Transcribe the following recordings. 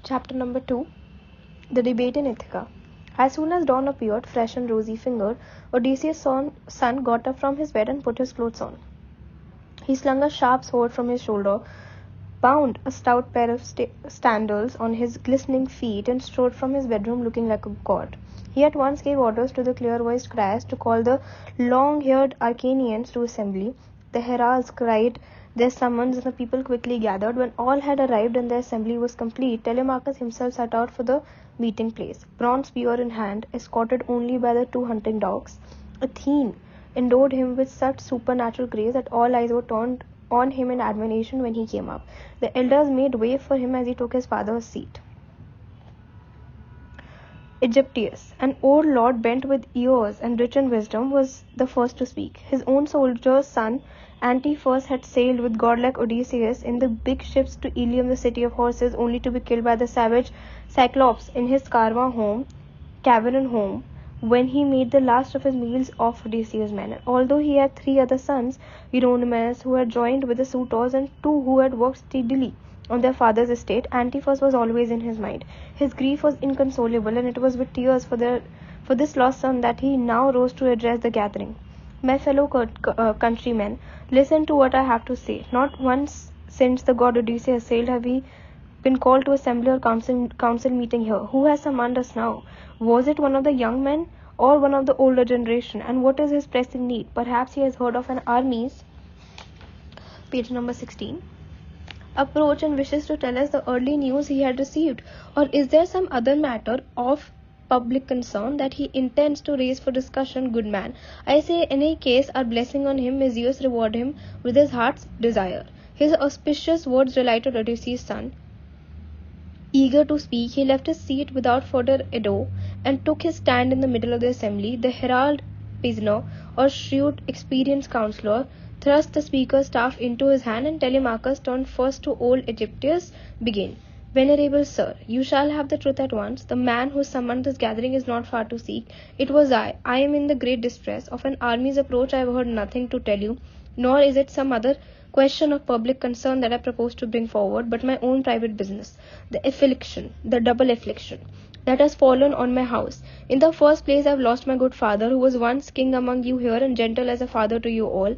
Chapter number 2. The Debate in Ithaca. As soon as dawn appeared, fresh and rosy-fingered, Odysseus' son got up from his bed and put his clothes on. He slung a sharp sword from his shoulder, bound a stout pair of sandals on his glistening feet, and strode from his bedroom looking like a god. He at once gave orders to the clear-voiced criers to call the long-haired Achaeans to assembly. The heralds cried their summons, and the people quickly gathered. When all had arrived and the assembly was complete, Telemachus himself set out for the meeting place, bronze spear in hand, escorted only by the 2 hunting dogs. Athene endowed him with such supernatural grace that all eyes were turned on him in admiration when he came up. The elders made way for him as he took his father's seat. Egyptius, an old lord bent with years and rich in wisdom, was the first to speak. His own soldier's son, Antiphus, had sailed with godlike Odysseus in the big ships to Ilium, the city of horses, only to be killed by the savage Cyclops in his cavern home, when he made the last of his meals off Odysseus' men. And although he had 3 other sons, Euronymous, who had joined with the suitors, and 2 who had worked steadily on their father's estate, Antiphus was always in his mind. His grief was inconsolable, and it was with tears for this lost son that he now rose to address the gathering. My fellow countrymen, listen to what I have to say. Not once since the god Odysseus sailed have we been called to assembly or council meeting here. Who has summoned us now? Was it one of the young men or one of the older generation? And what is his pressing need? Perhaps he has heard of an army's, page number 16, approach and wishes to tell us the early news he had received. Or is there some other matter of public concern that he intends to raise for discussion? Good man, I say, in any case, our blessing on him, may Zeus reward him with his heart's desire. His auspicious words delighted Odysseus' son. Eager to speak, he left his seat without further ado and took his stand in the middle of the assembly. The herald Pisno, or shrewd, experienced counselor, thrust the speaker's staff into his hand, and Telemachus turned first to old Egyptius, began. Venerable sir, you shall have the truth at once. The man who summoned this gathering is not far to seek. It was I. I am in the great distress. Of an army's approach I have heard nothing to tell you, nor is it some other question of public concern that I propose to bring forward, but my own private business, the double affliction that has fallen on my house. In the first place, I have lost my good father, who was once king among you here and gentle as a father to you all.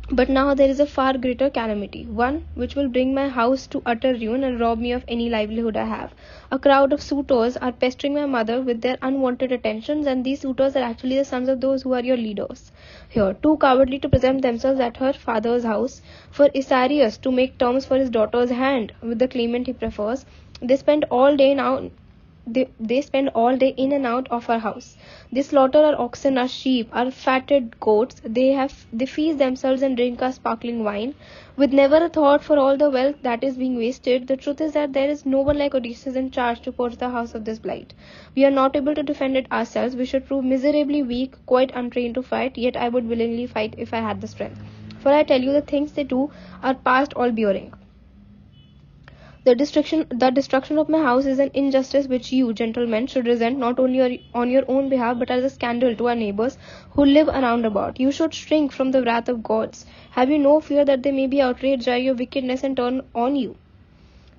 But now there is a far greater calamity, one which will bring my house to utter ruin and rob me of any livelihood I have. A crowd of suitors are pestering my mother with their unwanted attentions, and these suitors are actually the sons of those who are your leaders here, too cowardly to present themselves at her father's house. For Isarius to make terms for his daughter's hand with the claimant he prefers, they spend all day in and out of our house. They slaughter our oxen, our sheep, our fatted goats. They feast themselves and drink our sparkling wine, with never a thought for all the wealth that is being wasted. The truth is that there is no one like Odysseus in charge to purge the house of this blight. We are not able to defend it ourselves. We should prove miserably weak, quite untrained to fight, yet I would willingly fight if I had the strength. For I tell you, the things they do are past all bearing. The destruction of my house is an injustice which you, gentlemen, should resent not only on your own behalf, but as a scandal to our neighbors who live around about. You should shrink from the wrath of gods. Have you no fear that they may be outraged by your wickedness and turn on you?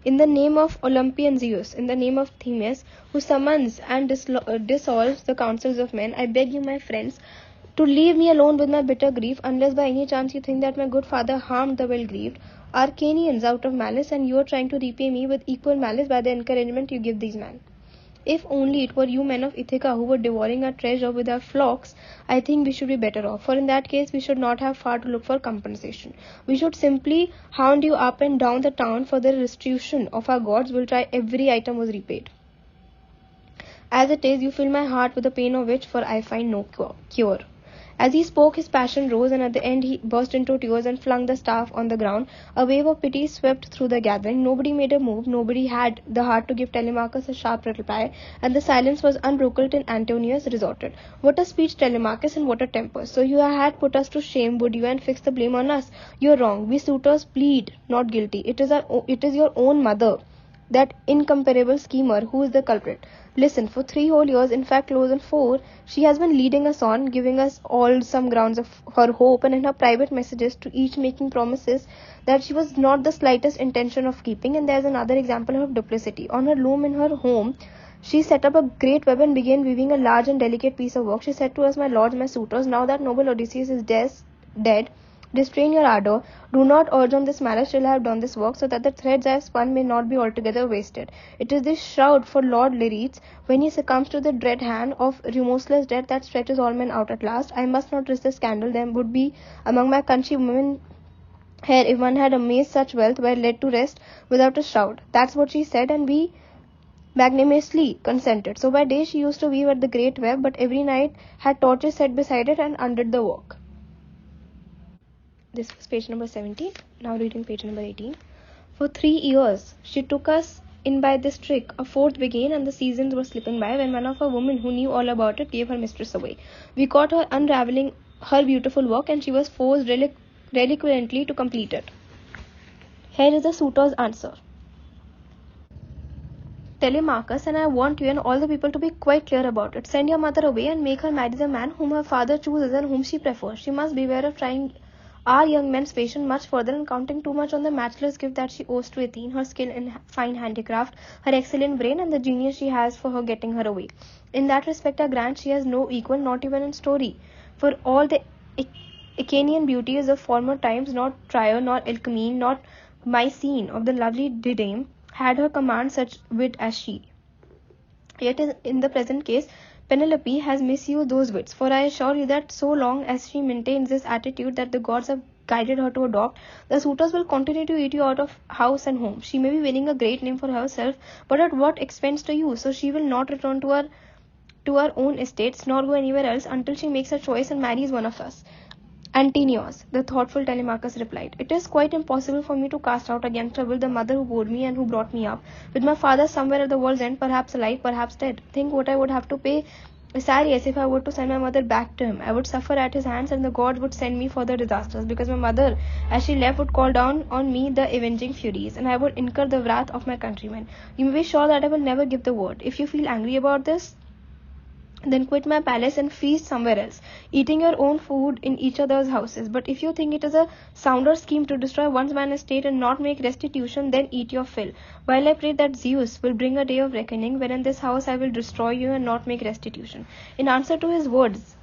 In the name of Olympian Zeus, in the name of Themis, who summons and dissolves the councils of men, I beg you, my friends, to leave me alone with my bitter grief, unless by any chance you think that my good father harmed the well-grieved Achaeans out of malice, and you are trying to repay me with equal malice by the encouragement you give these men. If only it were you men of Ithaca who were devouring our treasure with our flocks, I think we should be better off, for in that case we should not have far to look for compensation. We should simply hound you up and down the town for the restitution of our gods. Will try every item was repaid. As it is, you fill my heart with the pain of which, for I find no cure. As he spoke, his passion rose, and at the end he burst into tears and flung the staff on the ground. A wave of pity swept through the gathering. Nobody made a move. Nobody had the heart to give Telemachus a sharp reply, and the silence was unbroken till Antonius resorted. What a speech, Telemachus, and what a temper! So you had put us to shame, would you, and fix the blame on us? You are wrong. We suitors plead not guilty. It is your own mother that incomparable schemer who is the culprit. Listen, for 3 whole years, in fact close on 4, she has been leading us on, giving us all some grounds of her hope, and in her private messages to each making promises that she was not the slightest intention of keeping. And there's another example of duplicity. On her loom in her home, she set up a great web and began weaving a large and delicate piece of work. She said to us, my lords, my suitors, now that noble Odysseus is dead, restrain your ardor. Do not urge on this marriage till I have done this work, so that the threads I have spun may not be altogether wasted. It is this shroud for Lord Laertes, when he succumbs to the dread hand of remorseless death that stretches all men out at last. I must not risk the scandal. There would be among my countrywomen here if one had amassed such wealth were led to rest without a shroud. That's what she said, and we magnanimously consented. So by day she used to weave at the great web, but every night had torches set beside it and undid the work. This was page number 17. Now reading page number 18. For 3 years she took us in by this trick. A fourth began, and the seasons were slipping by, when one of her women who knew all about it gave her mistress away. We caught her unravelling her beautiful work, and she was forced reluctantly to complete it. Here is the suitor's answer. Telemachus, and I want you and all the people to be quite clear about it. Send your mother away and make her marry the man whom her father chooses and whom she prefers. She must beware of trying our young men's patience much further and counting too much on the matchless gift that she owes to Athene, her skill in fine handicraft, her excellent brain, and the genius she has for her getting her away. In that respect, I grant she has no equal, not even in story. For all the Achaean beauties of former times, not Trier, nor Alcmene, nor Mycene of the lovely Didyme had her command such wit as she. Yet in the present case, Penelope has misused those wits, for I assure you that so long as she maintains this attitude that the gods have guided her to adopt, the suitors will continue to eat you out of house and home. She may be winning a great name for herself, but at what expense to you? So she will not return to her own estates, nor go anywhere else until she makes her choice and marries one of us. Antinoos, the thoughtful Telemachus replied, it is quite impossible for me to cast out against her will the mother who bore me and who brought me up, with my father somewhere at the world's end, perhaps alive, perhaps dead. Think what I would have to pay Asarius if I were to send my mother back to him. I would suffer at his hands, and the gods would send me further disasters, because my mother, as she left, would call down on me the avenging furies, and I would incur the wrath of my countrymen. You may be sure that I will never give the word. If you feel angry about this, then quit my palace and feast somewhere else, eating your own food in each other's houses. But if you think it is a sounder scheme to destroy one's man's estate and not make restitution, then eat your fill. While I pray that Zeus will bring a day of reckoning, when in this house I will destroy you and not make restitution. In answer to his words,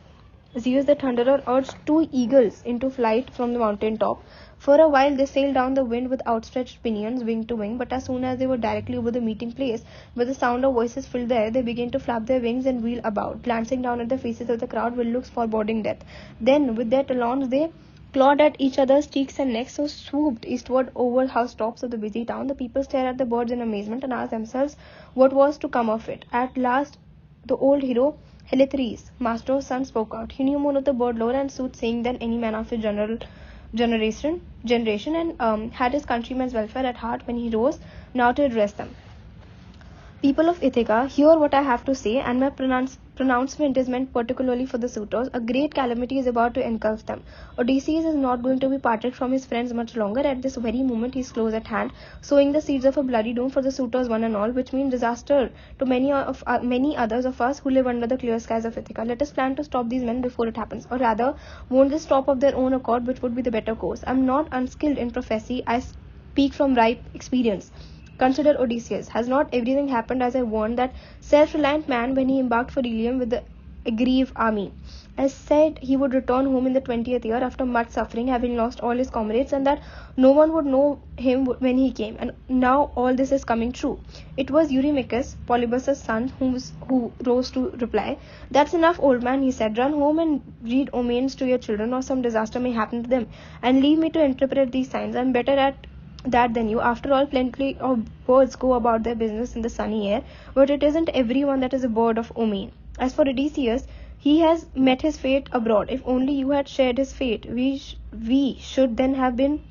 Zeus the thunderer urged 2 eagles into flight from the mountain top. For a while they sailed down the wind with outstretched pinions, wing to wing, but as soon as they were directly over the meeting place, where the sound of voices filled the air, they began to flap their wings and wheel about, glancing down at the faces of the crowd with looks foreboding death. Then, with their talons, they clawed at each other's cheeks and necks, so swooped eastward over housetops of the busy town. The people stared at the birds in amazement and asked themselves what was to come of it. At last, the old hero Halitherses, master's son, spoke out. He knew more of the bird lore and soothsaying than any man of his generation, and had his countrymen's welfare at heart when he rose now to address them. People of Ithaca, hear what I have to say, and my pronouncement is meant particularly for the suitors. A great calamity is about to engulf them. Odysseus is not going to be parted from his friends much longer. At this very moment he is close at hand, sowing the seeds of a bloody doom for the suitors one and all, which means disaster to many others of us who live under the clear skies of Ithaca. Let us plan to stop these men before it happens, or rather, won't they stop of their own accord, which would be the better course. I am not unskilled in prophecy. I speak from ripe experience. Consider Odysseus. Has not everything happened as I warned that self-reliant man when he embarked for Ilium with the aggrieved army? I said he would return home in the 20th year after much suffering, having lost all his comrades, and that no one would know him when he came. And now all this is coming true. It was Eurymachus, Polybus's son, who rose to reply. That's enough, old man, he said. Run home and read omens to your children, or some disaster may happen to them, and leave me to interpret these signs. I am better at that than you. After all, plenty of birds go about their business in the sunny air, but it isn't everyone that is a bird of omen. As for Odysseus, he has met his fate abroad. If only you had shared his fate, we should then have been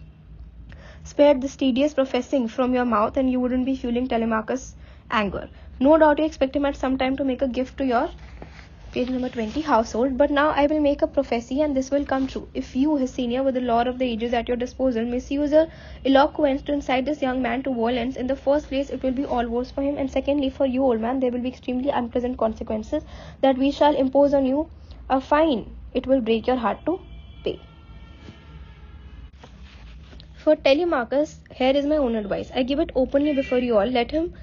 spared this tedious professing from your mouth, and you wouldn't be fueling Telemachus' anger. No doubt you expect him at some time to make a gift to your Page number 20, household. But now I will make a prophecy, and this will come true. If you, his senior, with the lore of the ages at your disposal, misuse your eloquence to incite this young man to violence, in the first place it will be all worse for him, and secondly, for you, old man, there will be extremely unpleasant consequences that we shall impose on you. A fine it will break your heart to pay. For Telemachus, here is my own advice. I give it openly before you all. Let him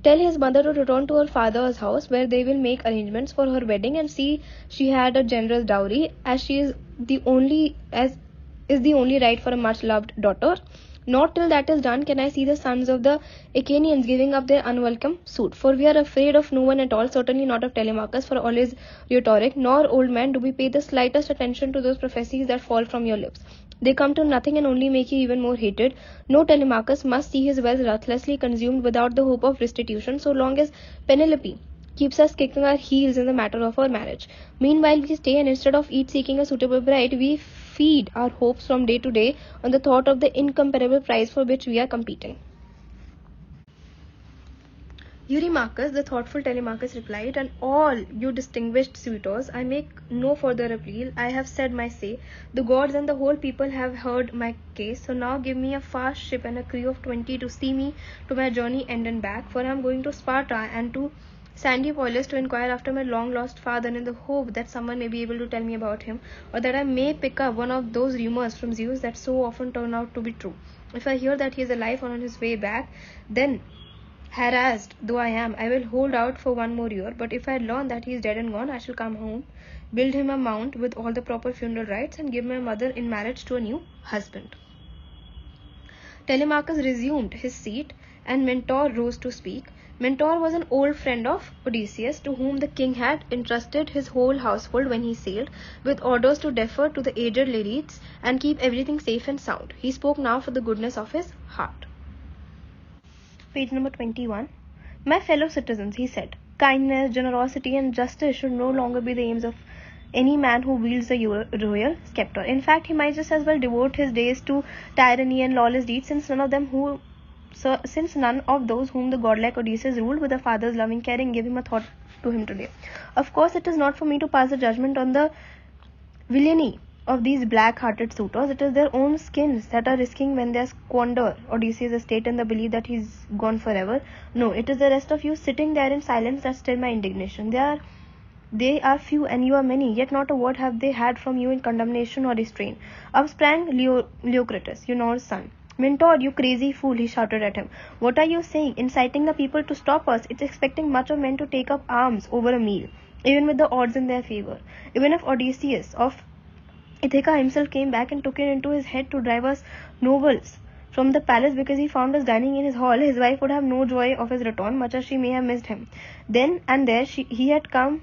tell his mother to return to her father's house, where they will make arrangements for her wedding, and see she had a generous dowry, as she is the only right for a much loved daughter. Not till that is done can I see the sons of the Achaeans giving up their unwelcome suit, for we are afraid of no one at all, certainly not of Telemachus, for all his rhetoric, nor, old man, do we pay the slightest attention to those prophecies that fall from your lips. They come to nothing and only make you even more hated. No, Telemachus must see his wealth ruthlessly consumed without the hope of restitution, so long as Penelope keeps us kicking our heels in the matter of our marriage. Meanwhile, we stay, and instead of each seeking a suitable bride, we feed our hopes from day to day on the thought of the incomparable prize for which we are competing. Eurymachus, the thoughtful Telemachus, replied, and all you distinguished suitors, I make no further appeal. I have said my say. The gods and the whole people have heard my case. So now give me a fast ship and a crew of 20 to see me to my journey end and back, for I am going to Sparta and to Sandy Polis to inquire after my long-lost father, in the hope that someone may be able to tell me about him, or that I may pick up one of those rumors from Zeus that so often turn out to be true. If I hear that he is alive or on his way back, then, harassed though I am, I will hold out for one more year. But if I learn that he is dead and gone, I shall come home, build him a mount with all the proper funeral rites, and give my mother in marriage to a new husband. Telemachus resumed his seat, and Mentor rose to speak. Mentor was an old friend of Odysseus, to whom the king had entrusted his whole household when he sailed, with orders to defer to the aged ladies and keep everything safe and sound. He spoke now for the goodness of his heart. Page number 21. My fellow citizens, he said, kindness, generosity, and justice should no longer be the aims of any man who wields the royal scepter. In fact, he might just as well devote his days to tyranny and lawless deeds, since none of those whom the godlike Odysseus ruled with a father's loving caring gave him a thought to him today. Of course, it is not for me to pass a judgment on the villainy of these black-hearted suitors. It is their own skins that are risking when they squander Odysseus' estate in the belief that he's gone forever. No, it is the rest of you sitting there in silence that stir my indignation. They are few and you are many, yet not a word have they had from you in condemnation or restraint. Up sprang Leocritus, Eunor's son. Mentor, you crazy fool, he shouted at him. What are you saying? Inciting the people to stop us. It's expecting much of men to take up arms over a meal, even with the odds in their favor. Even if Odysseus of Ithaca himself came back and took it into his head to drive us nobles from the palace because he found us dining in his hall, his wife would have no joy of his return, much as she may have missed him. Then and there he had come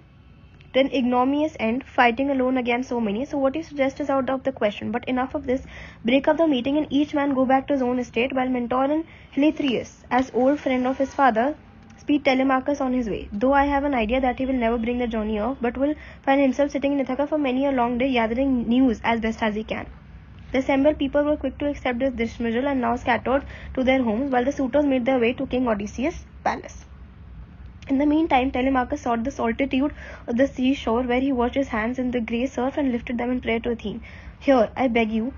to an ignominious end, fighting alone against so many. So what you suggest is out of the question. But enough of this. Break up the meeting and each man go back to his own estate, while Mentor and Helitheus, as old friend of his father, speed Telemachus on his way. Though I have an idea that he will never bring the journey off, but will find himself sitting in Ithaca for many a long day, gathering news as best as he can. The assembled people were quick to accept this dismissal and now scattered to their homes, while the suitors made their way to King Odysseus' palace. In the meantime, Telemachus sought the solitude of the seashore, where he washed his hands in the grey surf and lifted them in prayer to Athene. Here, I beg you,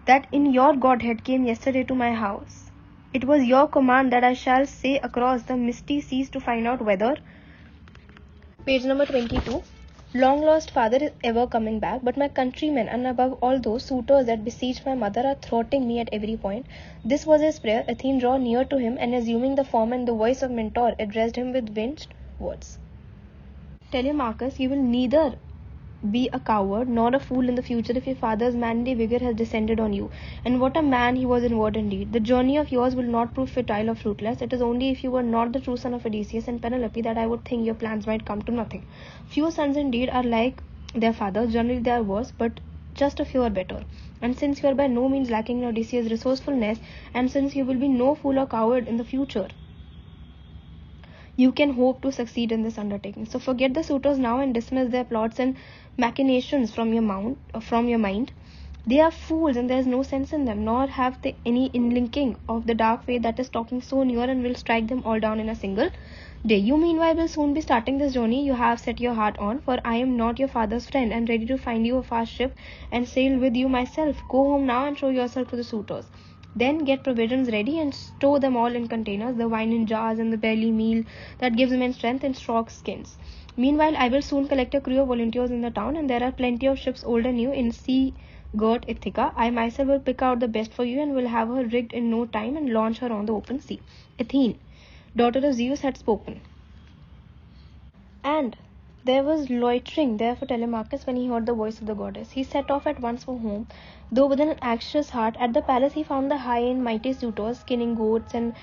that in your godhead came yesterday to my house. It was your command that I shall sail across the misty seas to find out whether... Page number 22. Long lost father is ever coming back, but my countrymen, and above all those suitors that besiege my mother, are thwarting me at every point. This was his prayer. Athene drew near to him, and assuming the form and the voice of Mentor, addressed him with winged words. Telemachus, you will neither be a coward nor a fool in the future if your father's manly vigor has descended on you. And what a man he was in word and deed. The journey of yours will not prove futile or fruitless. It is only if you were not the true son of Odysseus and Penelope that I would think your plans might come to nothing. Few sons indeed are like their fathers. Generally they are worse, but just a few are better. And since you are by no means lacking in Odysseus' resourcefulness, and since you will be no fool or coward in the future, you can hope to succeed in this undertaking. So forget the suitors now and dismiss their plots and machinations from your mind. They are fools, and there is no sense in them, nor have they any inlinking of the dark fate that is stalking so near and will strike them all down in a single day. You meanwhile will soon be starting this journey you have set your heart on, for I am not your father's friend, and ready to find you a fast ship and sail with you myself. Go home now and show yourself to the suitors. Then get provisions ready and store them all in containers, the wine in jars and the barley meal that gives men strength in straw skins. Meanwhile, I will soon collect a crew of volunteers in the town, and there are plenty of ships old and new in sea-girt Ithaca. I myself will pick out the best for you and will have her rigged in no time and launch her on the open sea. Athene, daughter of Zeus, had spoken. And there was loitering there for Telemachus when he heard the voice of the goddess. He set off at once for home, though with an anxious heart. At the palace he found the high and mighty suitors skinning goats and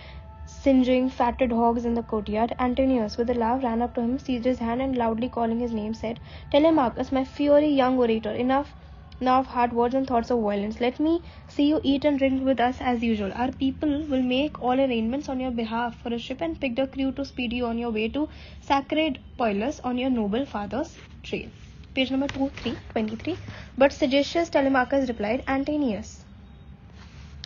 singeing fatted hogs in the courtyard. Antonius, with a laugh, ran up to him, seized his hand, and loudly calling his name, said, Telemachus, my fiery young orator, enough now of hard words and thoughts of violence. Let me see you eat and drink with us as usual. Our people will make all arrangements on your behalf for a ship and pick a crew to speed you on your way to sacred Poilus on your noble father's trail. Page number 23. But sagacious Telemachus replied, Antonius,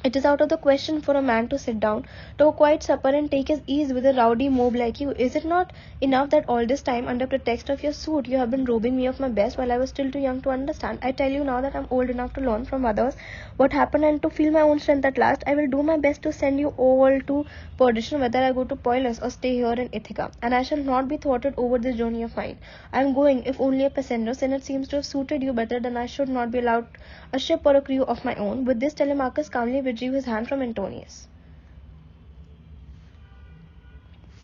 it is out of the question for a man to sit down to a quiet supper and take his ease with a rowdy mob like you. Is it not enough that all this time, under pretext of your suit, you have been robbing me of my best while I was still too young to understand? I tell you now that I am old enough to learn from others what happened and to feel my own strength at last. I will do my best to send you all to perdition, whether I go to Poilus or stay here in Ithaca, and I shall not be thwarted over this journey of mine. I am going, if only a passenger, and it seems to have suited you better than I should not be allowed a ship or a crew of my own. With this, Telemachus calmly withdrew his hand from Antonius.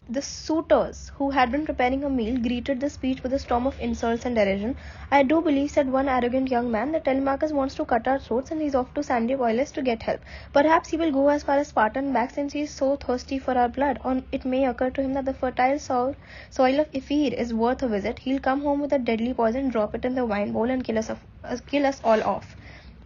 The suitors, who had been preparing a meal, greeted the speech with a storm of insults and derision. I do believe, said one arrogant young man, that Telemachus wants to cut our throats and he is off to sandy Poilus to get help. Perhaps he will go as far as Sparta and back, since he is so thirsty for our blood. Or it may occur to him that the fertile soil of Ephyre is worth a visit. He'll come home with a deadly poison, drop it in the wine bowl, and kill us all off.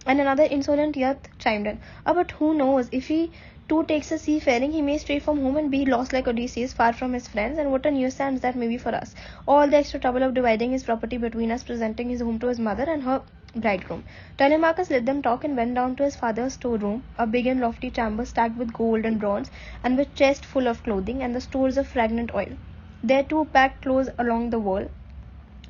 And another insolent youth chimed in, but who knows, if he too takes a seafaring, he may stray from home and be lost like Odysseus, far from his friends, and what a nuisance that may be for us. All the extra trouble of dividing his property between us, presenting his home to his mother and her bridegroom. Telemachus let them talk and went down to his father's storeroom, a big and lofty chamber stacked with gold and bronze, and with chest full of clothing and the stores of fragrant oil. There too, packed close along the wall,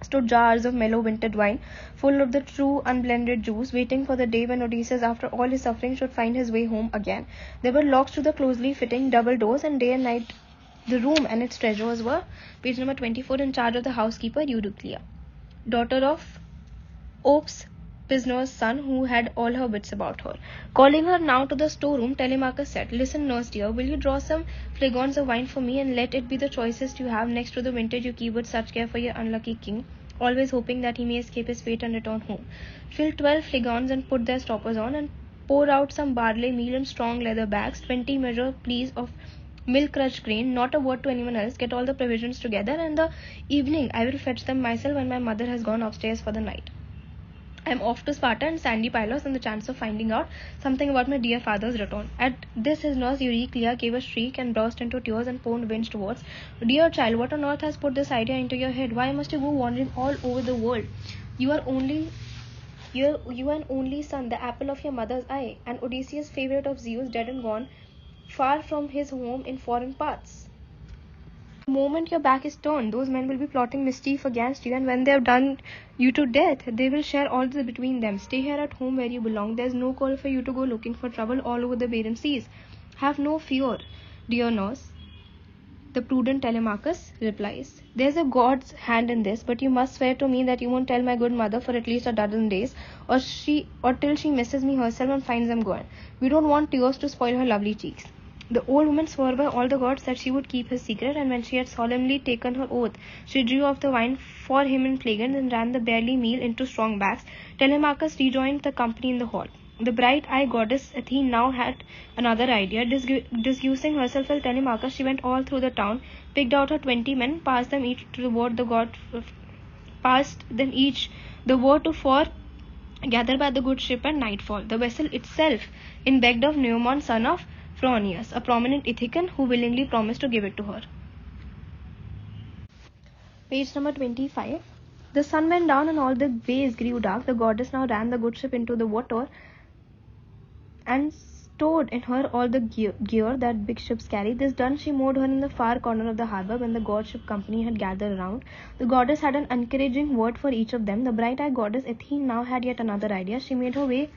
stood jars of mellow wintered wine, full of the true unblended juice, waiting for the day when Odysseus, after all his suffering, should find his way home again. There were locks to the closely fitting double doors, and day and night the room and its treasures were, page number 24, in charge of the housekeeper Euryclea, daughter of Opes, prisoner's son, who had all her wits about her. Calling her now to the storeroom, Telemachus said, Listen, nurse dear, will you draw some flagons of wine for me, and let it be the choicest you have, next to the vintage you keep with such care for your unlucky king, always hoping that he may escape his fate and return home. Fill 12 flagons and put their stoppers on, and pour out some barley meal in strong leather bags, 20 measure, please, of milk crushed grain, not a word to anyone else. Get all the provisions together, and the evening I will fetch them myself when my mother has gone upstairs for the night. I am off to Sparta and sandy Pylos on the chance of finding out something about my dear father's return. At this, his nurse Euryclea gave a shriek and burst into tears and poured winch towards. Dear child, what on earth has put this idea into your head? Why must you go wandering all over the world? You are an only son, the apple of your mother's eye, and Odysseus, favorite of Zeus, dead and gone, far from his home in foreign parts. The moment your back is turned, those men will be plotting mischief against you, and when they have done you to death, they will share all this between them. Stay here at home where you belong. There is no call for you to go looking for trouble all over the barren seas. Have no fear, dear nurse. The prudent Telemachus replies, There is a God's hand in this, but you must swear to me that you won't tell my good mother for at least a dozen days, or till she misses me herself and finds them gone. We don't want tears to spoil her lovely cheeks. The old woman swore by all the gods that she would keep his secret, and when she had solemnly taken her oath, she drew off the wine for him in flagons and ran the barley meal into strong bags. Telemachus rejoined the company in the hall. The bright-eyed goddess Athene now had another idea. Disguising herself as Telemachus, she went all through the town, picked out her 20 men, passed them each the word to four, gathered by the good ship at nightfall. The vessel itself, in begged of Neomon, son of Phronius, a prominent Ithacan, who willingly promised to give it to her. Page number 25. The sun went down and all the ways grew dark. The goddess now ran the good ship into the water and stored in her all the gear that big ships carry. This done, she moored her in the far corner of the harbour when the god ship company had gathered around. The goddess had an encouraging word for each of them. The bright-eyed goddess Athene now had yet another idea. She made her way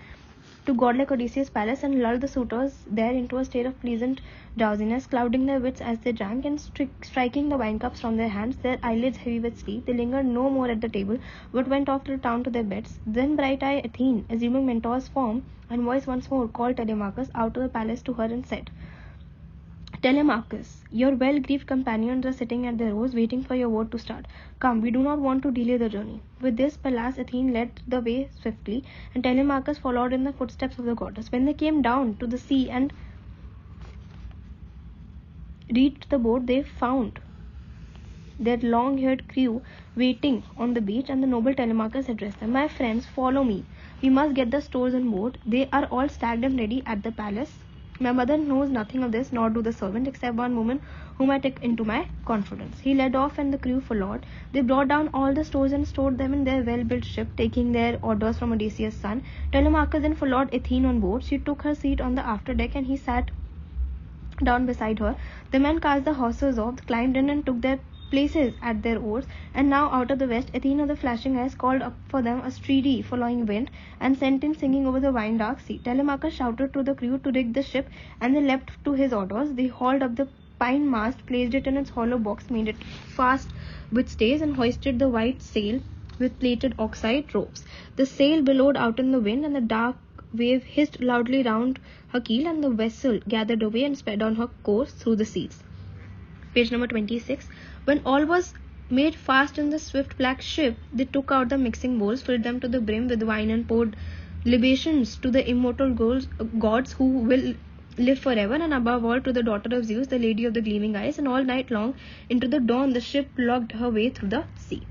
to godlike Odysseus' palace and lulled the suitors there into a state of pleasant drowsiness, clouding their wits as they drank and striking the wine cups from their hands, their eyelids heavy with sleep. They lingered no more at the table, but went off to the town to their beds. Then bright-eyed Athene, assuming Mentor's form and voice once more, called Telemachus out of the palace to her and said, Telemachus, your well-grieved companions are sitting at their oars, waiting for your word to start. Come, we do not want to delay the journey. With this, Pallas Athene led the way swiftly, and Telemachus followed in the footsteps of the goddess. When they came down to the sea and reached the boat, they found their long-haired crew waiting on the beach, and the noble Telemachus addressed them. My friends, follow me. We must get the stores on board. They are all stacked and ready at the palace. My mother knows nothing of this, nor do the servant, except one woman whom I took into my confidence. He led off, and the crew followed. They brought down all the stores and stored them in their well-built ship, taking their orders from Odysseus' son. Telemachus then followed Athene on board. She took her seat on the afterdeck, and he sat down beside her. The men cast the hawsers off, climbed in, and took their places at their oars. And now out of the west, Athene of the flashing eyes called up for them a steady following wind, and sent him singing over the wine dark sea. Telemachus shouted to the crew to rig the ship, and they leapt to his orders. They hauled up the pine mast, placed it in its hollow box, made it fast with stays, and hoisted the white sail with plaited oxide ropes. The sail billowed out in the wind, and the dark wave hissed loudly round her keel, and the vessel gathered away and sped on her course through the seas. Page number 26. When all was made fast in the swift black ship, they took out the mixing bowls, filled them to the brim with wine, and poured libations to the immortal gods who will live forever, and above all to the daughter of Zeus, the lady of the gleaming eyes. And all night long into the dawn the ship logged her way through the sea.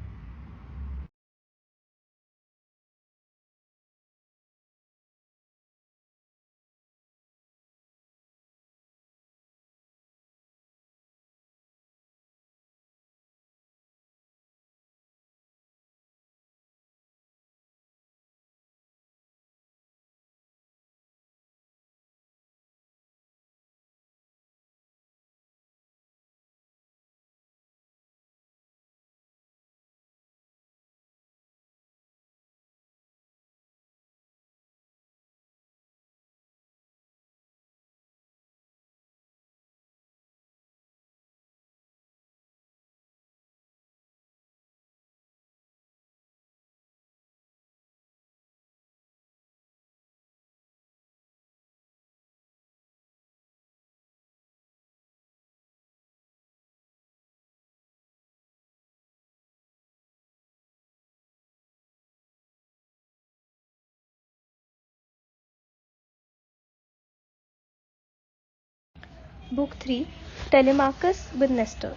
Book 3. Telemachus with Nestor.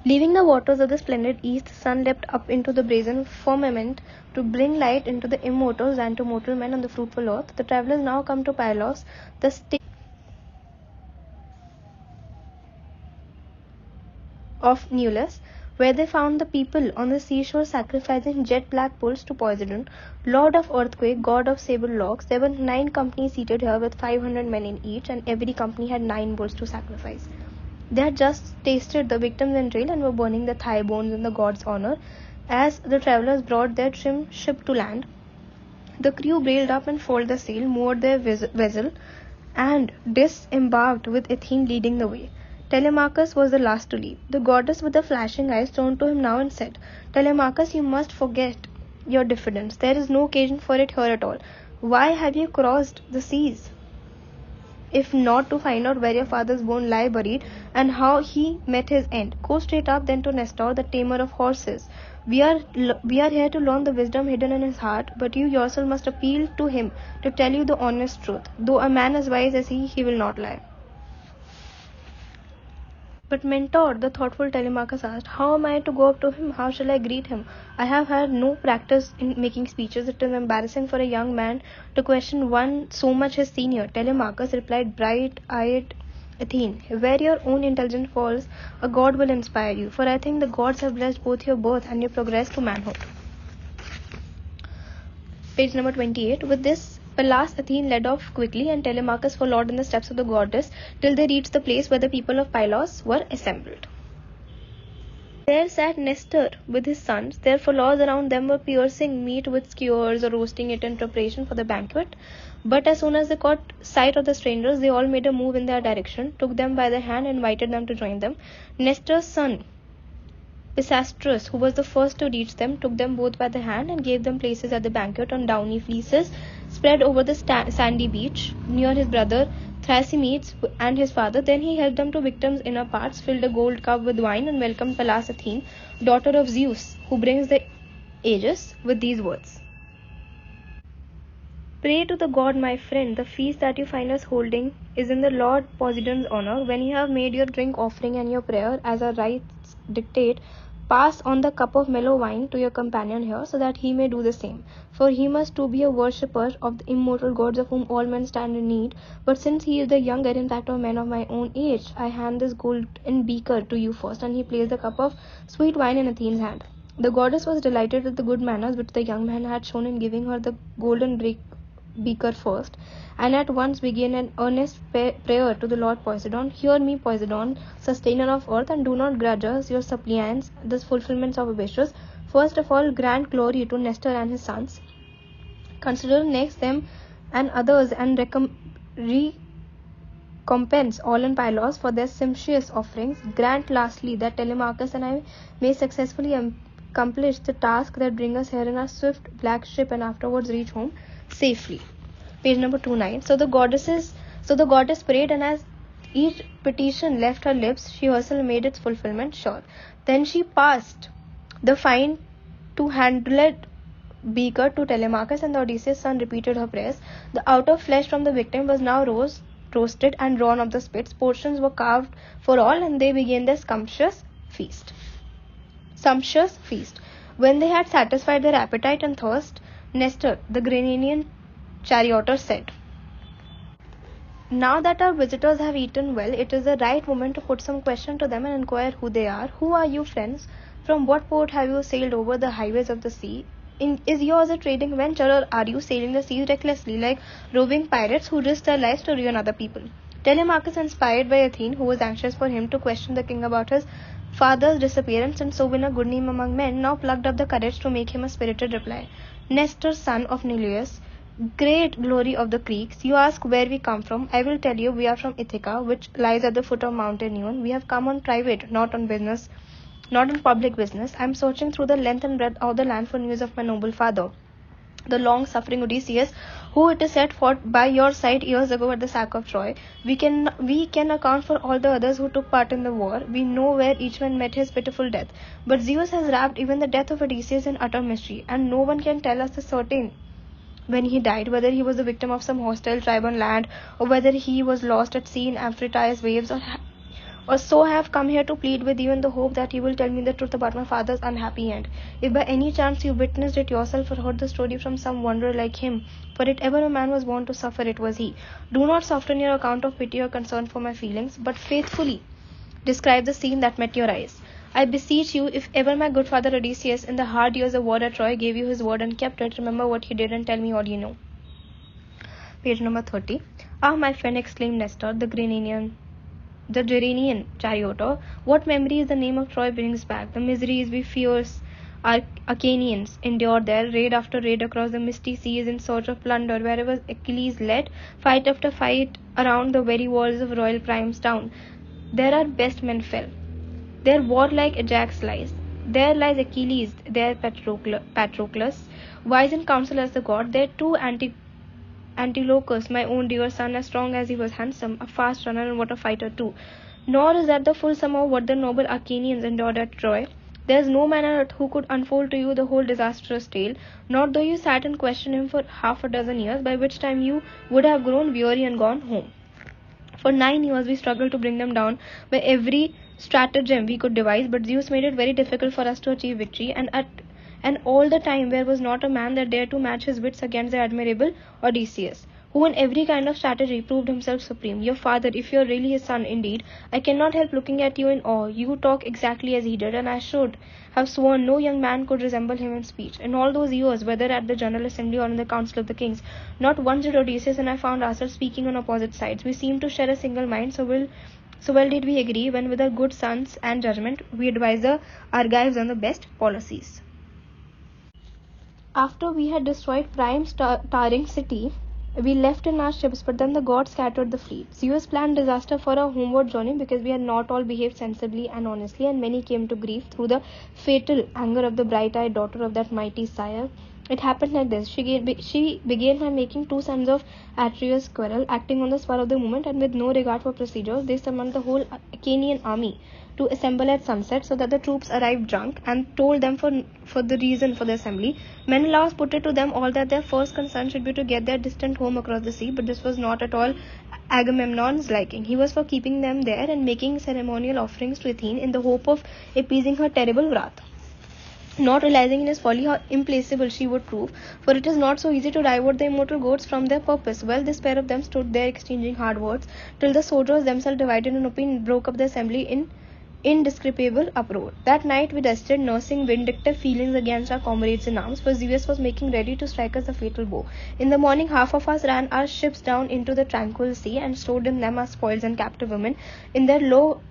Leaving the waters of the splendid east, the sun leapt up into the brazen firmament to bring light into the immortals and to mortal men on the fruitful earth. The travellers now come to Pylos, the state of Nulus, where they found the people on the seashore sacrificing jet-black bulls to Poseidon, lord of earthquake, god of sable locks. There were 9 companies seated here with 500 men in each, and every company had 9 bulls to sacrifice. They had just tasted the victim's entrail and were burning the thigh bones in the god's honor. As the travellers brought their trim ship to land, the crew brailed up and furled the sail, moored their vessel, and disembarked with Athene leading the way. Telemachus was the last to leave. The goddess with the flashing eyes turned to him now and said, Telemachus, you must forget your diffidence. There is no occasion for it here at all. Why have you crossed the seas, if not to find out where your father's bones lie buried and how he met his end? Go straight up then to Nestor, the tamer of horses. We are here to learn the wisdom hidden in his heart, but you yourself must appeal to him to tell you the honest truth. Though a man as wise as he will not lie. But Mentor, the thoughtful Telemachus asked, how am I to go up to him? How shall I greet him? I have had no practice in making speeches. It is embarrassing for a young man to question one so much his senior. Telemachus replied, bright-eyed Athene, where your own intelligence falls, a god will inspire you. For I think the gods have blessed both your birth and your progress to manhood. Page number 28. With this, Pallas Athene led off quickly, and Telemachus followed in the steps of the goddess till they reached the place where the people of Pylos were assembled. There sat Nestor with his sons. Their fellows around them were piercing meat with skewers or roasting it in preparation for the banquet. But as soon as they caught sight of the strangers, they all made a move in their direction, took them by the hand, and invited them to join them. Nestor's son, Pisistratus, who was the first to reach them, took them both by the hand and gave them places at the banquet on downy fleeces spread over the sandy beach near his brother Thrasymedes and his father. Then he helped them to victims' inner parts, filled a gold cup with wine, and welcomed Pallas Athene, daughter of Zeus, who brings the aegis, with these words: "Pray to the god, my friend. The feast that you find us holding is in the Lord Poseidon's honor. When you have made your drink offering and your prayer, as our rites dictate, pass on the cup of mellow wine to your companion here, so that he may do the same. For he must too be a worshipper of the immortal gods of whom all men stand in need. But since he is the younger, in fact, of men of my own age, I hand this golden beaker to you first." And he placed the cup of sweet wine in Athene's hand. The goddess was delighted with the good manners which the young man had shown in giving her the golden beaker first, and at once began an earnest prayer to the Lord Poseidon. "Hear me, Poseidon, sustainer of earth, and do not grudge us, your suppliants, the fulfillments of our wishes. First of all, grant glory to Nestor and his sons. Consider next them and others, and recompense all in Pylos for their sumptuous offerings. Grant lastly that Telemachus and I may successfully accomplish the task that brings us here in our swift black ship, and afterwards reach home safely." Page number 29. So the goddess prayed, and as each petition left her lips, she herself made its fulfillment sure. Then she passed the fine two-handled beaker to Telemachus, and the Odysseus' son repeated her prayers. The outer flesh from the victim was now roasted and drawn of the spits. Portions were carved for all, and they began their sumptuous feast. When they had satisfied their appetite and thirst, Nestor, the Granian charioteer, said, "Now that our visitors have eaten well, it is the right moment to put some question to them and inquire who they are. Who are you, friends? From what port have you sailed over the highways of the sea? Is yours a trading venture, or are you sailing the seas recklessly like roving pirates who risk their lives to ruin other people?" Telemachus, inspired by Athene, who was anxious for him to question the king about his father's disappearance and so win a good name among men, now plucked up the courage to make him a spirited reply. "Nestor, son of Neleus, great glory of the Greeks, you ask where we come from. I will tell you, we are from Ithaca, which lies at the foot of Mount Enion. We have come on private, not on public business. I am searching through the length and breadth of the land for news of my noble father, the long-suffering Odysseus, who it is said fought by your side years ago at the sack of Troy. We can account for all the others who took part in the war. We know where each one met his pitiful death. But Zeus has wrapped even the death of Odysseus in utter mystery, and no one can tell us the certain when he died, whether he was the victim of some hostile tribe on land, or whether he was lost at sea in Amphitrite's waves, or so I have come here to plead with you in the hope that you will tell me the truth about my father's unhappy end. If by any chance you witnessed it yourself or heard the story from some wanderer like him, for if ever a man was born to suffer, it was he. Do not soften your account of pity or concern for my feelings, but faithfully describe the scene that met your eyes. I beseech you, if ever my good father Odysseus, in the hard years of war at Troy, gave you his word and kept it, remember what he did and tell me all you know." Page number 30. "Ah, my friend," exclaimed Nestor, the Gerenian charioteer, "what memories the name of Troy brings back! The miseries we fierce Achaeans endured there, raid after raid across the misty seas in search of plunder. Wherever Achilles led, fight after fight around the very walls of royal Priam's town, there our best men fell. There warlike Ajax lies. There lies Achilles, there Patroclus, wise in counsel as the god. There too Antilochus, my own dear son, as strong as he was handsome, a fast runner and what a fighter too. Nor is that the full sum of what the noble Achaeans endured at Troy. There is no man on earth who could unfold to you the whole disastrous tale, not though you sat and questioned him for half a dozen years, by which time you would have grown weary and gone home. For 9 years we struggled to bring them down by every stratagem we could devise, but Zeus made it very difficult for us to achieve victory, and all the time there was not a man that dared to match his wits against the admirable Odysseus, who in every kind of strategy proved himself supreme. Your father, if you are really his son indeed, I cannot help looking at you in awe. You talk exactly as he did, and I should have sworn no young man could resemble him in speech. In all those years, whether at the General Assembly or in the Council of the Kings, not once did Odysseus and I found ourselves speaking on opposite sides. We seemed to share a single mind, so well did we agree when with our good sons and judgment we advised the Argives on the best policies. After we had destroyed Priam's towering city, we left in our ships, but then the gods scattered the fleet. Zeus planned disaster for our homeward journey because we had not all behaved sensibly and honestly, and many came to grief through the fatal anger of the bright-eyed daughter of that mighty sire. It happened like this. She began by making two sons of Atreus quarrel, acting on the spur of the moment and with no regard for procedures. They summoned the whole Achaean army to assemble at sunset, so that the troops arrived drunk, and told them for the reason for the assembly. Menelaus put it to them all that their first concern should be to get their distant home across the sea, but this was not at all Agamemnon's liking. He was for keeping them there and making ceremonial offerings to Athene in the hope of appeasing her terrible wrath, not realizing in his folly how implacable she would prove, for it is not so easy to divert the immortal gods from their purpose. Well, this pair of them stood there exchanging hard words, till the soldiers themselves, divided in opinion, broke up the assembly in indescribable uproar. That night we rested, nursing vindictive feelings against our comrades in arms, for Zeus was making ready to strike us a fatal blow. In the morning, half of us ran our ships down into the tranquil sea, and stored in them our spoils and captive women in their low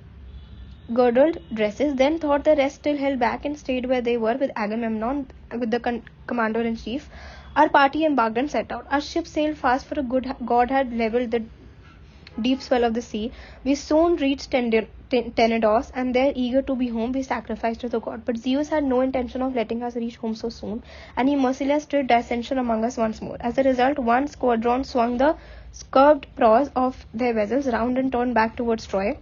girdled dresses. Then thought the rest still held back, and stayed where they were with Agamemnon, with the commander-in-chief. Our party embarked and set out. Our ship sailed fast, for a good god had levelled the deep swell of the sea. We soon reached Tenedos, and there, eager to be home, we sacrificed to the god. But Zeus had no intention of letting us reach home so soon, and he mercilessly stirred dissension among us once more. As a result, one squadron swung the curved prows of their vessels round and turned back towards Troy.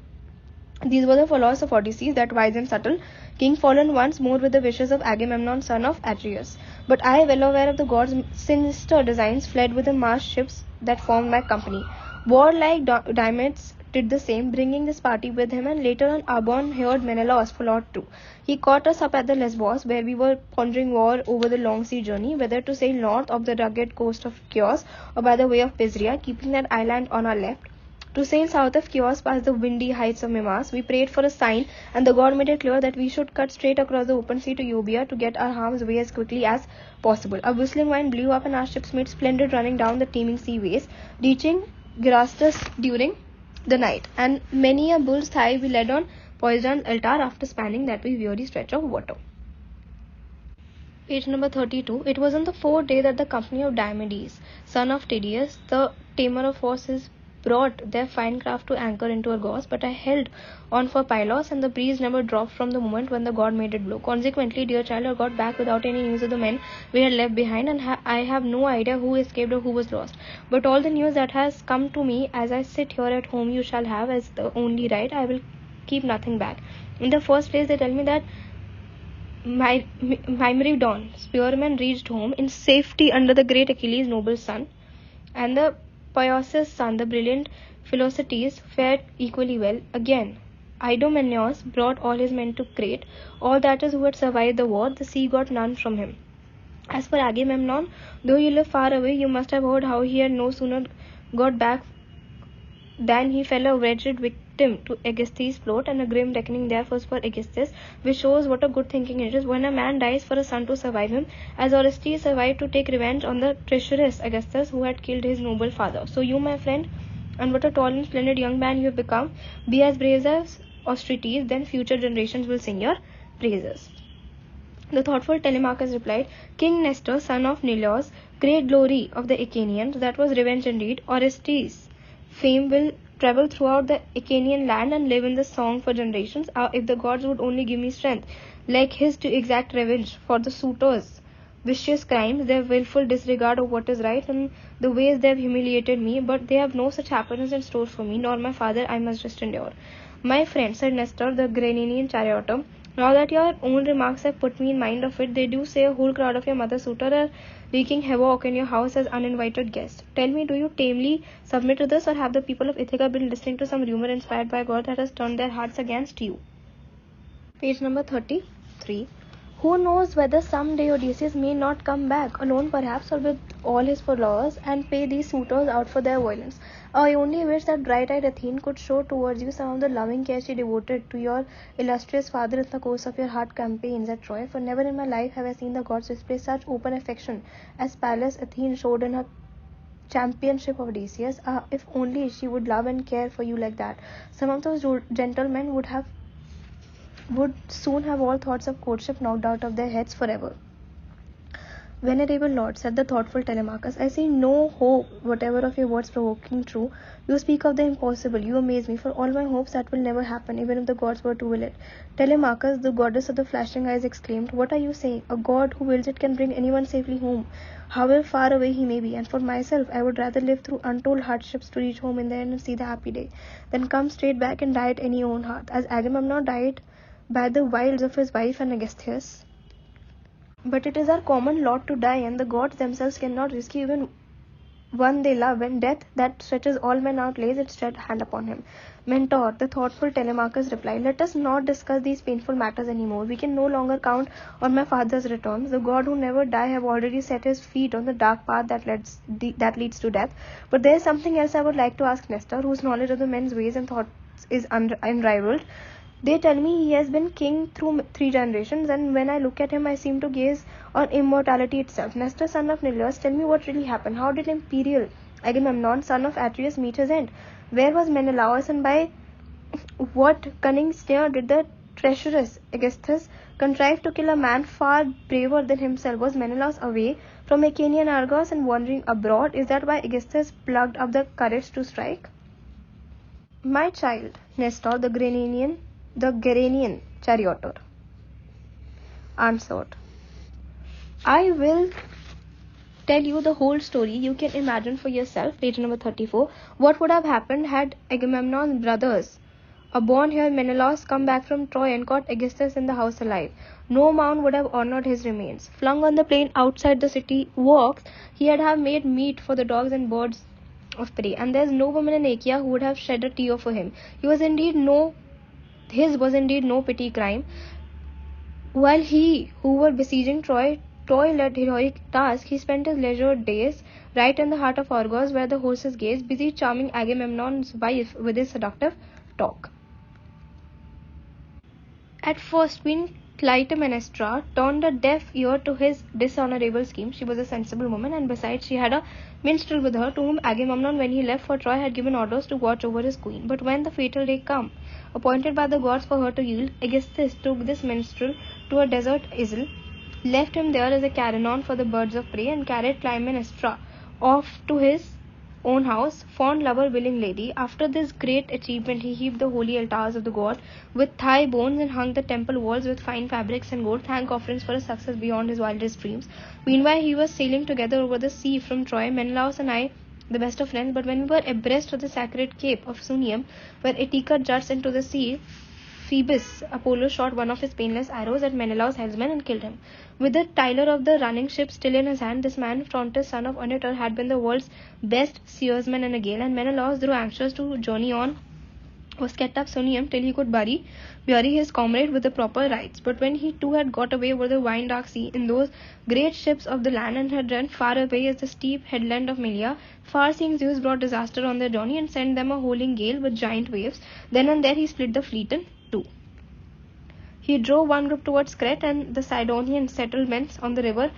These were the followers of Odysseus, that wise and subtle king, fallen once more with the wishes of Agamemnon, son of Atreus. But I, well aware of the gods' sinister designs, fled with the massed ships that formed my company. Warlike Diomedes did the same, bringing this party with him, and later on Arbon heard Menelaus followed too. He caught us up at the Lesbos, where we were pondering war over the long sea journey, whether to sail north of the rugged coast of Chios or by the way of Pisidia, keeping that island on our left. To sail south of Chios past the windy heights of Mimas, we prayed for a sign, and the god made it clear that we should cut straight across the open sea to Euboea to get our harm's way as quickly as possible. A whistling wind blew up, and our ships made splendid running down the teeming seaways, reaching Gerastus during the night, and many a bull's thigh we led on Poseidon's altar after spanning that weary stretch of water. Page number 32. It was on the fourth day that the company of Diomedes, son of Tydeus, the tamer of horses, brought their fine craft to anchor into Argos, but I held on for Pylos, and the breeze never dropped from the moment when the god made it blow. Consequently, dear child, I got back without any news of the men we had left behind, and I have no idea who escaped or who was lost. But all the news that has come to me as I sit here at home you shall have as the only right. I will keep nothing back. In the first place, they tell me that Myrmidon, spearman, reached home in safety under the great Achilles' noble son, and the Pyosus' son, the brilliant Philoctetes, fared equally well. Again, Idomeneus brought all his men to Crete, all that is who had survived the war. The sea got none from him. As for Agamemnon, though you live far away, you must have heard how he had no sooner got back than he fell a wretched victim to Aegisthus' plot, and a grim reckoning there was for Aegisthus, which shows what a good thinking it is when a man dies for a son to survive him, as Orestes survived to take revenge on the treacherous Aegisthus who had killed his noble father. So you, my friend, and what a tall and splendid young man you have become, be as brave as Orestes, then future generations will sing your praises. The thoughtful Telemachus replied, King Nestor, son of Neleus, great glory of the Achaeans, that was revenge indeed. Orestes' fame will travel throughout the Achaean land and live in the song for generations. If the gods would only give me strength like his to exact revenge for the suitors' vicious crimes, their willful disregard of what is right, and the ways they have humiliated me, but they have no such happiness in store for me, nor my father. I must just endure. My friend, said Nestor, the Graninian charioteer, now that your own remarks have put me in mind of it, they do say a whole crowd of your mother's suitors are wreaking havoc in your house as uninvited guests. Tell me, do you tamely submit to this, or have the people of Ithaca been listening to some rumor inspired by God that has turned their hearts against you? Page number 33. Who knows whether someday Odysseus may not come back, alone perhaps, or with all his followers, and pay these suitors out for their violence. I only wish that bright-eyed Athene could show towards you some of the loving care she devoted to your illustrious father in the course of your hard campaigns at Troy, for never in my life have I seen the gods display such open affection as Pallas Athene showed in her championship of Odysseus. If only she would love and care for you like that. Some of those gentlemen would soon have all thoughts of courtship knocked out of their heads forever. Venerable Lord, said the thoughtful Telemachus, I see no hope whatever of your words provoking true. You speak of the impossible. You amaze me. For all my hopes, that will never happen, even if the gods were to will it. Telemachus, the goddess of the flashing eyes, exclaimed, What are you saying? A god who wills it can bring anyone safely home, however far away he may be. And for myself, I would rather live through untold hardships to reach home in the end and see the happy day, than come straight back and die at any own hearth, as Agamemnon died by the wiles of his wife and Aegisthus. But it is our common lot to die, and the gods themselves cannot rescue even one they love, when death that stretches all men out lays its dread hand upon him. Mentor, the thoughtful Telemachus replied, Let us not discuss these painful matters anymore. We can no longer count on my father's return. The god who never die have already set his feet on the dark path that leads to death. But there is something else I would like to ask Nestor, whose knowledge of the men's ways and thoughts is unrivaled. They tell me he has been king through 3 generations, and when I look at him, I seem to gaze on immortality itself. Nestor, son of Neleus, tell me what really happened. How did imperial Agamemnon, son of Atreus, meet his end? Where was Menelaus, and by what cunning snare did the treacherous Aegisthus contrive to kill a man far braver than himself? Was Menelaus away from Achaean Argos and wandering abroad? Is that why Aegisthus plucked up the courage to strike? My child, Nestor, the Gerenian charioteer, answered, I will tell you the whole story. You can imagine for yourself. Page number 34. What would have happened had Agamemnon's brothers, a born here Menelaus, come back from Troy and caught Aegisthus in the house alive? No mound would have honored his remains. Flung on the plain outside the city walks, he had have made meat for the dogs and birds of prey, and there is no woman in Achaea who would have shed a tear for him. His was indeed no petty crime. While he who were besieging Troy-led heroic task, he spent his leisure days right in the heart of Argos, where the horses gazed, busy charming Agamemnon's wife with his seductive talk. At first, Queen Clytemnestra turned a deaf ear to his dishonorable scheme. She was a sensible woman, and besides she had a minstrel with her, to whom Agamemnon, when he left for Troy, had given orders to watch over his queen. But when the fatal day came, appointed by the gods for her to yield, Aegisthus took this minstrel to a desert isle, left him there as a carrion for the birds of prey, and carried Clytemnestra off to his own house, fond lover, willing lady. After this great achievement, he heaped the holy altars of the god with thigh bones and hung the temple walls with fine fabrics and gold thank offerings for a success beyond his wildest dreams. Meanwhile, he was sailing together over the sea from Troy, Menelaus and I, the best of friends. But when we were abreast of the sacred cape of Sunium, where Ithaca juts into the sea, Phoebus Apollo shot one of his painless arrows at Menelaus' helmsman and killed him. With the tiller of the running ship still in his hand, this man, Phrontis, son of Onetor, had been the world's best steersman in a gale, and Menelaus, though anxious to journey on, was kept up Sunium till he could bury his comrade with the proper rites. But when he too had got away over the wine dark sea in those great ships of the land, and had run far away as the steep headland of Melia, far-seeing Zeus brought disaster on their journey and sent them a howling gale with giant waves. Then and there he split the fleet in two. He drove one group towards Crete and the Sidonian settlements on the river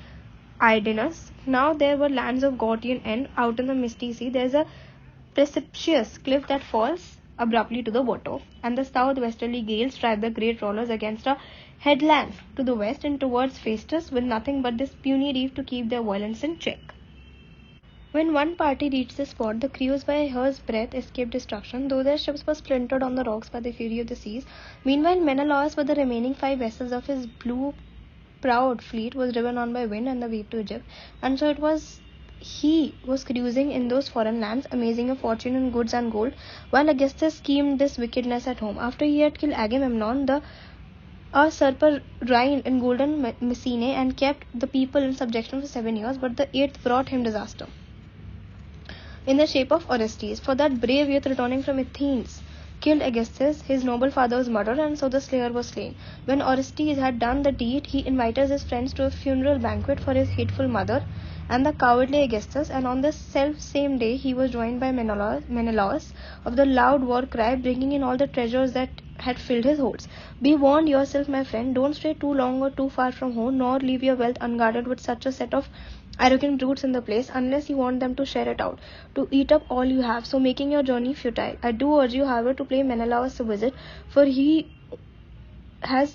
Idaeus. Now there were lands of Gordian end out in the misty sea. There is a precipitous cliff that falls abruptly to the water, and the southwesterly gales drive the great rollers against a headland to the west and towards Phaestus, with nothing but this puny reef to keep their violence in check. When one party reached the spot, the crews by a hair's breadth escaped destruction, though their ships were splintered on the rocks by the fury of the seas. Meanwhile, Menelaus, with the remaining 5 vessels of his blue-prowed fleet, was driven on by wind and the wave to Egypt, and so it was he was cruising in those foreign lands, amazing a fortune in goods and gold, while Aegisthus schemed this wickedness at home. After he had killed Agamemnon, the usurper reigned in golden Mycenae and kept the people in subjection for 7 years, but the 8th brought him disaster in the shape of Orestes. For that brave youth returning from Athens killed Aegisthus, his noble father's murderer, and so the slayer was slain. When Orestes had done the deed, he invited his friends to a funeral banquet for his hateful mother and the cowardly Aegisthus, and on the self-same day he was joined by Menelaus of the loud war cry, bringing in all the treasures that had filled his holds. Be warned yourself, my friend, don't stray too long or too far from home, nor leave your wealth unguarded with such a set of arrogant brutes in the place, unless you want them to share it out, to eat up all you have, so making your journey futile. I do urge you, however, to pay Menelaus a visit, for he has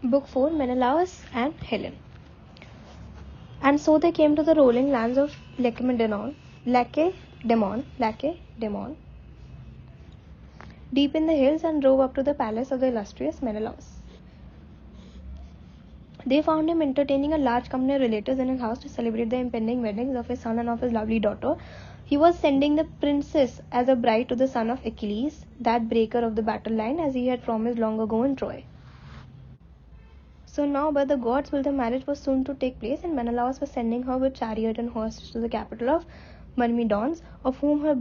Book 4, Menelaus and Helen. And so they came to the rolling lands of Lacedaemon, deep in the hills, and drove up to the palace of the illustrious Menelaus. They found him entertaining a large company of relatives in his house to celebrate the impending weddings of his son and of his lovely daughter. He was sending the princess as a bride to the son of Achilles, that breaker of the battle line, as he had promised long ago in Troy. So now by the gods will the marriage was soon to take place, and Menelaus was sending her with chariot and horses to the capital of Myrmidons, of whom her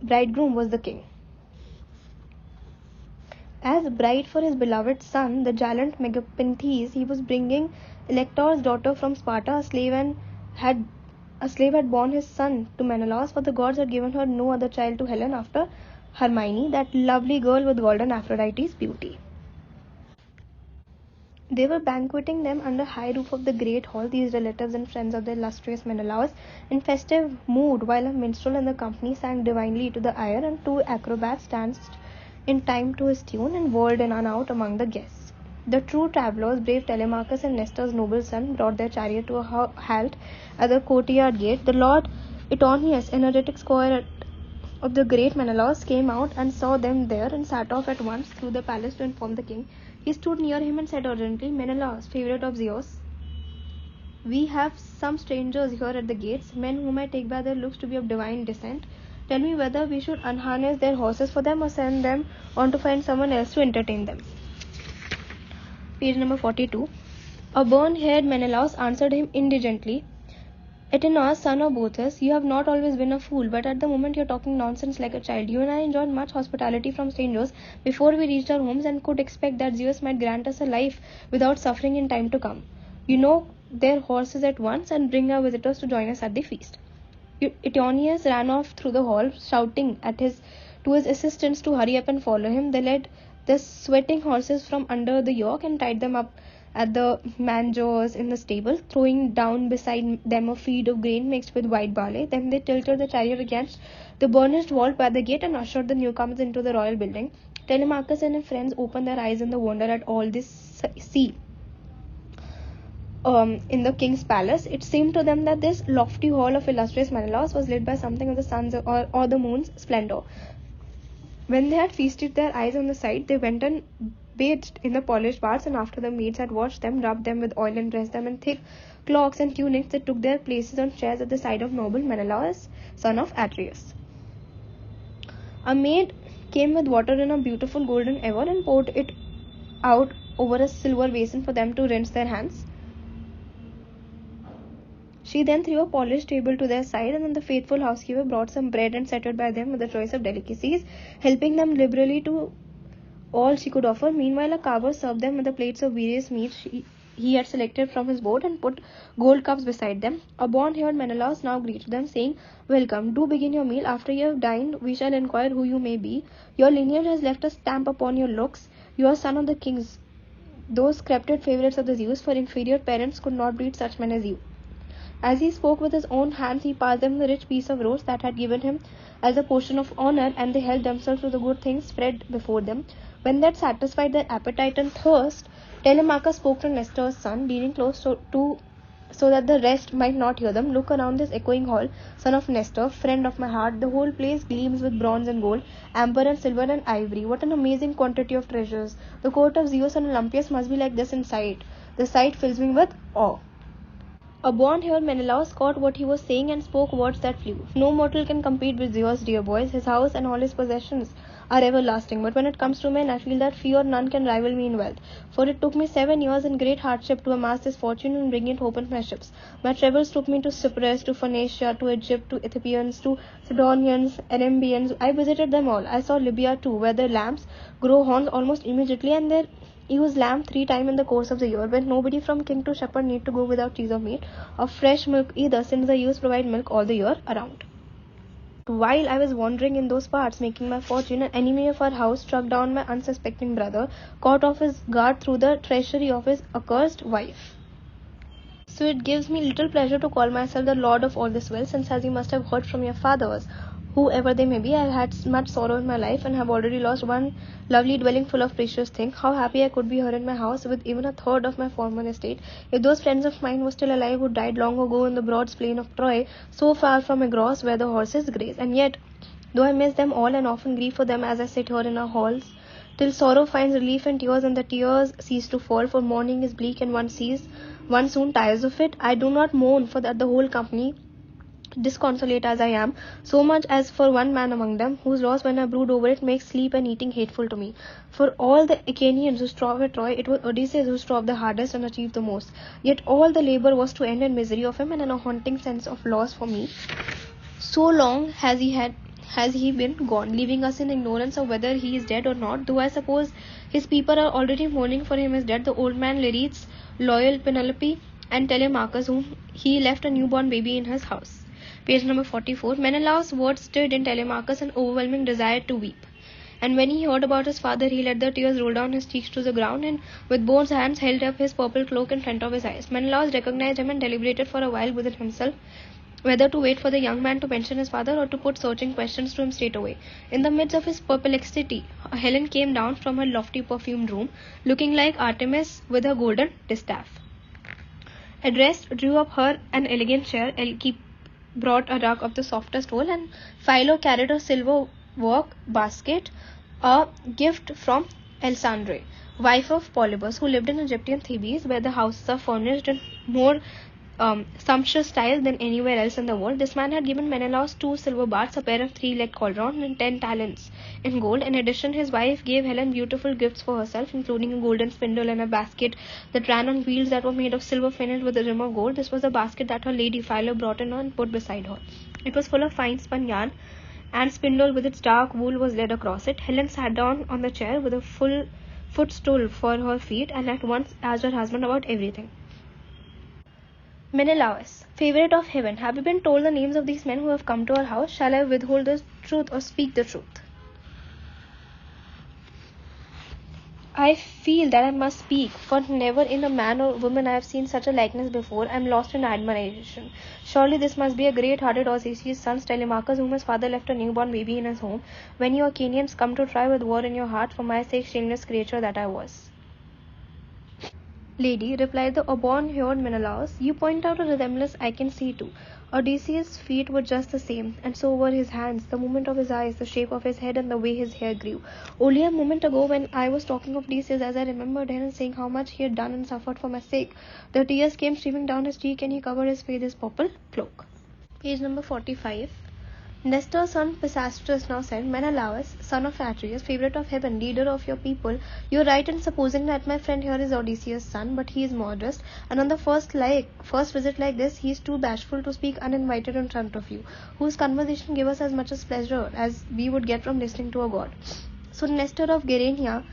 bridegroom was the king. As bride for his beloved son, the gallant Megapenthes, he was bringing Elector's daughter from Sparta. A slave had borne his son to Menelaus, for the gods had given her no other child to Helen after Hermione, that lovely girl with golden Aphrodite's beauty. They were banqueting them under high roof of the great hall, these relatives and friends of the illustrious Menelaus, in festive mood, while a minstrel in the company sang divinely to the ear, and 2 acrobats danced in time to his tune, and whirled in and out among the guests. The true travellers, brave Telemachus and Nestor's noble son, brought their chariot to a halt at the courtyard gate. The Lord Eteocneus, energetic squire of the great Menelaus, came out and saw them there, and sat off at once through the palace to inform the king. He stood near him and said urgently, Menelaus, favourite of Zeus, we have some strangers here at the gates, men whom I take by their looks to be of divine descent. Tell me whether we should unharness their horses for them, or send them on to find someone else to entertain them. Page number 42. A burn-haired Menelaus answered him indigently, Etenos, son of Boethus, you have not always been a fool, but at the moment you are talking nonsense like a child. You and I enjoyed much hospitality from strangers before we reached our homes, and could expect that Zeus might grant us a life without suffering in time to come. You know their horses at once, and bring our visitors to join us at the feast. Eteocneus ran off through the hall, shouting to his assistants to hurry up and follow him. They led the sweating horses from under the yoke and tied them up at the mangers in the stable, throwing down beside them a feed of grain mixed with white barley. Then they tilted the chariot against the burnished wall by the gate and ushered the newcomers into the royal building. Telemachus and his friends opened their eyes in the wonder at all this scene. In the king's palace, it seemed to them that this lofty hall of illustrious Menelaus was lit by something of the sun's or the moon's splendor. When they had feasted their eyes on the sight, they went and bathed in the polished baths, and after the maids had washed them, rubbed them with oil, and dressed them in thick cloaks and tunics, they took their places on chairs at the side of noble Menelaus, son of Atreus. A maid came with water in a beautiful golden ewer and poured it out over a silver basin for them to rinse their hands. She then threw a polished table to their side, and then the faithful housekeeper brought some bread and set it by them with a choice of delicacies, helping them liberally to all she could offer. Meanwhile, a carver served them with the plates of various meats he had selected from his board, and put gold cups beside them. A born-haired Menelaus now greeted them, saying, Welcome, do begin your meal. After you have dined, we shall inquire who you may be. Your lineage has left a stamp upon your looks. You are son of the kings, those sceptred favourites of the Zeus, for inferior parents could not breed such men as you. As he spoke with his own hands, he passed them the rich piece of roast that had given him as a portion of honour, and they helped themselves to the good things spread before them. When they had satisfied their appetite and thirst, Telemachus spoke to Nestor's son, leaning close to so that the rest might not hear them. Look around this echoing hall, son of Nestor, friend of my heart. The whole place gleams with bronze and gold, amber and silver and ivory. What an amazing quantity of treasures! The court of Zeus and Olympias must be like this in sight. The sight fills me with awe. A born-haired Menelaus caught what he was saying and spoke words that flew. No mortal can compete with Zeus, dear boys. His house and all his possessions are everlasting. But when it comes to men, I feel that few or none can rival me in wealth. For it took me 7 years in great hardship to amass this fortune and bring it hope in my ships. My travels took me to Cyprus, to Phoenicia, to Egypt, to Ethiopians, to Sidonians, Arabians. I visited them all. I saw Libya too, where the lambs grow horns almost immediately, and there use lamb 3 times in the course of the year, when nobody from king to shepherd need to go without cheese or meat or fresh milk either, since the ewes provide milk all the year around. While I was wandering in those parts, making my fortune, an enemy of our house struck down my unsuspecting brother, caught off his guard through the treachery of his accursed wife. So it gives me little pleasure to call myself the lord of all this wealth, since, as you must have heard from your fathers, whoever they may be. I have had much sorrow in my life and have already lost one lovely dwelling full of precious things. How happy I could be here in my house with even a third of my former estate, if those friends of mine were still alive who died long ago in the broad plain of Troy, so far from Agros where the horses graze. And yet, though I miss them all and often grieve for them as I sit here in our halls, till sorrow finds relief in tears and the tears cease to fall, for mourning is bleak and one soon tires of it, I do not mourn for that the whole company, disconsolate as I am, so much as for one man among them, whose loss when I brood over it makes sleep and eating hateful to me. For all the Achaeans who strove at Troy, it was Odysseus who strove the hardest and achieved the most. Yet all the labour was to end in misery of him and in a haunting sense of loss for me. So long has he been gone, leaving us in ignorance of whether he is dead or not, though I suppose his people are already mourning for him is dead, the old man Laertes, loyal Penelope, and Telemachus, whom he left a newborn baby in his house. Page number 44. Menelaus' words stirred in Telemachus an overwhelming desire to weep. And when he heard about his father, he let the tears roll down his cheeks to the ground, and with both hands held up his purple cloak in front of his eyes. Menelaus recognized him and deliberated for a while within himself whether to wait for the young man to mention his father or to put searching questions to him straight away. In the midst of his perplexity, Helen came down from her lofty perfumed room, looking like Artemis with her golden distaff. Addressed, drew up her an elegant chair. Elke brought a rug of the softest wool, and Philo carried a silver work basket, a gift from Elsandre, wife of Polybus, who lived in Egyptian Thebes, where the houses are furnished in more sumptuous style than anywhere else in the world. This man had given Menelaus 2 silver baths, a pair of 3-legged cauldrons, and 10 talents in gold. In addition, his wife gave Helen beautiful gifts for herself, including a golden spindle and a basket that ran on wheels that were made of silver finished with a rim of gold. This was the basket that her lady Philo brought in and put beside her. It was full of fine spun yarn, and spindle with its dark wool was laid across it. Helen sat down on the chair with a full footstool for her feet, and at once asked her husband about everything. Menelaus, favorite of heaven, have you been told the names of these men who have come to our house? Shall I withhold the truth or speak the truth? I feel that I must speak, for never in a man or woman I have seen such a likeness before. I am lost in admiration. Surely this must be a great-hearted Odysseus' son, Telemachus, whom his father left a newborn baby in his home. When you Achaeans come to try with war in your heart, for my sake, shameless creature that I was. Lady, replied the auburn-haired Menelaus, you point out a resemblance I can see too. Odysseus' feet were just the same, and so were his hands, the movement of his eyes, the shape of his head, and the way his hair grew. Only a moment ago, when I was talking of Odysseus, as I remembered him and saying how much he had done and suffered for my sake, the tears came streaming down his cheek, and he covered his face with his purple cloak. Page number 45. Nestor's son Pisistratus now said, Menelaus, son of Atreus, favorite of heaven, leader of your people, you are right in supposing that my friend here is Odysseus' son, but he is modest, and on the first visit like this, he is too bashful to speak uninvited in front of you, whose conversation gives us as much as pleasure as we would get from listening to a god. So Nestor of Gerenia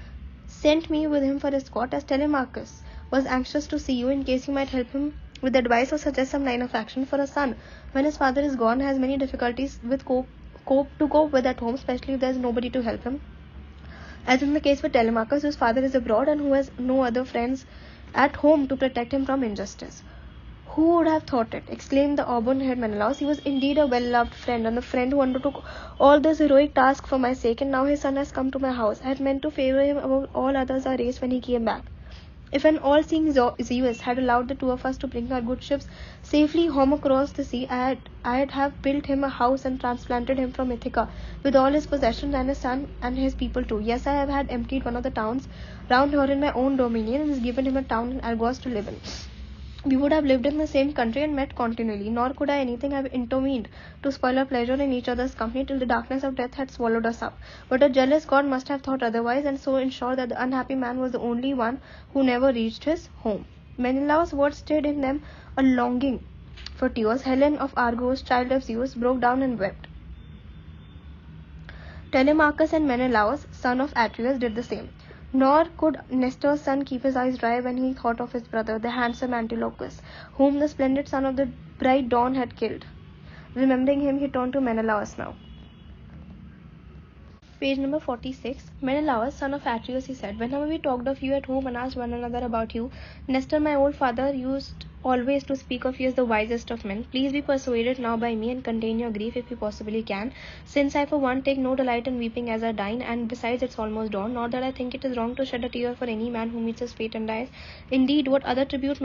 sent me with him for escort, as Telemachus was anxious to see you in case you might help him with advice or suggest some line of action, for a son, when his father is gone, has many difficulties with cope with at home, especially if there is nobody to help him, as in the case with Telemachus, whose father is abroad and who has no other friends at home to protect him from injustice. Who would have thought it? Exclaimed the auburn-haired Menelaus. He was indeed a well-loved friend, and a friend who undertook all this heroic task for my sake, and now his son has come to my house. I had meant to favour him above all others our race when he came back. If an all-seeing Zeus had allowed the two of us to bring our good ships safely home across the sea, I'd have built him a house and transplanted him from Ithaca with all his possessions, and his son and his people too. Yes, I have had emptied one of the towns round here in my own dominion, and has given him a town in Argos to live in. We would have lived in the same country and met continually, nor could I anything have intervened to spoil our pleasure in each other's company till the darkness of death had swallowed us up. But a jealous god must have thought otherwise, and so ensured that the unhappy man was the only one who never reached his home. Menelaus' words stirred in them a longing for tears. Helen of Argos, child of Zeus, broke down and wept. Telemachus and Menelaus, son of Atreus, did the same. Nor could Nestor's son keep his eyes dry when he thought of his brother, the handsome Antilochus, whom the splendid son of the bright dawn had killed. Remembering him, he turned to Menelaus now. Page number 46. Menelaus, son of Atreus, he said, whenever we talked of you at home and asked one another about you, Nestor, my old father, used always to speak of you as the wisest of men. Please be persuaded now by me and contain your grief if you possibly can, since I for one take no delight in weeping as I dine, and besides it's almost dawn, not that I think it is wrong to shed a tear for any man who meets his fate and dies. Indeed, what other tribute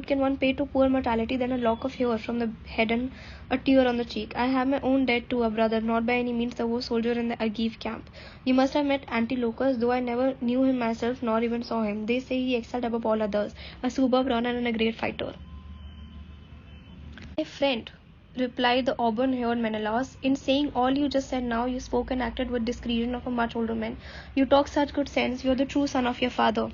can one pay to poor mortality than a lock of hair from the head and a tear on the cheek? I have my own dead too, a brother, not by any means the worst soldier in the Argive camp. You must have met Antilochus, though I never knew him myself, nor even saw him. They say he excelled above all others, a superb runner and a great fighter. My friend, replied the auburn-haired Menelaus, in saying all you just said now, you spoke and acted with discretion of a much older man. You talk such good sense. You are the true son of your father.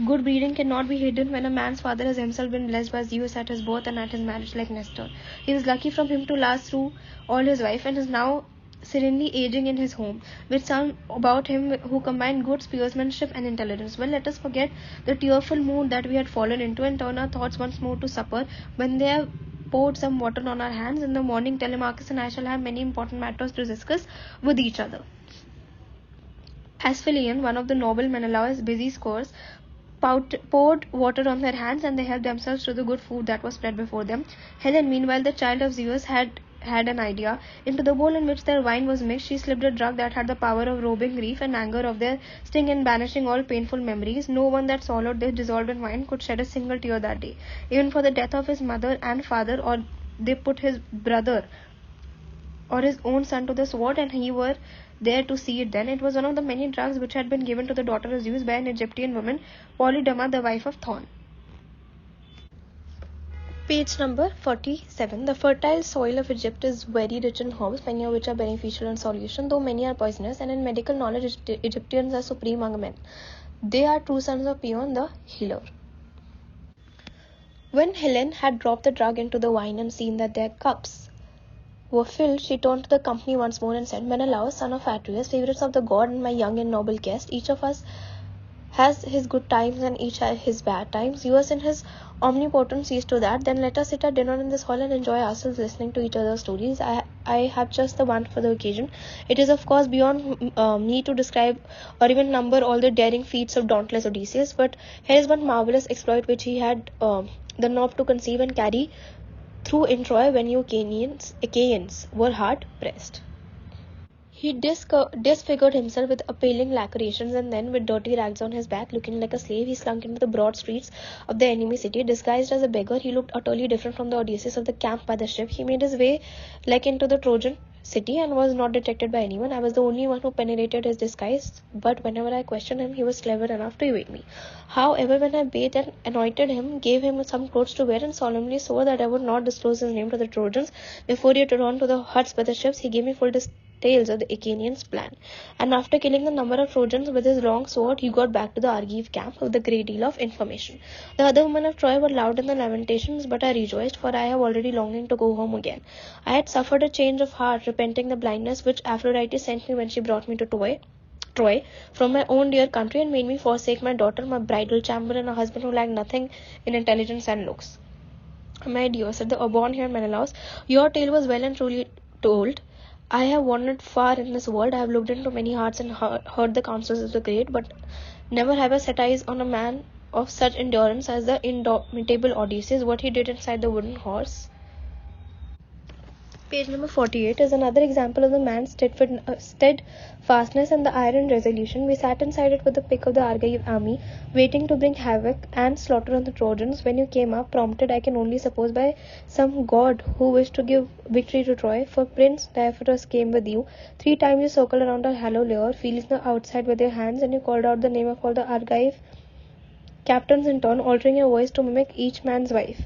Good breeding cannot be hidden when a man's father has himself been blessed by Zeus at his birth and at his marriage like Nestor. He was lucky from him to last through all his life and is now serenely aging in his home, with some about him who combine good spearsmanship and intelligence. Well, let us forget the tearful mood that we had fallen into and turn our thoughts once more to supper, when they have poured some water on our hands. In the morning, Telemachus and I shall have many important matters to discuss with each other. Asphylion, one of the noble Menelaus' busy squires, poured water on their hands, and they helped themselves to the good food that was spread before them. Helen, meanwhile, the child of Zeus, had an idea. Into the bowl in which their wine was mixed, she slipped a drug that had the power of robing grief and anger of their sting and banishing all painful memories. No one that swallowed this dissolved in wine could shed a single tear that day, even for the death of his mother and father, or they put his brother or his own son to the sword, and he were there to see it then. It was one of the many drugs which had been given to the daughter of Zeus by an Egyptian woman, Polydama, the wife of Thon. Page number 47. The fertile soil of Egypt is very rich in herbs, many of which are beneficial in solution, though many are poisonous, and in medical knowledge Egyptians are supreme among men. They are true sons of Paeon, the healer. When Helen had dropped the drug into the wine and seen that their cups were filled, she turned to the company once more and said, Menelaus, son of Atreus, favorites of the god and my young and noble guest, each of us has his good times and each his bad times. Zeus in his omnipotence sees to that. Then let us sit at dinner in this hall and enjoy ourselves listening to each other's stories. I have just the one for the occasion. It is of course beyond me to describe or even number all the daring feats of dauntless Odysseus, but here is one marvelous exploit which he had the nerve to conceive and carry through in Troy when you Achaeans were hard pressed. He disfigured himself with appalling lacerations, and then, with dirty rags on his back, looking like a slave, he slunk into the broad streets of the enemy city. Disguised as a beggar, he looked utterly different from the Odysseus of the camp by the ship. He made his way like into the Trojan city and was not detected by anyone. I was the only one who penetrated his disguise, but whenever I questioned him, he was clever enough to evade me. However, when I bathed and anointed him, gave him some clothes to wear, and solemnly swore that I would not disclose his name to the Trojans before he returned to the huts by the ships, he gave me full tales of the Achaeans' plan, and after killing the number of Trojans with his long sword, he got back to the Argive camp with a great deal of information. The other women of Troy were loud in their lamentations, but I rejoiced, for I have already longing to go home again. I had suffered a change of heart, repenting the blindness which Aphrodite sent me when she brought me to Troy from my own dear country, and made me forsake my daughter, my bridal chamber, and a husband who lacked nothing in intelligence and looks. My dear, said the auburn-haired Menelaus, your tale was well and truly told. I have wandered far in this world. I have looked into many hearts and heard the counsels of the great, but never have I set eyes on a man of such endurance as the indomitable Odysseus. What he did inside the wooden horse. Page number 48 is another example of the man's steadfastness and the iron resolution. We sat inside it with the pick of the Argive army, waiting to bring havoc and slaughter on the Trojans. When you came up, prompted, I can only suppose, by some god who wished to give victory to Troy, for Prince Diaphoros came with you. 3 times you circled around our hollow lair, feeling the outside with your hands, and you called out the name of all the Argive captains in turn, altering your voice to mimic each man's wife.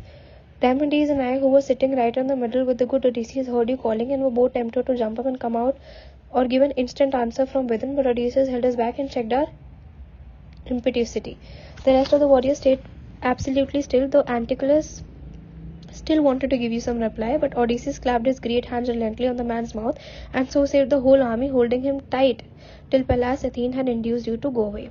Diomedes and I, who were sitting right in the middle with the good Odysseus, heard you calling, and were both tempted to jump up and come out or give an instant answer from within, but Odysseus held us back and checked our impetuosity. The rest of the warriors stayed absolutely still, though Antilochus still wanted to give you some reply, but Odysseus clapped his great hands relentlessly on the man's mouth, and so saved the whole army, holding him tight till Pallas Athene had induced you to go away.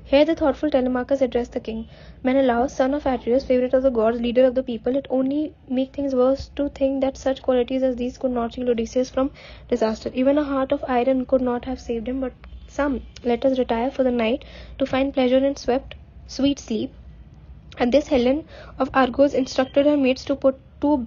Here the thoughtful Telemachus addressed the king. Menelaus, son of Atreus, favorite of the gods, leader of the people, it only make things worse to think that such qualities as these could not shield Odysseus from disaster. Even a heart of iron could not have saved him, but some. Let us retire for the night to find pleasure in sweet sleep. And this Helen of Argos instructed her maids to put 2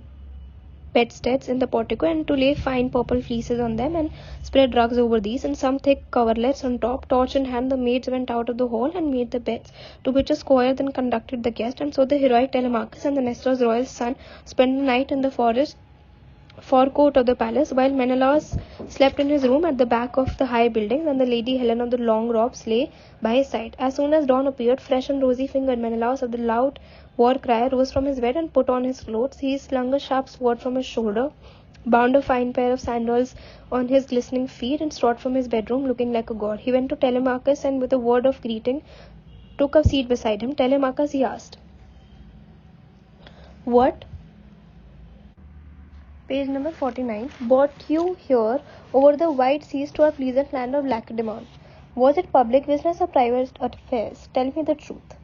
bedsteads in the portico and to lay fine purple fleeces on them and spread rugs over these and some thick coverlets on top. Torch in hand, the maids went out of the hall and made the beds, to which a squire then conducted the guest. And so the heroic Telemachus and the Nestor's royal son spent the night in the forecourt of the palace, while Menelaus slept in his room at the back of the high buildings, and the lady Helen of the long robes lay by his side. As soon as dawn appeared, fresh and rosy-fingered, Menelaus of the loud war cry rose from his bed and put on his clothes. He slung a sharp sword from his shoulder, bound a fine pair of sandals on his glistening feet, and strode from his bedroom looking like a god. He went to Telemachus and with a word of greeting took a seat beside him. Telemachus, he asked, "What," page number 49, "brought you here over the wide seas to our pleasant land of Lacedaemon? Was it public business or private affairs? Tell me the truth."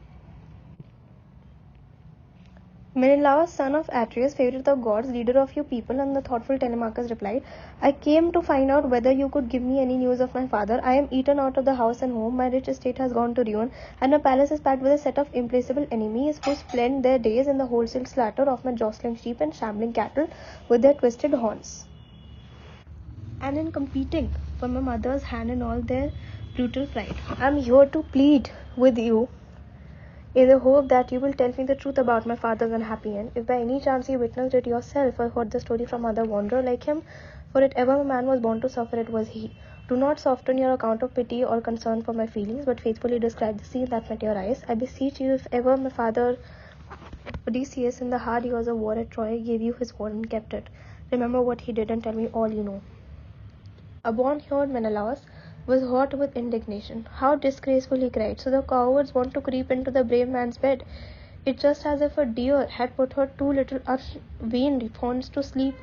Menelaus, son of Atreus, favorite of the gods, leader of your people, and the thoughtful Telemachus replied, "I came to find out whether you could give me any news of my father. I am eaten out of the house and home, my rich estate has gone to ruin, and my palace is packed with a set of implacable enemies who spend their days in the wholesale slaughter of my jostling sheep and shambling cattle with their twisted horns, and in competing for my mother's hand in all their brutal pride. I am here to plead with you in the hope that you will tell me the truth about my father's unhappy end. If by any chance you witnessed it yourself or heard the story from other wanderer like him, for if ever a man was born to suffer, it was he. Do not soften your account of pity or concern for my feelings, but faithfully describe the scene that met your eyes. I beseech you, if ever my father Odysseus, in the hard years of war at Troy, gave you his word and kept it, remember what he did and tell me all you know." Upon heard Menelaus was hot with indignation. "How disgraceful," he cried. "So the cowards want to creep into the brave man's bed. It's just as if a deer had put her 2 little unweaned fawns to sleep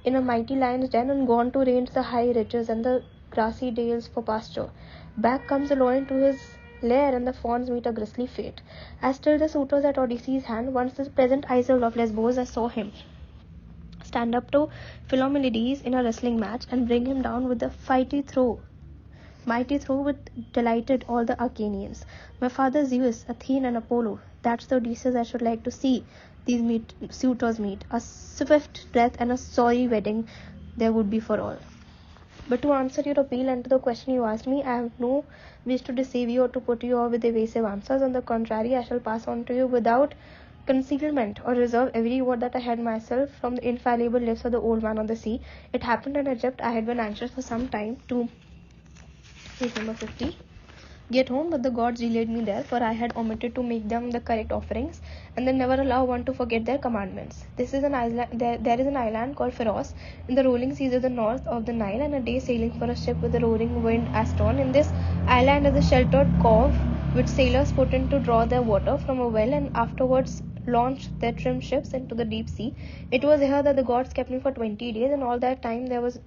in a mighty lion's den and gone to range the high ridges and the grassy dales for pasture. Back comes the lion to his lair and the fawns meet a grisly fate. As still the suitors at Odysseus' hand, once the pleasant isle of Lesbos, I saw him stand up to Philomelides in a wrestling match and bring him down with a mighty throw which delighted all the Achaeans. My father Zeus, Athene and Apollo, that's the Odysseus I should like to see these suitors meet. A swift death and a sorry wedding there would be for all. But to answer your appeal and to the question you asked me, I have no wish to deceive you or to put you off with evasive answers. On the contrary, I shall pass on to you without concealment or reserve every word that I had myself from the infallible lips of the old man of the sea. It happened in Egypt. I had been anxious for some time to," page number 50, "get home, but the gods delayed me there, for I had omitted to make them the correct offerings, and they never allow one to forget their commandments. There is an island called Pharos in the rolling seas of the north of the Nile, and a day sailing for a ship with the roaring wind astern. In this island is a sheltered cove which sailors put in to draw their water from a well and afterwards launch their trim ships into the deep sea. It was here that the gods kept me for 20 days, and all that time there was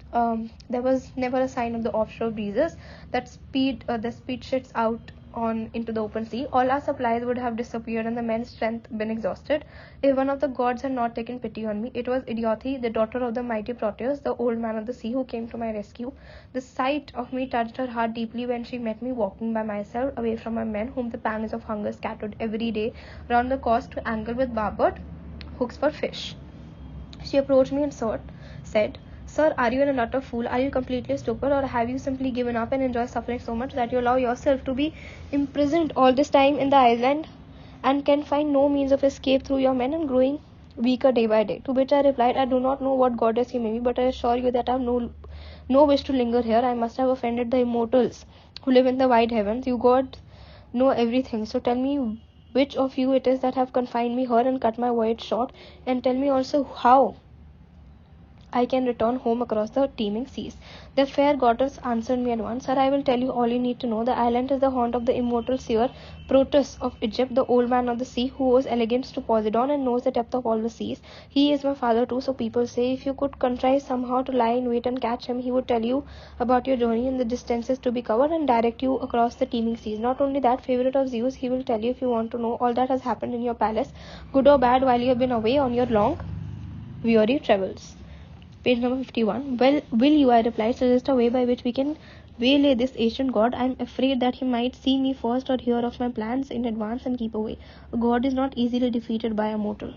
never a sign of the offshore breezes that the speed ships out on into the open sea. All our supplies would have disappeared and the men's strength been exhausted if one of the gods had not taken pity on me. It was Idiote, the daughter of the mighty Proteus, the old man of the sea, who came to my rescue. The sight of me touched her heart deeply when she met me walking by myself away from my men, whom the pangs of hunger scattered every day round the coast to angle with barbed hooks for fish. She approached me and said, 'Sir, are you an utter fool? Are you completely stupid, or have you simply given up and enjoy suffering so much that you allow yourself to be imprisoned all this time in the island and can find no means of escape through your men and growing weaker day by day?' To which I replied, 'I do not know what goddess you may be, but I assure you that I have no wish to linger here. I must have offended the immortals who live in the wide heavens. You gods know everything, so tell me which of you it is that have confined me here and cut my voyage short, and tell me also how I can return home across the teeming seas. The fair goddess answered me at once, Sir, I will tell you all you need to know. The island is the haunt of the immortal seer Proteus of Egypt, the old man of the sea, who owes allegiance to Poseidon and knows the depth of all the seas. He is my father too, so people say. If you could contrive somehow to lie in wait and catch him, he would tell you about your journey and the distances to be covered and direct you across the teeming seas. Not only that, favorite of Zeus, he will tell you if you want to know all that has happened in your palace, good or bad, while you have been away on your long, weary travels. Page number 51. Well, will you, I replied, suggest a way by which we can waylay this ancient god? I am afraid that he might see me first or hear of my plans in advance and keep away. A god is not easily defeated by a mortal.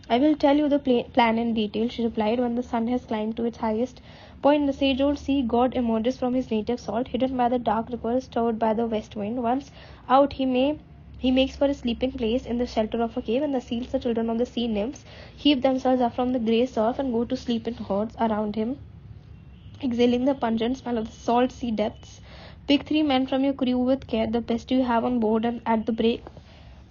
I will tell you the plan in detail, she replied. When the sun has climbed to its highest point, the sage-old sea god emerges from his native salt, hidden by the dark ripples stirred by the west wind. Once out, he makes for a sleeping place in the shelter of a cave, and the seals, the children of the sea nymphs, heave themselves up from the grey surf and go to sleep in hordes around him, exhaling the pungent smell of the salt sea depths. Pick 3 men from your crew with care, the best you have on board, and at the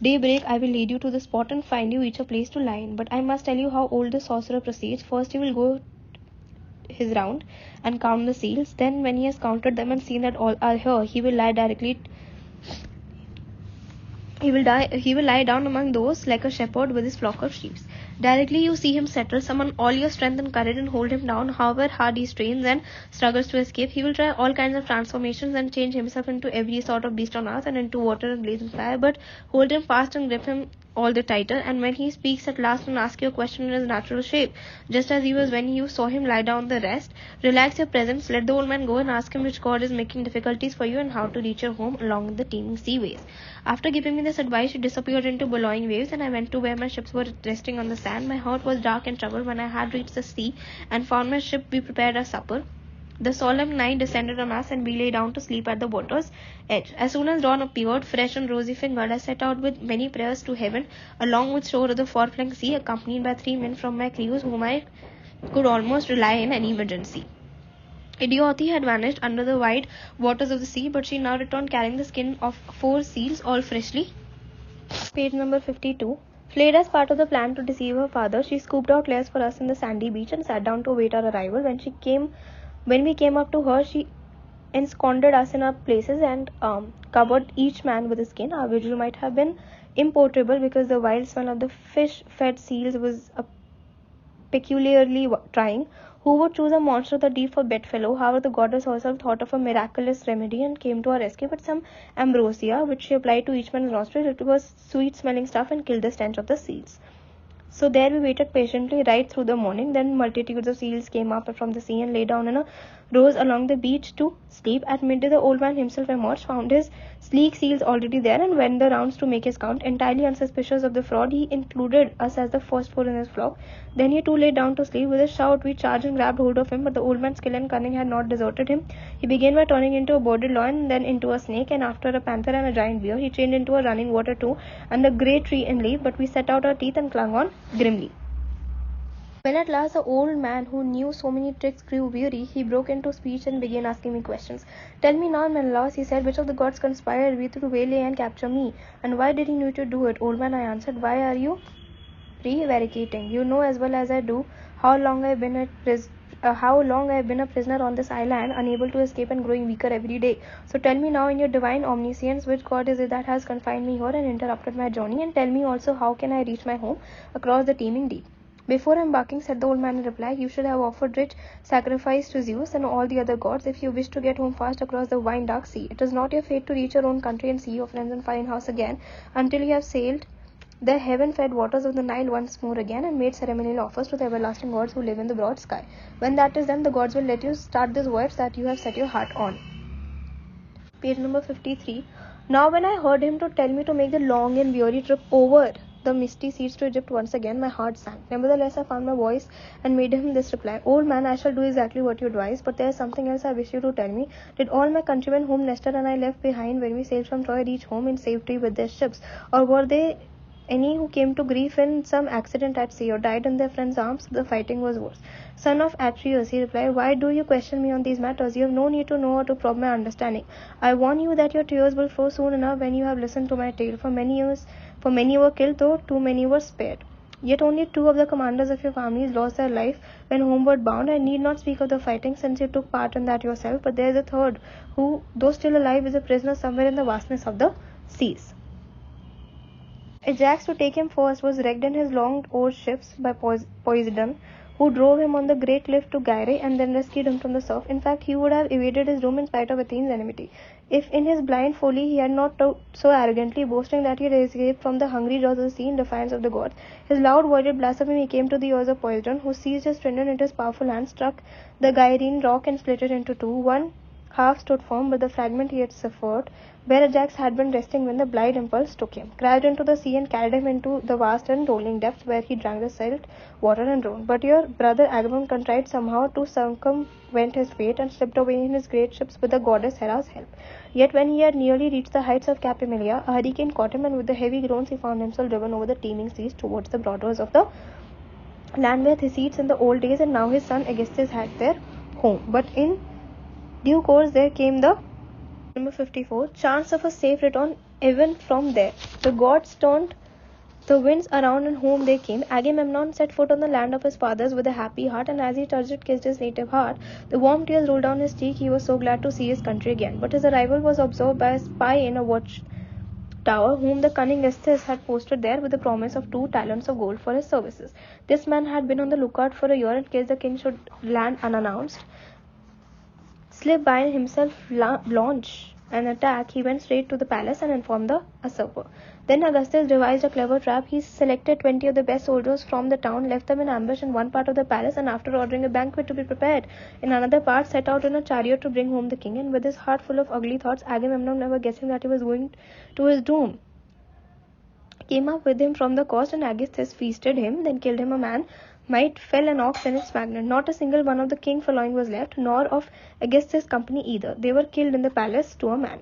daybreak I will lead you to the spot and find you each a place to lie in. But I must tell you how old the sorcerer proceeds. First he will go his round and count the seals. Then when he has counted them and seen that all are here, he will lie down among those like a shepherd with his flock of sheep. Directly you see him settle, summon all your strength and courage and hold him down. However hard he strains and struggles to escape, he will try all kinds of transformations and change himself into every sort of beast on earth and into water and blazing fire. But hold him fast and grip him all the tighter, and when he speaks at last and asks you a question in his natural shape, just as he was when you saw him lie down the rest, relax your presence, let the old man go and ask him which god is making difficulties for you and how to reach your home along the teeming seaways. After giving me this advice, she disappeared into billowing waves, and I went to where my ships were resting on the sand. My heart was dark and troubled when I had reached the sea and found my ship be prepared as supper. The solemn night descended on us, and we lay down to sleep at the water's edge. As soon as dawn appeared, fresh and rosy-fingered, I set out with many prayers to heaven, along with shore of the far-flung sea, accompanied by 3 men from my crews, whom I could almost rely in any emergency. Idiothi had vanished under the wide waters of the sea, but she now returned carrying the skin of 4 seals, all freshly. Page number 52. Flayed as part of the plan to deceive her father, she scooped out lairs for us in the sandy beach and sat down to await our arrival. When we came up to her, she ensconced us in our places and covered each man with a skin. Our vigil might have been impossible because the wild smell of the fish-fed seals was peculiarly trying. Who would choose a monster of the deep for bedfellow? However, the goddess herself thought of a miraculous remedy and came to our rescue with some ambrosia, which she applied to each man's nostrils. It was sweet-smelling stuff and killed the stench of the seals. So there we waited patiently right through the morning. Then multitudes of seals came up from the sea and lay down in a rows along the beach to sleep. At midday the old man himself emerged, found his sleek seals already there, and went the rounds to make his count. Entirely unsuspicious of the fraud, he included us as the first 4 in his flock. Then he too lay down to sleep. With a shout we charged and grabbed hold of him, but the old man's skill and cunning had not deserted him. He began by turning into a bearded lion, then into a snake, and after a panther and a giant bear, he changed into a running water too, and a great tree in leaf. But we set out our teeth and clung on grimly. When at last the old man, who knew so many tricks, grew weary, he broke into speech and began asking me questions. Tell me now, Menelaus, he said, which of the gods conspired with you to waylay and capture me, and why did he need to do it? Old man, I answered, why are you prevaricating? You know as well as I do how long I have been a prisoner on this island, unable to escape and growing weaker every day. So tell me now in your divine omniscience, which god is it that has confined me here and interrupted my journey, and tell me also how can I reach my home across the teeming deep. Before embarking, said the old man in reply, you should have offered rich sacrifice to Zeus and all the other gods if you wish to get home fast across the wide dark sea. It is not your fate to reach your own country and see your friends and fine house again until you have sailed the heaven-fed waters of the Nile once more again and made ceremonial offers to the everlasting gods who live in the broad sky. When that is done, the gods will let you start this voyage that you have set your heart on. Page number 53. Now when I heard him to tell me to make the long and weary trip over the misty seas to Egypt once again, my heart sank. Nevertheless, I found my voice and made him this reply. Old man, I shall do exactly what you advise, but there is something else I wish you to tell me. Did all my countrymen whom Nestor and I left behind when we sailed from Troy reach home in safety with their ships, or were they any who came to grief in some accident at sea or died in their friends' arms? The fighting was worse. Son of Atreus, he replied, why do you question me on these matters? You have no need to know or to probe my understanding. I warn you that your tears will flow soon enough when you have listened to my tale. For many were killed, though too many were spared. Yet only 2 of the commanders of your families lost their life when homeward bound. I need not speak of the fighting, since you took part in that yourself, but there is a third, who, though still alive, is a prisoner somewhere in the vastness of the seas. Ajax, to take him first, was wrecked in his long-oared ships by Poseidon, who drove him on the great cliff to Gyre and then rescued him from the surf. In fact, he would have evaded his doom in spite of Athene's enmity, if in his blind folly he had not so arrogantly boasting that he had escaped from the hungry jaws of the sea in defiance of the gods. His loud-voiced blasphemy came to the ears of Poseidon, who seized his trident into his powerful hand, struck the Gyrene rock and split it into two. One half stood firm, but the fragment he had suffered, where Ajax had been resting when the blind impulse took him, crashed into the sea and carried him into the vast and rolling depths, where he drank the salt water and drowned. But your brother Agamemnon contrived somehow to circumvent his fate and slipped away in his great ships with the goddess Hera's help. Yet when he had nearly reached the heights of Cappamelia, a hurricane caught him, and with the heavy groans he found himself driven over the teeming seas towards the borders of the land where Thyestes in the old days and now his son Aegisthus had their home. But in due course there came the Number 54. Chance of a safe return even from there. The gods turned the winds around and home they came. Agamemnon set foot on the land of his fathers with a happy heart, and as he touched it, kissed his native heart. The warm tears rolled down his cheek. He was so glad to see his country again. But his arrival was observed by a spy in a watchtower, whom the cunning Aegisthus had posted there with the promise of 2 talents of gold for his services. This man had been on the lookout for a year in case the king should land unannounced, slip by and himself launch an attack. He went straight to the palace and informed the usurper. Then Augustus devised a clever trap. He selected 20 of the best soldiers from the town, left them in ambush in one part of the palace, and after ordering a banquet to be prepared in another part, set out in a chariot to bring home the king. And with his heart full of ugly thoughts, Agamemnon, never guessing that he was going to his doom, came up with him from the coast, and Aegisthus feasted him, then killed him. A man might fell an ox and its magnet. Not a single one of the king following was left, nor of Aegisthus' company either. They were killed in the palace to a man.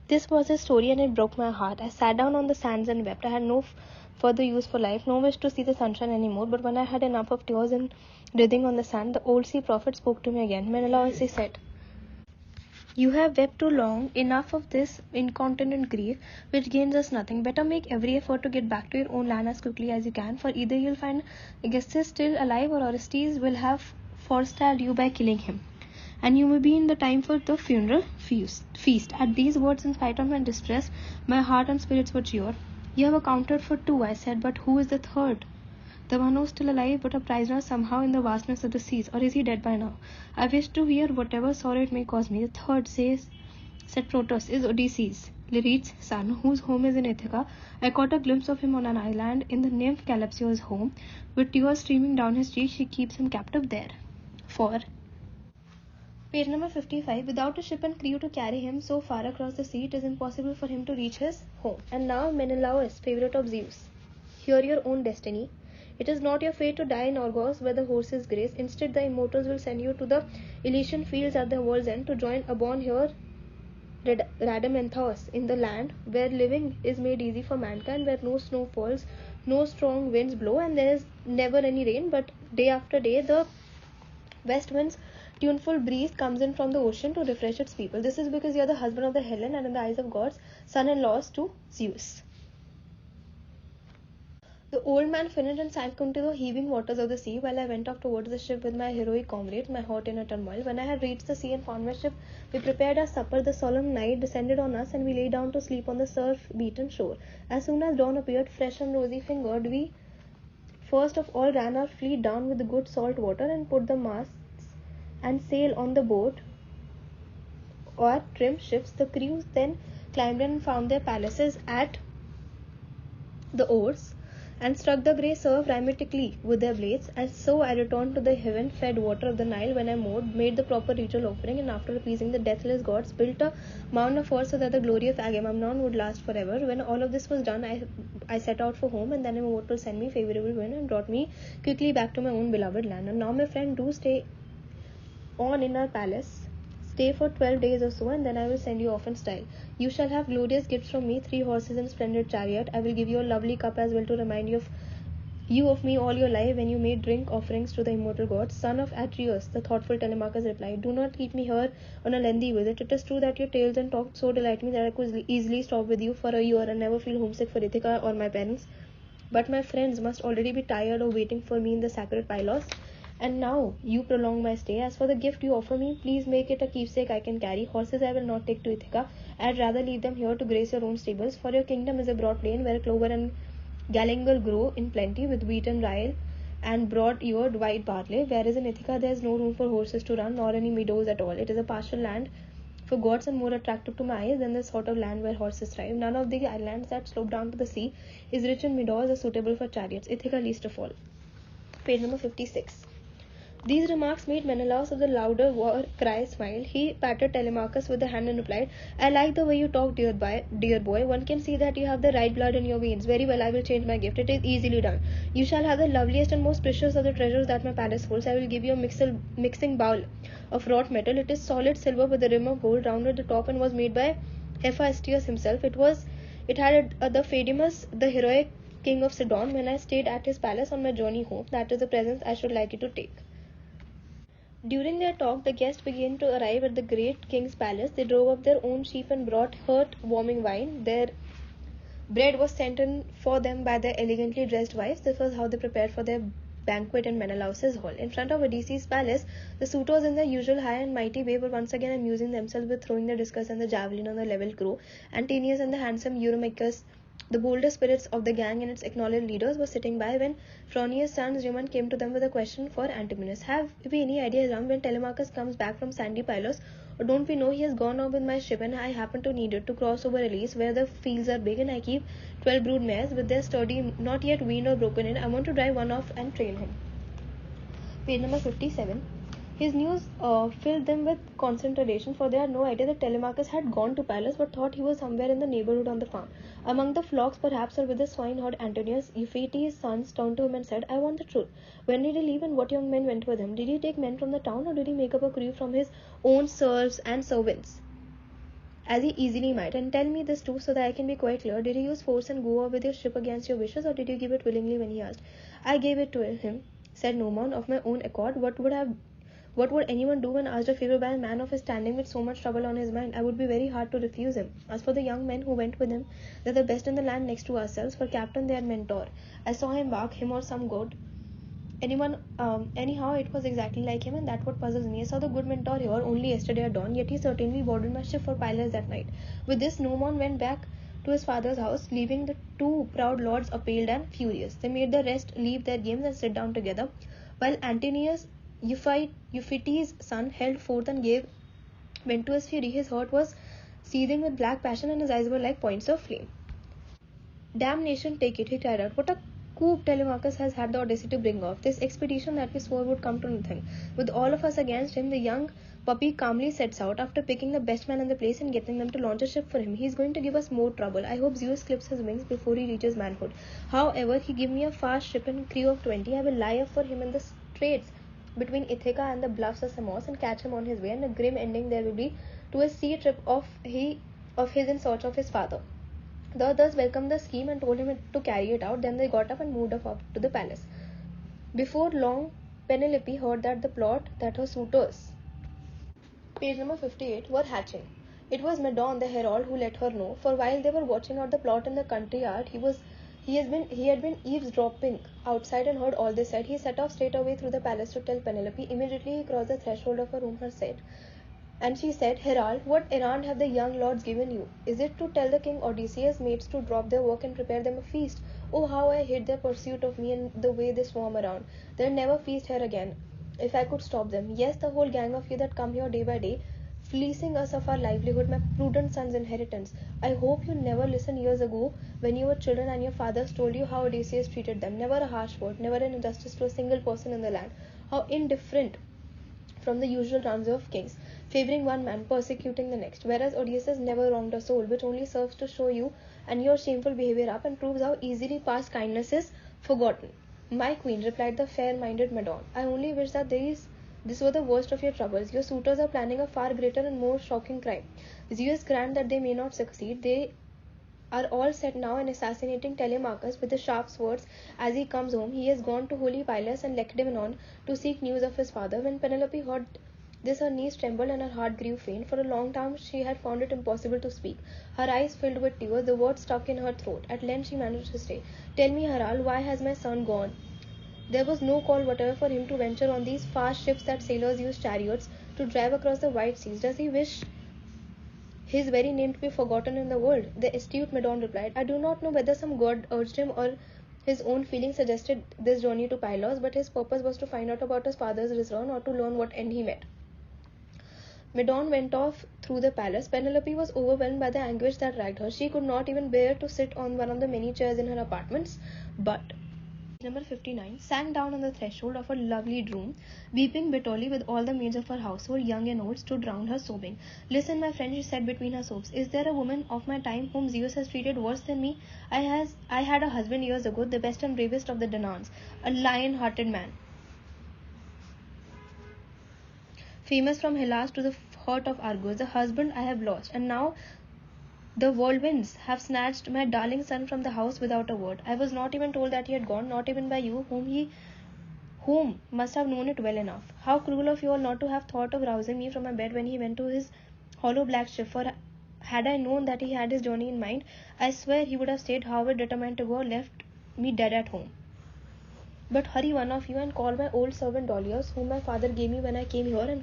This was his story, and it broke my heart. I sat down on the sands and wept. I had no further use for life, no wish to see the sunshine anymore. But when I had enough of tears and writhing on the sand, the old sea prophet spoke to me again. Menelaus, he said, you have wept too long. Enough of this incontinent grief, which gains us nothing. Better make every effort to get back to your own land as quickly as you can, for either you'll find Aegisthus still alive, or Orestes will have forestalled you by killing him, and you may be in the time for the funeral feast. At these words, in spite of my distress, my heart and spirits were cheered. You have accounted for 2, I said, but who is the third? The one who is still alive, but a prisoner somehow in the vastness of the seas, or is he dead by now? I wish to hear whatever sorrow it may cause me. The third, said Protus, is Odysseus, Lyride's son, whose home is in Ithaca. I caught a glimpse of him on an island in the nymph Calypso's home. With tears streaming down his cheeks, she keeps him captive there. 4. Page number 55. Without a ship and crew to carry him so far across the sea, it is impossible for him to reach his home. And now, Menelaus, favorite of Zeus, hear your own destiny. It is not your fate to die in Argos where the horses graze. Instead, the immortals will send you to the Elysian fields at the world's end to join Abon here, Rhadamanthus, in the land where living is made easy for mankind, where no snow falls, no strong winds blow, and there is never any rain, but day after day the west wind's tuneful breeze comes in from the ocean to refresh its people. This is because you are the husband of the Helen, and in the eyes of gods, son-in-laws to Zeus. The old man finished and sank into the heaving waters of the sea, while I went off towards the ship with my heroic comrades, my heart in a turmoil. When I had reached the sea and found my ship, we prepared our supper. The solemn night descended on us, and we lay down to sleep on the surf-beaten shore. As soon as dawn appeared, fresh and rosy-fingered, we first of all ran our fleet down with the good salt water, and put the masts and sail on the boat or trim ships. The crews then climbed in and found their palaces at the oars, and struck the grey surf rhythmically with their blades. And so I returned to the heaven-fed water of the Nile when I moored, made the proper ritual offering, and after appeasing the deathless gods, built a mound of earth so that the glory of Agamemnon would last forever. When all of this was done, I set out for home, and then immortal sent me favorable wind and brought me quickly back to my own beloved land. And now, my friend, do stay on in our palace. Stay for 12 days or so, and then I will send you off in style. You shall have glorious gifts from me, 3 horses and splendid chariot. I will give you a lovely cup as well to remind you of me all your life when you made drink offerings to the immortal gods. Son of Atreus, the thoughtful Telemachus replied, do not keep me here on a lengthy visit. It is true that your tales and talk so delight me that I could easily stop with you for a year and never feel homesick for Ithaca or my parents. But my friends must already be tired of waiting for me in the sacred pylons. And now you prolong my stay. As for the gift you offer me, please make it a keepsake I can carry. Horses I will not take to Ithaca. I'd rather leave them here to grace your own stables. For your kingdom is a broad plain where clover and galangal grow in plenty, with wheat and rye and broad-eared white barley, whereas in Ithaca there is no room for horses to run, nor any meadows at all. It is a pastoral land for gods and more attractive to my eyes than the sort of land where horses thrive. None of the islands that slope down to the sea is rich in meadows or suitable for chariots, Ithaca least of all. Page number 56. These remarks made Menelaus of the louder war cry smile. He patted Telemachus with the hand and replied, I like the way you talk, dear boy. One can see that you have the right blood in your veins. Very well, I will change my gift. It is easily done. You shall have the loveliest and most precious of the treasures that my palace holds. I will give you a mixing bowl of wrought metal. It is solid silver with a rim of gold round at the top and was made by Hephaestus himself. It had the Pheidimus, the heroic king of Sidon, when I stayed at his palace on my journey home. That is the present I should like you to take. During their talk, the guests began to arrive at the great king's palace. They drove up their own sheep and brought heart-warming wine. Their bread was sent in for them by their elegantly dressed wives. This was how they prepared for their banquet in Menelaus's hall. In front of Odysseus' palace, the suitors in their usual high and mighty way were once again amusing themselves with throwing the discus and the javelin on the level crow. Antinous and the handsome Eurymachus, the bolder spirits of the gang and its acknowledged leaders, were sitting by when Phronnius' son Euaemon came to them with a question for Antigonus. Have we any idea around when Telemachus comes back from sandy Pylos? Or don't we know he has gone off with my ship and I happen to need it to cross over Elise where the fields are big and I keep 12 brood mares with their sturdy, not yet weaned or broken in. I want to drive one off and train him. Page number 57. His news filled them with consternation, for they had no idea that Telemachus had gone to Pylos but thought he was somewhere in the neighborhood on the farm. Among the flocks perhaps, or with the swineherd Antonius, Euphrates' sons turned to him and said, I want the truth. When did he leave and what young men went with him? Did he take men from the town or did he make up a crew from his own serfs and servants, as he easily might? And tell me this too so that I can be quite clear. Did he use force and go off with your ship against your wishes or did you give it willingly when he asked? I gave it to him, said Noemon, of my own accord. What would anyone do when asked a favor by a man of his standing with so much trouble on his mind? I would be very hard to refuse him. As for the young men who went with him, they're the best in the land next to ourselves. For captain, they are mentor. I saw him bark, him or some goat. Anyhow, it was exactly like him, and that's what puzzles me. I saw the good mentor here only yesterday at dawn, yet he certainly boarded my ship for Pylos that night. With this, Noemon went back to his father's house, leaving the two proud lords appalled and furious. They made the rest leave their games and sit down together, while Antonius, Euphrates' son, held forth and gave vent to his fury. His heart was seething with black passion and his eyes were like points of flame. Damnation take it, he cried out. What a coup Telemachus has had the audacity to bring off. This expedition that we swore would come to nothing. With all of us against him, the young puppy calmly sets out after picking the best man in the place and getting them to launch a ship for him. He is going to give us more trouble. I hope Zeus clips his wings before he reaches manhood. However, he give me a fast ship and crew of 20. I will lie up for him in the straits between Ithaca and the bluffs of Samos and catch him on his way, and a grim ending there will be to a sea trip of his in search of his father. The others welcomed the scheme and told him to carry it out. Then they got up and moved off to the palace. Before long, Penelope heard that the plot that her suitors, page number 58, were hatching. It was Medon the herald who let her know, for while they were watching out the plot in the country yard, he had been eavesdropping outside and heard all they said. He set off straight away through the palace to tell Penelope. Immediately he crossed the threshold of her room, and she said, Herald, what errand have the young lords given you? Is it to tell the king Odysseus' maids to drop their work and prepare them a feast? Oh, how I hate their pursuit of me and the way they swarm around. They'll never feast here again, if I could stop them. Yes, the whole gang of you that come here day by day, fleecing us of our livelihood, my prudent son's inheritance. I hope you never listened years ago when you were children and your fathers told you how Odysseus treated them. Never a harsh word, never an injustice to a single person in the land. How indifferent from the usual rounds of kings, favoring one man, persecuting the next, whereas Odysseus never wronged a soul, which only serves to show you and your shameful behavior up and proves how easily past kindness is forgotten. My queen, replied the fair-minded Medon, I only wish that this were the worst of your troubles. Your suitors are planning a far greater and more shocking crime. Zeus grant that they may not succeed. They are all set now in assassinating Telemachus with the sharp swords as he comes home. He has gone to holy Pylos and Lacedaemon to seek news of his father. When Penelope heard This her knees trembled and her heart grew faint. For a long time she had found it impossible to speak. Her eyes filled with tears, the words stuck in her throat. At length she managed to say, "Tell me, Harald, why has my son gone?" There was no call whatever for him to venture on these fast ships that sailors use chariots to drive across the wide seas. Does he wish his very name to be forgotten in the world? The astute Medon replied, "I do not know whether some god urged him or his own feelings suggested this journey to Pylos, but his purpose was to find out about his father's return or to learn what end he met." Medon went off through the palace. Penelope was overwhelmed by the anguish that racked her. She could not even bear to sit on one of the many chairs in her apartments, but number 59 sank down on the threshold of her lovely room, weeping bitterly with all the maids of her household, young and old, stood round her sobbing. "Listen, my friend," she said between her sobs. "Is there a woman of my time whom Zeus has treated worse than me? I had a husband years ago, the best and bravest of the Danans, a lion-hearted man, famous from Hellas to the heart of Argos. The husband I have lost, and now the whirlwinds have snatched my darling son from the house without a word. I was not even told that he had gone, not even by you, whom must have known it well enough. How cruel of you all not to have thought of rousing me from my bed when he went to his hollow black ship, for had I known that he had his journey in mind, I swear he would have stayed, however determined to go, left me dead at home. But hurry, one of you, and call my old servant Dolius, whom my father gave me when I came here, and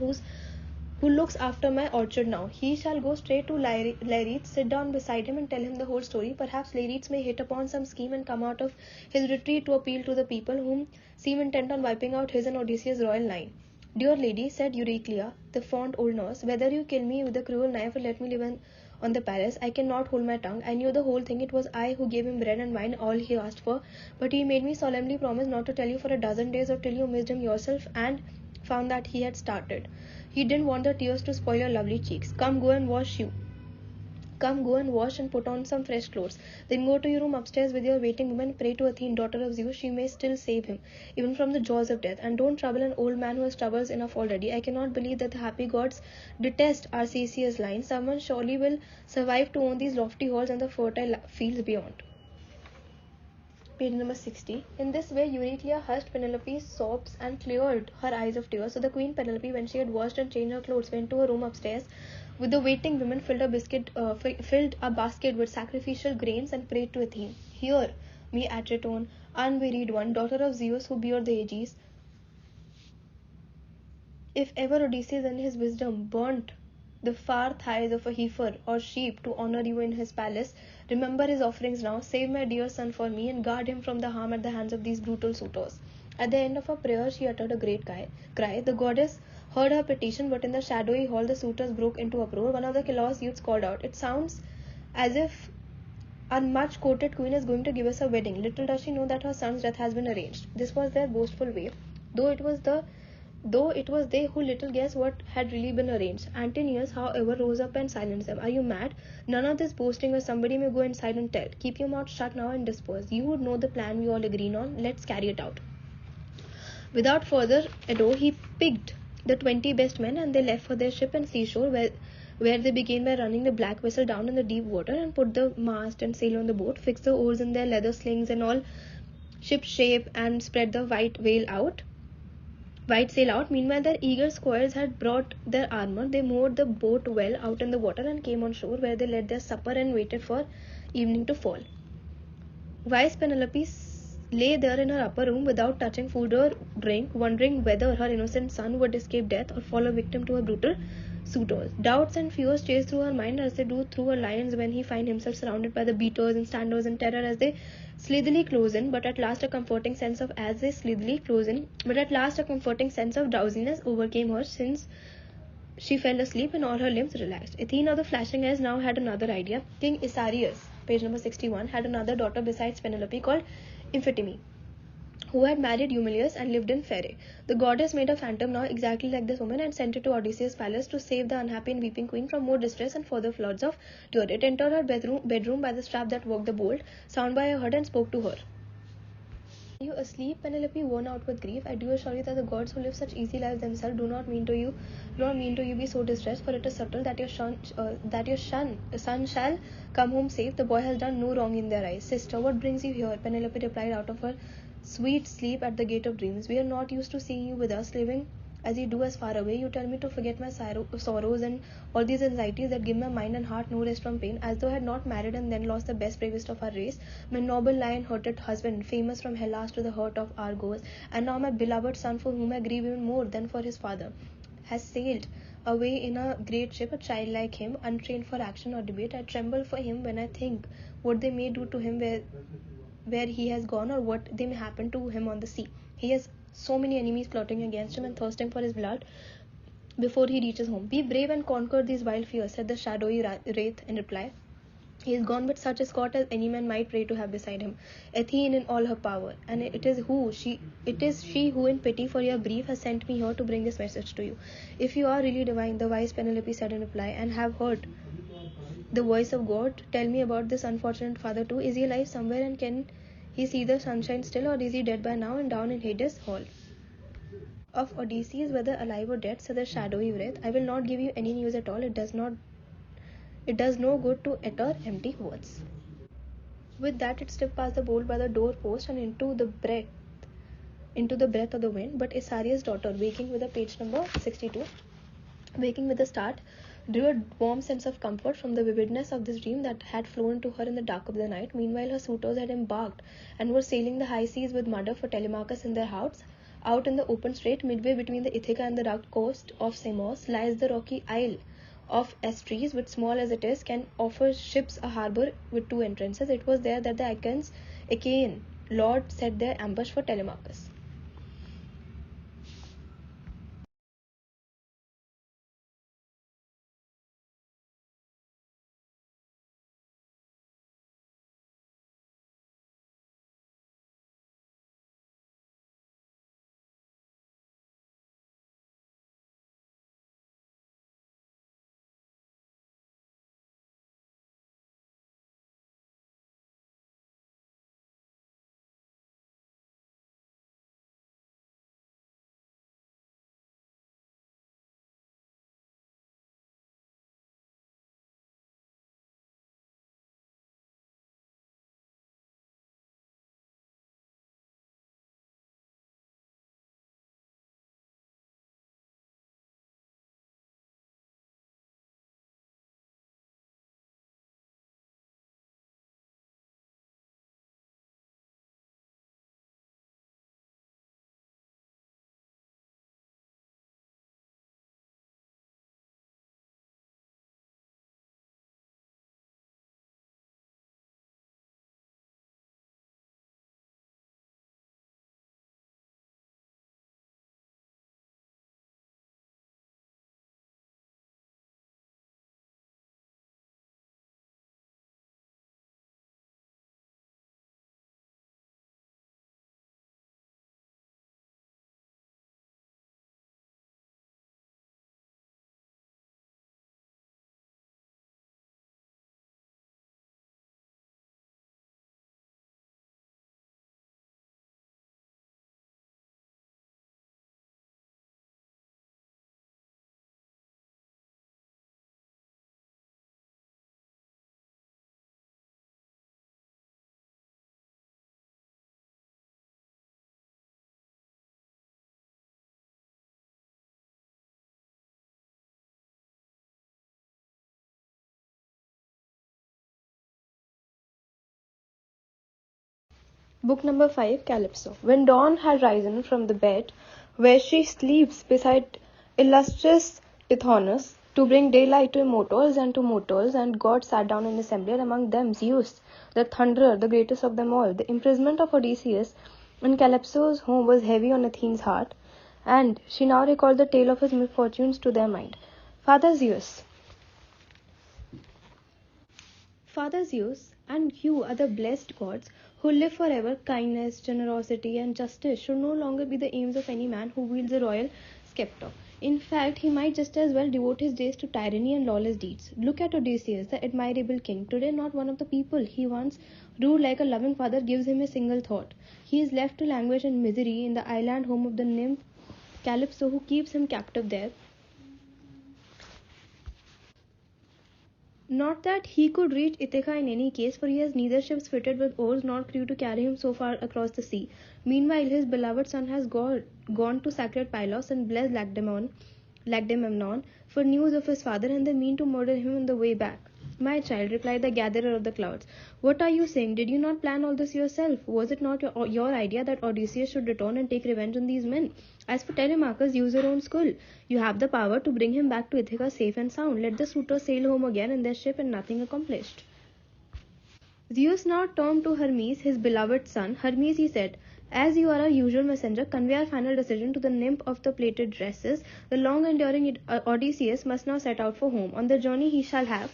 who looks after my orchard now. He shall go straight to Laertes, sit down beside him and tell him the whole story. Perhaps Laertes may hit upon some scheme and come out of his retreat to appeal to the people whom seem intent on wiping out his and Odysseus' royal line. Dear lady, said Euryclea, the fond old nurse, whether you kill me with a cruel knife or let me live on the palace, I cannot hold my tongue. I knew the whole thing. It was I who gave him bread and wine, all he asked for, but he made me solemnly promise not to tell you for a dozen days or till you missed him yourself and found that he had started. He didn't want the tears to spoil your lovely cheeks. Come, go and wash and put on some fresh clothes. Then go to your room upstairs with your waiting woman. Pray to Athene, daughter of Zeus, she may still save him, even from the jaws of death. And don't trouble an old man who has troubles enough already. I cannot believe that the happy gods detest Arcesia's line. Someone surely will survive to own these lofty halls and the fertile fields beyond. Page number 60. In this way, Euryclea hushed Penelope's sobs and cleared her eyes of tears. So the queen Penelope, when she had washed and changed her clothes, went to her room upstairs. With the waiting women, filled a basket with sacrificial grains and prayed to Athene. Hear me, Atritone, unwearied one, daughter of Zeus, who bear the Aegis. If ever Odysseus in his wisdom burnt the far thighs of a heifer or sheep to honor you in his palace, remember his offerings now. Save my dear son for me and guard him from the harm at the hands of these brutal suitors. At the end of her prayer, she uttered a great cry. The goddess heard her petition, but in the shadowy hall the suitors broke into uproar. One of the Chilos youths called out, "It sounds as if our much quoted queen is going to give us a wedding. Little does she know that her son's death has been arranged." This was their boastful way, though it was they who little guessed what had really been arranged. Antinous, however, rose up and silenced them. "Are you mad? None of this boasting where somebody may go inside and tell. Keep your mouth shut now and disperse. You would know the plan we all agreed on. Let's carry it out." Without further ado, he picked the 20 best men, and they left for their ship and seashore, where they began by running the black vessel down in the deep water and put the mast and sail on the boat, fixed the oars in their leather slings and all ship shape, and spread the white sail out. Meanwhile, their eager squires had brought their armor. They moored the boat well out in the water and came on shore, where they led their supper and waited for evening to fall. Wise Penelope lay there in her upper room without touching food or drink, wondering whether her innocent son would escape death or fall a victim to her brutal suitors. Doubts and fears chased through her mind as they do through a lion's when he finds himself surrounded by the beaters and standers in terror as they sleathily close in, but at last a comforting sense of drowsiness overcame her, since she fell asleep and all her limbs relaxed. Athene of the flashing eyes now had another idea. King Isarius, page number 61, had another daughter besides Penelope called Amphitemy, who had married Eumelus and lived in Phere. The goddess made a phantom now exactly like this woman and sent it to Odysseus' palace to save the unhappy and weeping queen from more distress and further floods of tears. It entered her bedroom by the strap that worked the bolt, sound by her head, and spoke to her. "Are you asleep, Penelope, worn out with grief? I do assure you that the gods who live such easy lives themselves do not mean to you be so distressed, for it is settled that your son shall come home safe. The boy has done no wrong in their eyes." "Sister, what brings you here?" Penelope replied out of her sweet sleep at the gate of dreams. "We are not used to seeing you with us, living as you do as far away. You tell me to forget my sorrows and all these anxieties that give my mind and heart no rest from pain, as though I had not married and then lost the best bravest of our race, my noble lion-hearted husband, famous from Hellas to the heart of Argos, and now my beloved son, for whom I grieve even more than for his father, has sailed away in a great ship, a child like him, untrained for action or debate. I tremble for him when I think what they may do to him where he has gone, or what they may happen to him on the sea. He has so many enemies plotting against him and thirsting for his blood before he reaches home. Be brave and conquer these wild fears, said the shadowy wraith in reply. He is gone with such escort as any man might pray to have beside him, Athene in all her power, and it is she who, in pity for your grief, has sent me here to bring this message to you. If you are really divine, the wise Penelope said in reply, and have heard the voice of God, tell me about this unfortunate father too. Is he alive somewhere, and can he see the sunshine still, or is he dead by now and down in Hades' hall? Of Odysseus, whether alive or dead, said the shadowy wraith, I will not give you any news at all. It does no good to utter empty words. With that, it slipped past the bolt by the door post and into the breath of the wind. But Isaria's daughter, waking with a page number 62, waking with a start, drew a warm sense of comfort from the vividness of this dream that had flown to her in the dark of the night. Meanwhile, her suitors had embarked and were sailing the high seas with Mother for Telemachus in their house. Out in the open strait, midway between the Ithaca and the rugged coast of Samos, lies the rocky isle of Estries, which, small as it is, can offer ships a harbour with two entrances. It was there that the Achaean lord set their ambush for Telemachus. Book number 5, Calypso. When dawn had risen from the bed where she sleeps beside illustrious Tithonus to bring daylight to immortals and to mortals, and God sat down in assembly, and among them Zeus, the thunderer, the greatest of them all. The imprisonment of Odysseus in Calypso's home was heavy on Athene's heart, and she now recalled the tale of his misfortunes to their mind. Father Zeus, and you are the blessed gods who live forever. Kindness, generosity, and justice should no longer be the aims of any man who wields a royal scepter. In fact, he might just as well devote his days to tyranny and lawless deeds. Look at Odysseus, the admirable king. Today, not one of the people he once ruled like a loving father gives him a single thought. He is left to languish in misery in the island home of the nymph Calypso, who keeps him captive there Not that he could reach Ithaca in any case, for he has neither ships fitted with oars nor crew to carry him so far across the sea. Meanwhile, his beloved son has gone to sacred Pylos and blessed Lacedaemon for news of his father, and they mean to murder him on the way back. My child, replied the gatherer of the clouds, what are you saying? Did you not plan all this yourself? Was it not your idea that Odysseus should return and take revenge on these men? As for Telemachus, use your own skill. You have the power to bring him back to Ithaca safe and sound. Let the suitors sail home again in their ship and nothing accomplished. Zeus now turned to Hermes, his beloved son. Hermes, he said, as you are our usual messenger, convey our final decision to the nymph of the plaited dresses. The long-enduring Odysseus must now set out for home. On the journey he shall have,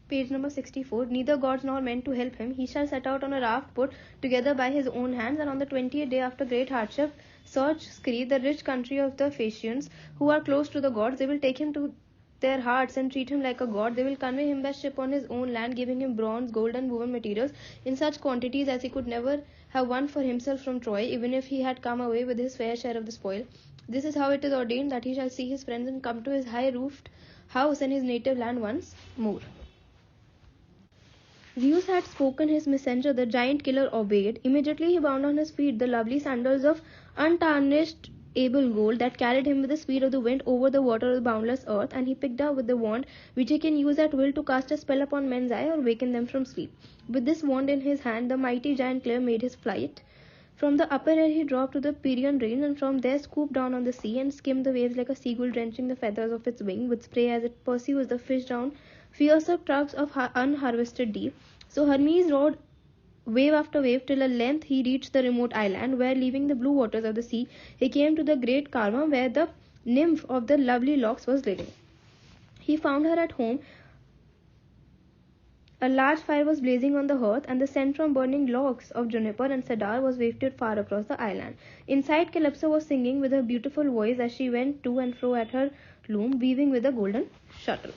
page number 64, neither gods nor men to help him. He shall set out on a raft put together by his own hands, and on the 20th day after great hardship, search Crete, the rich country of the Phaeacians, who are close to the gods. They will take him to their hearts and treat him like a god. They will convey him by ship on his own land, giving him bronze, gold, and woven materials in such quantities as he could never have won for himself from Troy, even if he had come away with his fair share of the spoil. This is how it is ordained that he shall see his friends and come to his high-roofed house and his native land once more. Zeus had spoken, his messenger, the giant killer, obeyed. Immediately he bound on his feet the lovely sandals of untarnished able gold that carried him with the speed of the wind over the water of the boundless earth, and he picked up with the wand which he can use at will to cast a spell upon men's eye or waken them from sleep. With this wand in his hand, the mighty giant killer made his flight. From the upper air he dropped to the Pierian range, and from there swooped down on the sea and skimmed the waves like a seagull, drenching the feathers of its wing with spray as it pursues the fish down fiercer troughs of unharvested deep. So Hermes rode wave after wave till at length he reached the remote island, where, leaving the blue waters of the sea, he came to the great Karma, where the nymph of the lovely locks was living. He found her at home. A large fire was blazing on the hearth, and the scent from burning logs of juniper and cedar was wafted far across the island. Inside, Calypso was singing with her beautiful voice as she went to and fro at her loom, weaving with a golden shuttle.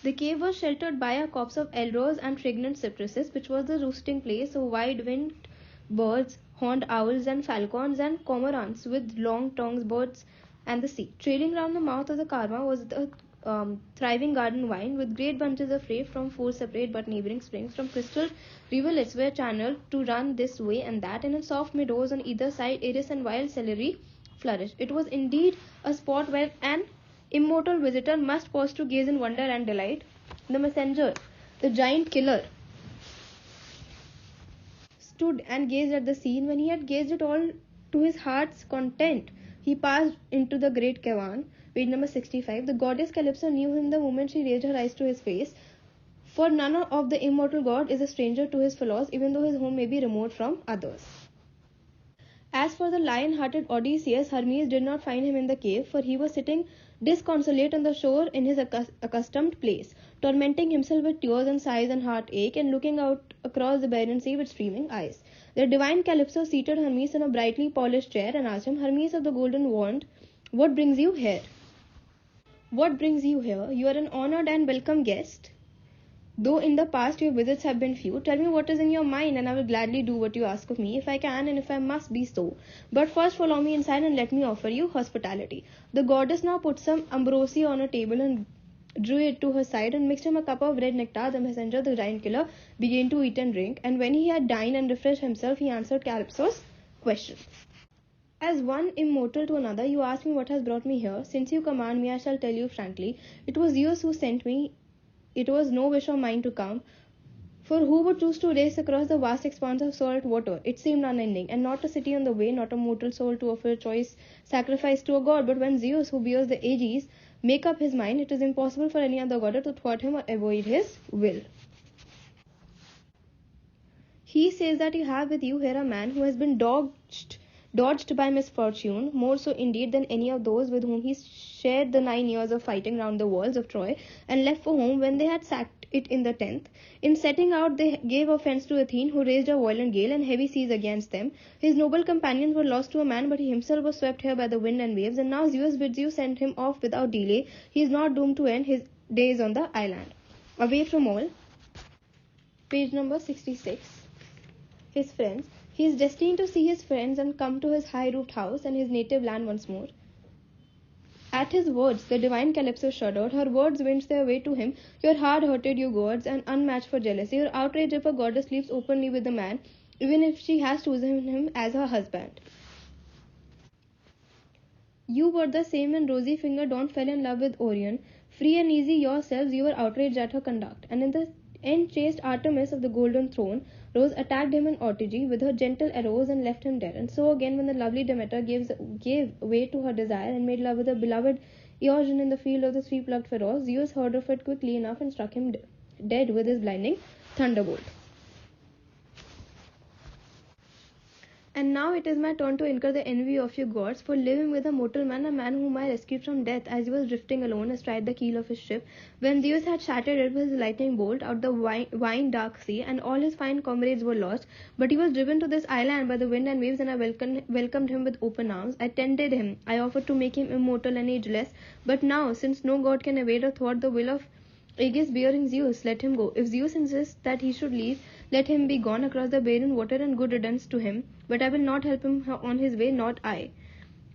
The cave was sheltered by a copse of eldrose and fragrant cypresses, which was the roosting place of wide-winged birds, horned owls and falcons and cormorants with long tongues, birds and the sea. Trailing round the mouth of the Karma was the thriving garden vine, with great bunches of rape from 4 separate but neighboring springs. From crystal rivulets were channeled to run this way and that, and in soft meadows on either side iris and wild celery flourished. It was indeed a spot where an immortal visitor must pause to gaze in wonder and delight. The messenger, the giant killer, stood and gazed at the scene. When he had gazed it all to his heart's content, he passed into the great cavern. Page number 65. The goddess Calypso knew him the moment she raised her eyes to his face, for none of the immortal god is a stranger to his fellows, even though his home may be remote from others. As for the lion-hearted Odysseus, Hermes did not find him in the cave, for he was sitting disconsolate on the shore in his accustomed place, tormenting himself with tears and sighs and heartache, and looking out across the barren sea with streaming eyes. The divine Calypso seated Hermes in a brightly polished chair and asked him, Hermes of the golden wand, what brings you here? What brings you here? You are an honored and welcome guest. Though in the past your visits have been few, tell me what is in your mind, and I will gladly do what you ask of me, if I can and if I must be so. But first follow me inside and let me offer you hospitality. The goddess now put some ambrosia on a table and drew it to her side and mixed him a cup of red nectar. The messenger, the giant killer, began to eat and drink, and when he had dined and refreshed himself, he answered Calypso's question. As one immortal to another, you ask me what has brought me here. Since you command me, I shall tell you frankly. It was Zeus who sent me. It was no wish of mine to come, for who would choose to race across the vast expanse of salt water? It seemed unending, and not a city on the way, not a mortal soul to offer a choice sacrifice to a god. But when Zeus, who bears the Aegis, make up his mind, it is impossible for any other god to thwart him or avoid his will. He says that you have with you here a man who has been dodged by misfortune, more so indeed than any of those with whom he shared the 9 years of fighting round the walls of Troy, and left for home when they had sacked it in the 10th. In setting out, they gave offence to Athene, who raised a violent gale and heavy seas against them. His noble companions were lost to a man, but he himself was swept here by the wind and waves, and now Zeus bids you send him off without delay. He is not doomed to end his days on the island. Away from all. Page number 66. His friends. He is destined to see his friends and come to his high-roofed house and his native land once more. At his words, the divine Calypso shuddered. Her words winced their way to him. "You're hard-hearted, you gods, and unmatched for jealousy. You're outraged if a goddess sleeps openly with a man, even if she has chosen him as her husband. You were the same when rosy-fingered Dawn fell in love with Orion. Free and easy yourselves, you were outraged at her conduct. And in the end, chaste Artemis of the Golden Throne rose, attacked him in orgy with her gentle arrows, and left him dead. And so again, when the lovely Demeter gave way to her desire and made love with her beloved Eogen in the field of the three-plucked Pharos, Zeus heard of it quickly enough and struck him dead with his blinding thunderbolt. And now it is my turn to incur the envy of you gods for living with a mortal man, a man whom I rescued from death as he was drifting alone astride the keel of his ship, when Zeus had shattered it with his lightning bolt out the wine dark sea, and all his fine comrades were lost. But he was driven to this island by the wind and waves, and I welcomed him with open arms. I tended him, I offered to make him immortal and ageless. But now, since no god can evade or thwart the will of Aegis bearing Zeus, let him go. If Zeus insists that he should leave, let him be gone across the barren water, and good riddance to him. But I will not help him on his way, not I.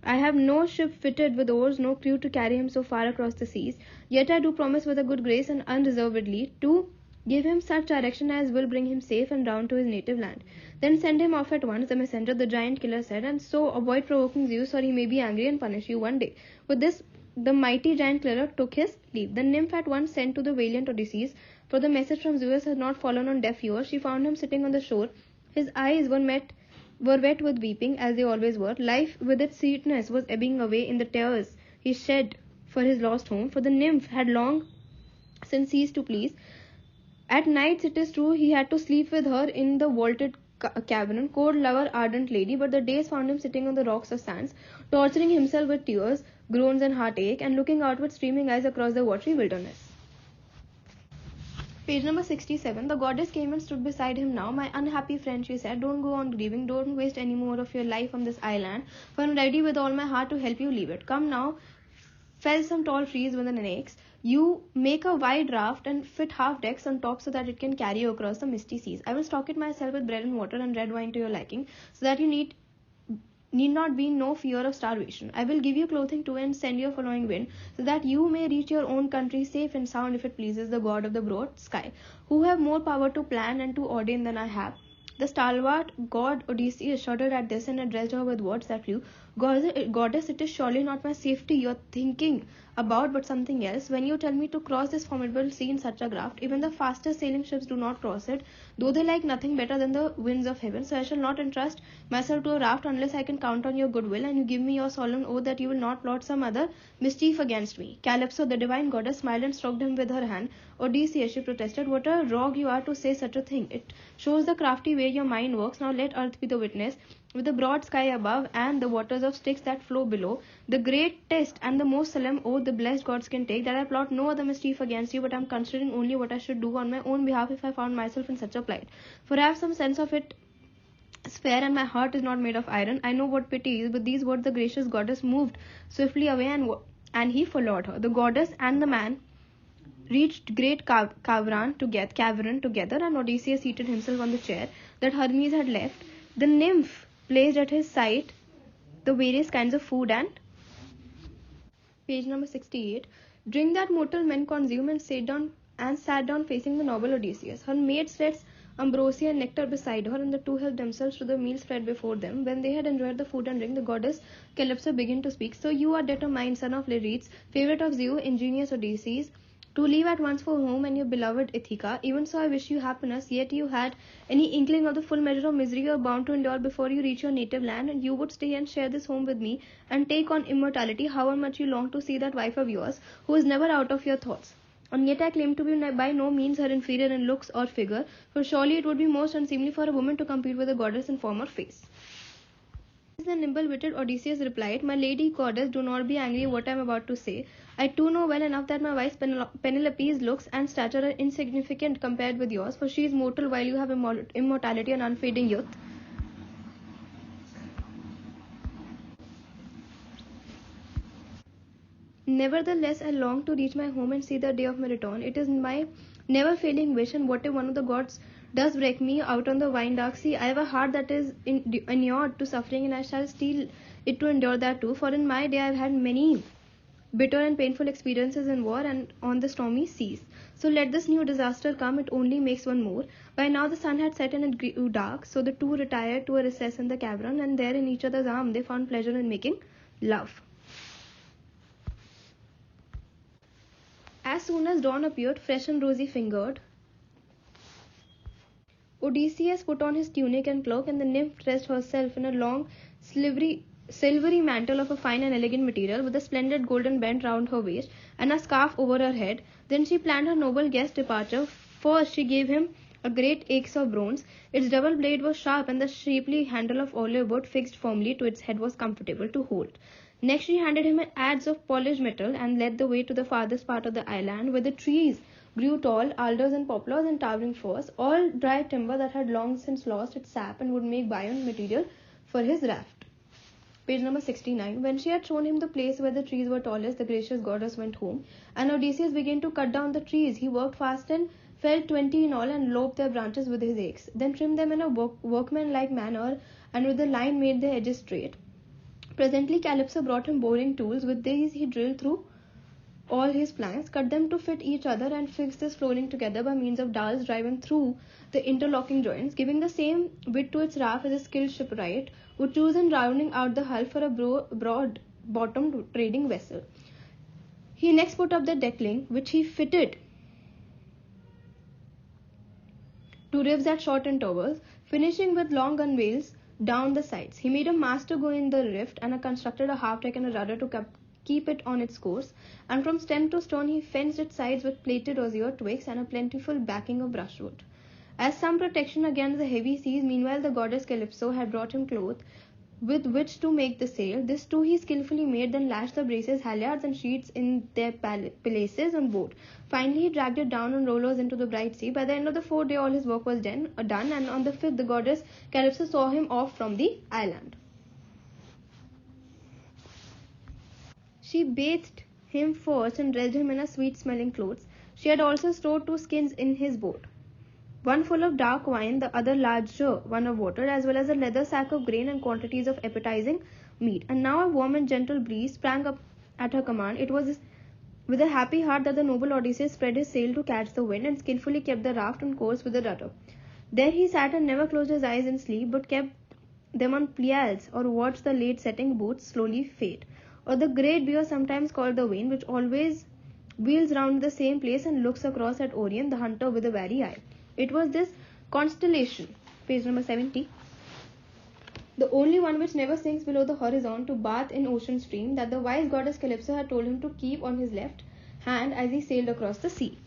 I have no ship fitted with oars, no crew to carry him so far across the seas. Yet I do promise with a good grace and unreservedly to give him such direction as will bring him safe and round to his native land. Then send him off at once, the messenger, the giant killer said, and so avoid provoking Zeus, or he may be angry and punish you one day. With this, the mighty giant killer took his leave. The nymph at once sent to the valiant Odysseus, for the message from Zeus had not fallen on deaf ears. She found him sitting on the shore. His eyes were wet with weeping, as they always were. Life with its sweetness was ebbing away in the tears he shed for his lost home, for the nymph had long since ceased to please. At nights, it is true, he had to sleep with her in the vaulted cavern, cold lover, ardent lady, but the days found him sitting on the rocks or sands, torturing himself with tears, groans and heartache, and looking out with streaming eyes across the watery wilderness. Page number 67. The goddess came and stood beside him now. "My unhappy friend," she said, "don't go on grieving. Don't waste any more of your life on this island, for I am ready with all my heart to help you leave it. Come now, fell some tall trees with an axe. You make a wide raft and fit half decks on top so that it can carry you across the misty seas. I will stock it myself with bread and water and red wine to your liking, so that you need not be in no fear of starvation. I will give you clothing too and send you a following wind, so that you may reach your own country safe and sound if it pleases the god of the broad sky, who have more power to plan and to ordain than I have." The stalwart god Odysseus shuddered at this and addressed her with words that flew. "Goddess, it is surely not my safety you are thinking about, but something else. When you tell me to cross this formidable sea in such a craft, even the fastest sailing ships do not cross it, though they like nothing better than the winds of heaven. So I shall not entrust myself to a raft unless I can count on your goodwill, and you give me your solemn oath that you will not plot some other mischief against me." Calypso, the divine goddess, smiled and stroked him with her hand. "Odysseus," she protested, "what a rogue you are to say such a thing. It shows the crafty way your mind works. Now let earth be the witness. With the broad sky above and the waters of Styx that flow below, the great test and the most solemn oath the blessed gods can take, that I plot no other mischief against you, but am considering only what I should do on my own behalf if I found myself in such a plight. For I have some sense of it is fair, and my heart is not made of iron. I know what pity is." With these words, the gracious goddess moved swiftly away, and he followed her. The goddess and the man reached great cavern together, and Odysseus seated himself on the chair that Hermes had left. The nymph placed at his side the various kinds of food and page number 68. Drink that mortal men consume, and sat down facing the noble Odysseus. Her maid sets ambrosia and nectar beside her, and the two helped themselves to the meal spread before them. When they had enjoyed the food and drink, the goddess Calypso began to speak. "So you are determined, son of Laertes, favorite of Zeus, ingenious Odysseus, to leave at once for home and your beloved Ithaca. Even so, I wish you happiness. Yet you had any inkling of the full measure of misery you are bound to endure before you reach your native land, and you would stay and share this home with me and take on immortality, however much you long to see that wife of yours, who is never out of your thoughts. And yet I claim to be by no means her inferior in looks or figure, for surely it would be most unseemly for a woman to compete with a goddess in form or face." The nimble-witted Odysseus replied, "My lady goddess, do not be angry at what I am about to say. I too know well enough that my wife Penelope's looks and stature are insignificant compared with yours, for she is mortal while you have immortality and unfading youth. Nevertheless, I long to reach my home and see the day of my return. It is my never-failing wish, and what if one of the gods does break me out on the wine dark sea? I have a heart that is inured to suffering, and I shall steel it to endure that too. For in my day I have had many bitter and painful experiences in war and on the stormy seas. So let this new disaster come, it only makes one more. By now the sun had set and it grew dark, so the two retired to a recess in the cavern, and there in each other's arms they found pleasure in making love. As soon as dawn appeared, fresh and rosy-fingered, Odysseus put on his tunic and cloak, and the nymph dressed herself in a long, silvery mantle of a fine and elegant material, with a splendid golden band round her waist, and a scarf over her head. Then she planned her noble guest's departure. First she gave him a great axe of bronze. Its double blade was sharp, and the shapely handle of olive wood fixed firmly to its head was comfortable to hold. Next she handed him an adze of polished metal, and led the way to the farthest part of the island, where the trees grew tall, alders and poplars and towering firs, all dry timber that had long since lost its sap and would make buoyant material for his raft. Page number 69. When she had shown him the place where the trees were tallest, the gracious goddess went home, and Odysseus began to cut down the trees. He worked fast and felled 20 in all, and lopped their branches with his axe, then trimmed them in a workmanlike manner, and with a line made their edges straight. Presently Calypso brought him boring tools. With these he drilled through all his planks, cut them to fit each other, and fixed this flooring together by means of dowels driven through the interlocking joints, giving the same width to its raft as a skilled shipwright would choose in rounding out the hull for a broad-bottomed trading vessel. He next put up the deckling, which he fitted to ribs at short intervals, finishing with long gunwales down the sides. He made a mast to go in the rift, and constructed a half-deck and a rudder to keep it on its course, and from stem to stern he fenced its sides with plaited osier twigs and a plentiful backing of brushwood. As some protection against the heavy seas, meanwhile the goddess Calypso had brought him cloth with which to make the sail. This too he skillfully made, then lashed the braces, halyards and sheets in their places on board. Finally he dragged it down on rollers into the bright sea. By the end of the 4th day all his work was done, and on the 5th the goddess Calypso saw him off from the island. She bathed him first and dressed him in a sweet-smelling clothes. She had also stored 2 skins in his boat, one full of dark wine, the other larger one of water, as well as a leather sack of grain and quantities of appetizing meat. And now a warm and gentle breeze sprang up at her command. It was with a happy heart that the noble Odysseus spread his sail to catch the wind, and skillfully kept the raft on course with the rudder. There he sat and never closed his eyes in sleep, but kept them on plials, or watched the late setting boots slowly fade, or the great bear, sometimes called the vane, which always wheels round the same place and looks across at Orion, the hunter, with a wary eye. It was this constellation, page number 70, the only one which never sinks below the horizon to bathe in ocean stream, that the wise goddess Calypso had told him to keep on his left hand as he sailed across the sea.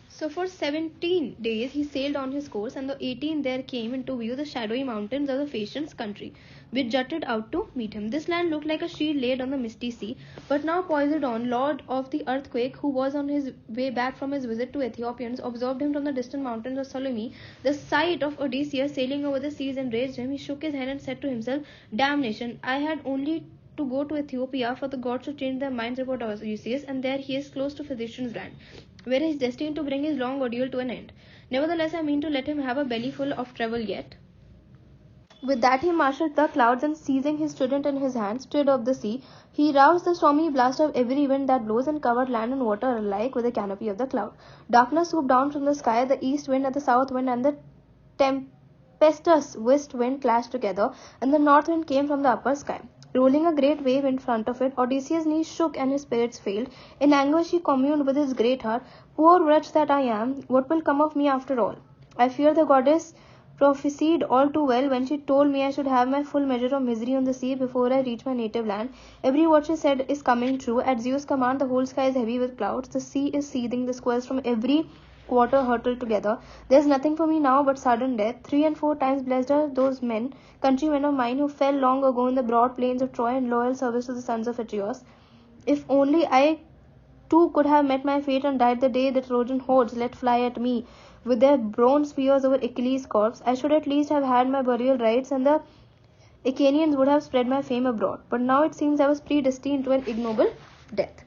So for 17 days he sailed on his course, and the 18th there came into view the shadowy mountains of the Phaeacians' country, which jutted out to meet him. This land looked like a shield laid on the misty sea. But now Poseidon, lord of the earthquake, who was on his way back from his visit to Ethiopians, observed him from the distant mountains of Salome. The sight of Odysseus sailing over the seas enraged him. He shook his head and said to himself, "Damnation! I had only to go to Ethiopia, for the gods should change their minds about Odysseus, and there he is close to Phaeacians' land, where he is destined to bring his long ordeal to an end. Nevertheless, I mean to let him have a bellyful of travel yet." With that he marshalled the clouds, and seizing his trident in his hand, stirred up the sea. He roused the stormy blast of every wind that blows, and covered land and water alike with a canopy of the cloud. Darkness swooped down from the sky. The east wind and the south wind and the tempestuous west wind clashed together, and the north wind came from the upper sky, rolling a great wave in front of it. Odysseus' knees shook and his spirits failed. In anguish he communed with his great heart. "Poor wretch that I am, what will come of me after all? I fear the goddess prophesied all too well when she told me I should have my full measure of misery on the sea before I reach my native land. Every word she said is coming true. At Zeus' command the whole sky is heavy with clouds. The sea is seething. The squalls from every quarter hurtle together. There is nothing for me now but sudden death. 3 and 4 times blessed are those men, countrymen of mine, who fell long ago in the broad plains of Troy in loyal service to the sons of Atreus. If only I too could have met my fate and died the day the Trojan hordes let fly at me with their bronze spears over Achilles' corpse, I should at least have had my burial rites, and the Achaeans would have spread my fame abroad. But now it seems I was predestined to an ignoble death."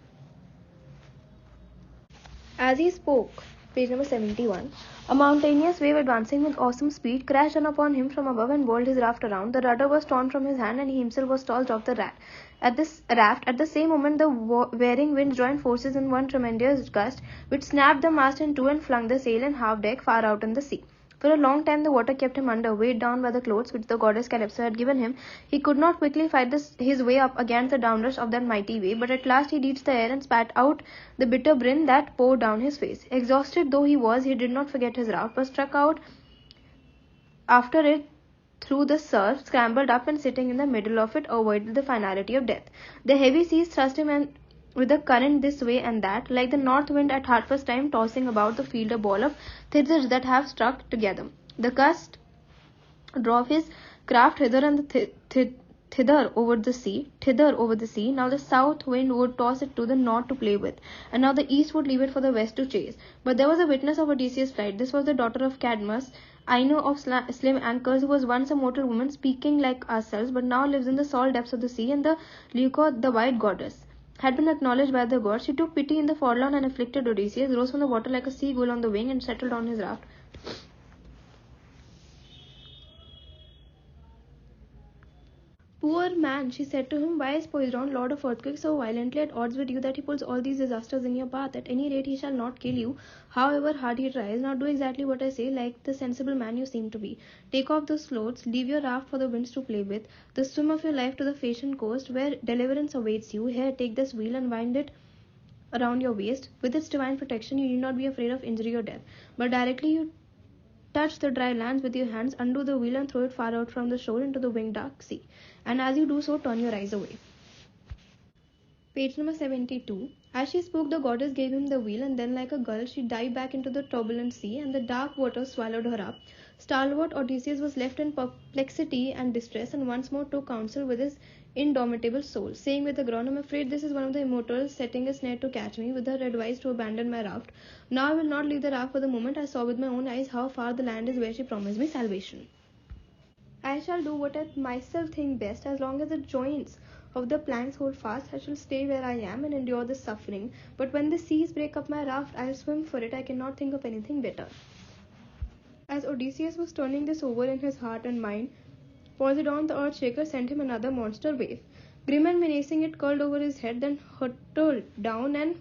As he spoke, Page number 71. A mountainous wave advancing with awesome speed crashed down upon him from above and whirled his raft around. The rudder was torn from his hand and he himself was tossed off the raft. At the same moment, the varying winds joined forces in one tremendous gust, which snapped the mast in two and flung the sail and half deck far out in the sea. For a long time the water kept him under, weighed down by the clothes which the goddess Calypso had given him. He could not quickly fight his way up against the downrush of that mighty wave, but at last he reached the air and spat out the bitter brine that poured down his face. Exhausted though he was, he did not forget his raft, but struck out after it through the surf, scrambled up, and sitting in the middle of it, avoided the finality of death. The heavy seas thrust him with the current this way and that, like the north wind at harvest time, tossing about the field a ball of thistles that have stuck together. The gust drove his craft hither and thither over the sea. Now the south wind would toss it to the north to play with, and now the east would leave it for the west to chase. But there was a witness of Odysseus' flight. This was the daughter of Cadmus, Ino of slim ankles, who was once a mortal woman, speaking like ourselves, but now lives in the salt depths of the sea, and the Leuco, the white goddess, had been acknowledged by the gods. She took pity in the forlorn and afflicted Odysseus, rose from the water like a seagull on the wing, and settled on his raft. Poor man, she said to him, why is Poseidon, lord of earthquakes, so violently at odds with you that he pulls all these disasters in your path? At any rate, he shall not kill you, however hard he tries. Now do exactly what I say, like the sensible man you seem to be. Take off those clothes, leave your raft for the winds to play with, the swim of your life to the Phaeacian coast, where deliverance awaits you. Here, take this wheel and wind it around your waist. With its divine protection, you need not be afraid of injury or death. But directly you touch the dry lands with your hands, undo the wheel and throw it far out from the shore into the winged dark sea. And as you do so, turn your eyes away. Page number 72. As she spoke, the goddess gave him the wheel, and then like a gull she dived back into the turbulent sea, and the dark waters swallowed her up. Stalwart Odysseus was left in perplexity and distress, and once more took counsel with his indomitable soul, saying with a groan, I am afraid this is one of the immortals setting a snare to catch me, with her advice to abandon my raft. Now I will not leave the raft for the moment. I saw with my own eyes how far the land is where she promised me salvation. I shall do what I myself think best. As long as the joints of the planks hold fast, I shall stay where I am and endure this suffering. But when the seas break up my raft, I will swim for it. I cannot think of anything better. As Odysseus was turning this over in his heart and mind, Poseidon the earth shaker sent him another monster wave. Grim and menacing, it curled over his head, then hurtled down and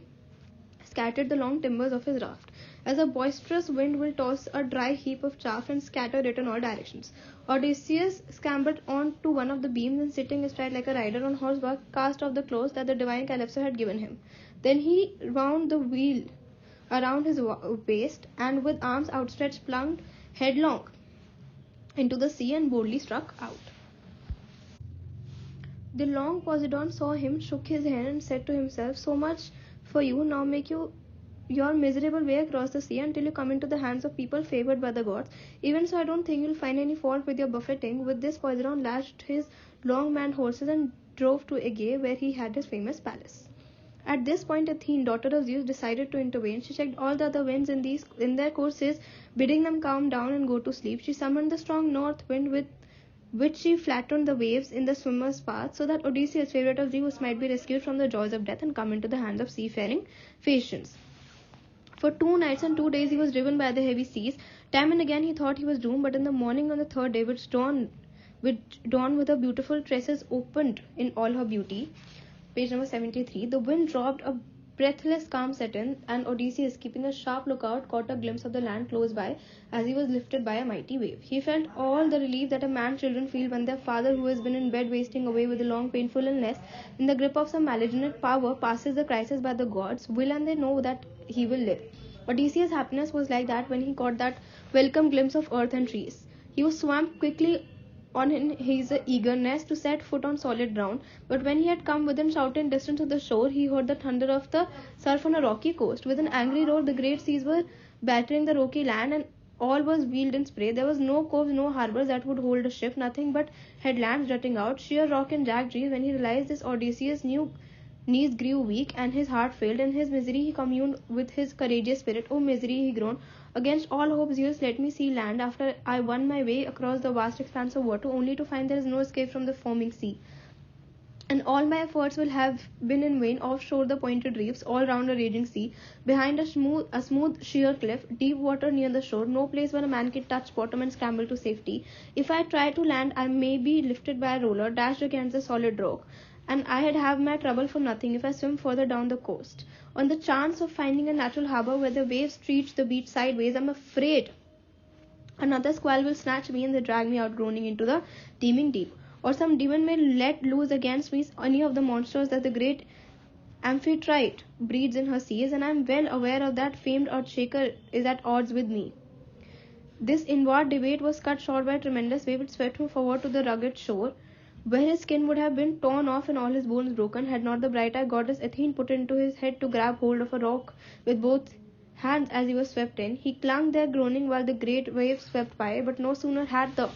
scattered the long timbers of his raft, as a boisterous wind will toss a dry heap of chaff and scatter it in all directions. Odysseus scrambled on to one of the beams, and sitting astride like a rider on horseback, cast off the clothes that the divine Calypso had given him. Then he wound the wheel around his waist, and with arms outstretched plunged headlong into the sea and boldly struck out. The long Poseidon saw him, shook his head, and said to himself, so much for you. Now make you your miserable way across the sea until you come into the hands of people favored by the gods. Even so, I don't think you'll find any fault with your buffeting. With this, Poseidon lashed his long man horses and drove to Aegae, where he had his famous palace. At this point, Athene, daughter of Zeus, decided to intervene. She checked all the other winds in their courses, bidding them calm down and go to sleep. She summoned the strong north wind, with which she flattened the waves in the swimmer's path, so that Odysseus, favorite of Zeus, might be rescued from the jaws of death and come into the hands of seafaring Phaeacians. For 2 nights and 2 days he was driven by the heavy seas. Time and again he thought he was doomed, but in the morning on the third day, which dawned with her beautiful tresses opened in all her beauty. Page number 73. The wind dropped, a breathless calm set in, and Odysseus, keeping a sharp lookout, caught a glimpse of the land close by as he was lifted by a mighty wave. He felt all the relief that a man's children feel when their father, who has been in bed wasting away with a long painful illness, in the grip of some malignant power, passes the crisis by the gods' will, and they know that he will live. Odysseus' happiness was like that when he caught that welcome glimpse of earth and trees. He was swamped quickly on in his eagerness to set foot on solid ground, but when he had come within shouting distance of the shore, he heard the thunder of the surf on a rocky coast. With an angry roar, the great seas were battering the rocky land, and all was wheeled in spray. There was no coves, no harbours that would hold a ship, nothing but headlands jutting out, sheer rock and jagged trees. When he realized this, Odysseus' knees grew weak and his heart failed. In his misery he communed with his courageous spirit. "O misery," he groaned, "against all hope, Zeus, let me see land. After I won my way across the vast expanse of water, only to find there is no escape from the foaming sea. and all my efforts will have been in vain offshore the pointed reefs, all round a raging sea, behind a smooth sheer cliff, deep water near the shore, no place where a man can touch bottom and scramble to safety. If I try to land, I may be lifted by a roller, dashed against the solid rock, and I'd have my trouble for nothing if I swim further down the coast. On the chance of finding a natural harbour where the waves reach the beach sideways, I'm afraid another squall will snatch me and they drag me out groaning into the teeming deep. Or some demon may let loose against me any of the monsters that the great amphitrite breeds in her seas, and I am well aware of that famed earthshaker is at odds with me. This inward debate was cut short by a tremendous wave which swept him forward to the rugged shore, where his skin would have been torn off and all his bones broken, had not the bright-eyed goddess Athene put into his head to grab hold of a rock with both hands as he was swept in. He clung there groaning while the great waves swept by, but no sooner had the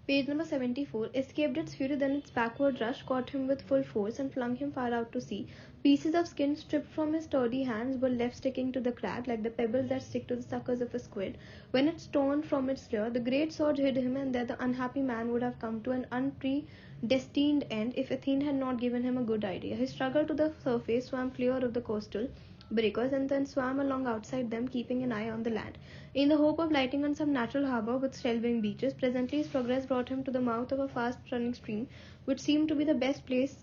page number 74 escaped its fury than its backward rush caught him with full force and flung him far out to sea. Pieces of skin stripped from his sturdy hands were left sticking to the crag like the pebbles that stick to the suckers of a squid. When it's torn from its lair, the great sword hid him, and there the unhappy man would have come to an unpredestined end if Athene had not given him a good idea. He struggled to the surface, swam clear of the coastal breakers, and then swam along outside them, keeping an eye on the land, in the hope of lighting on some natural harbour with shelving beaches. Presently his progress brought him to the mouth of a fast-running stream, which seemed to be the best place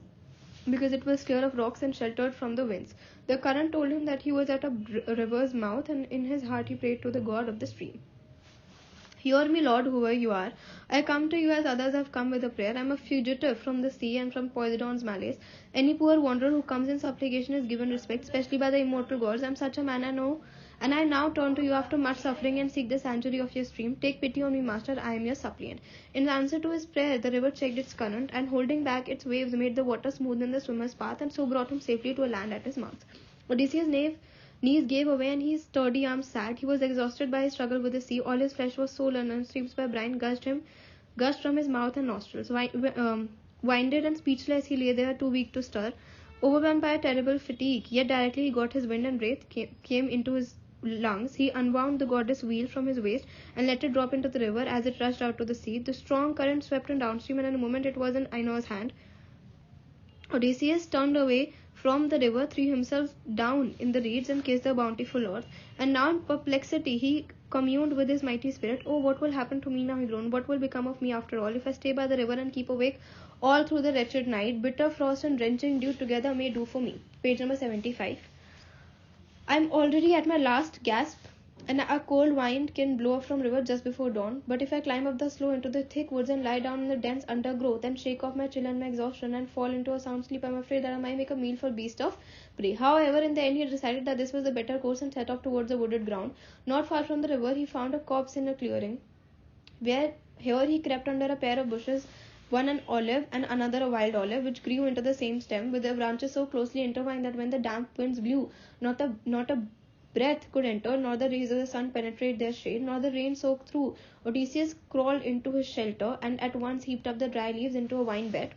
because it was clear of rocks and sheltered from the winds. The current told him that he was at a river's mouth, and in his heart he prayed to the god of the stream. Hear me, Lord, whoever you are. I come to you as others have come with a prayer. I am a fugitive from the sea and from Poseidon's malice. Any poor wanderer who comes in supplication is given respect, especially by the immortal gods. I am such a man, I know, and I now turn to you after much suffering and seek the sanctuary of your stream. Take pity on me, master. I am your suppliant. In answer to his prayer, the river checked its current, and holding back its waves, made the water smooth in the swimmer's path, and so brought him safely to a land at his mouth. Odysseus' knees gave away and his sturdy arms sagged. He was exhausted by his struggle with the sea. All his flesh was swollen, and streams by brine gushed from his mouth and nostrils. Winded and speechless, he lay there, too weak to stir, overwhelmed by a terrible fatigue. Yet directly he got his wind and breath came into his lungs. He unwound the goddess' wheel from his waist and let it drop into the river as it rushed out to the sea. The strong current swept him downstream, and in a moment it was in Aeneas' hand. Odysseus turned away from the river, threw himself down in the reeds, and kissed the bountiful earth. And now in perplexity he communed with his mighty spirit. Oh, what will happen to me now, he groaned. What will become of me after all? If I stay by the river and keep awake all through the wretched night, bitter frost and drenching dew together may do for me. Page number 75. I am already at my last gasp, and a cold wind can blow up from river just before dawn. But if I climb up the slope into the thick woods and lie down in the dense undergrowth and shake off my chill and my exhaustion and fall into a sound sleep, I am afraid that I might make a meal for beast of prey. However, in the end he decided that this was the better course and set off towards the wooded ground. Not far from the river he found a corpse in a clearing, where here he crept under a pair of bushes, one an olive and another a wild olive, which grew into the same stem, with their branches so closely intertwined that when the damp winds blew, not a breath could enter, nor the rays of the sun penetrate their shade, nor the rain soak through. Odysseus crawled into his shelter, and at once heaped up the dry leaves into a vine bed.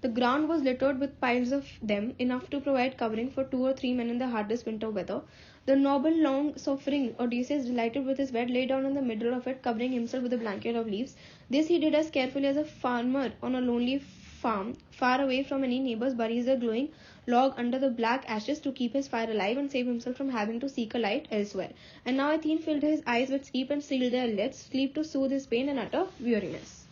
The ground was littered with piles of them, enough to provide covering for 2 or 3 men in the hardest winter weather. The noble, long-suffering Odysseus, delighted with his bed, lay down in the middle of it, covering himself with a blanket of leaves. This he did as carefully as a farmer on a lonely farm, far away from any neighbors, buries a glowing log under the black ashes to keep his fire alive and save himself from having to seek a light elsewhere. And now Athene filled his eyes with sleep and sealed their lids, sleep to soothe his pain and utter weariness.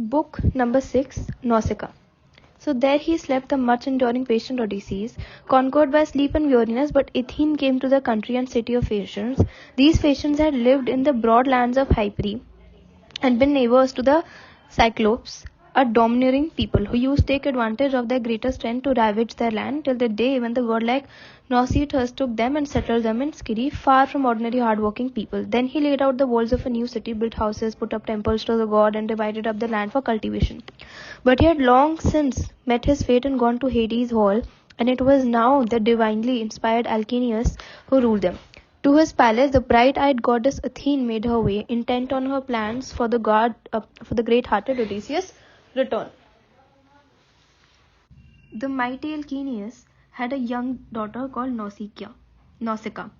Book number 6, Nausicaa. So there he slept, the much-enduring patient Odysseus, conquered by sleep and weariness, but Athene came to the country and city of Phaeacians. These Phaeacians had lived in the broad lands of Hyperi and been neighbors to the Cyclopes, a domineering people who used to take advantage of their greater strength to ravage their land till the day when the godlike Nausithous took them and settled them in Skiri, far from ordinary hard-working people. Then he laid out the walls of a new city, built houses, put up temples to the god, and divided up the land for cultivation. But he had long since met his fate and gone to Hades' hall, and it was now the divinely inspired Alcinous who ruled them. To his palace, the bright-eyed goddess Athene made her way, intent on her plans for the great-hearted Odysseus' return. The mighty Alcinous had a young daughter called Nausicaa,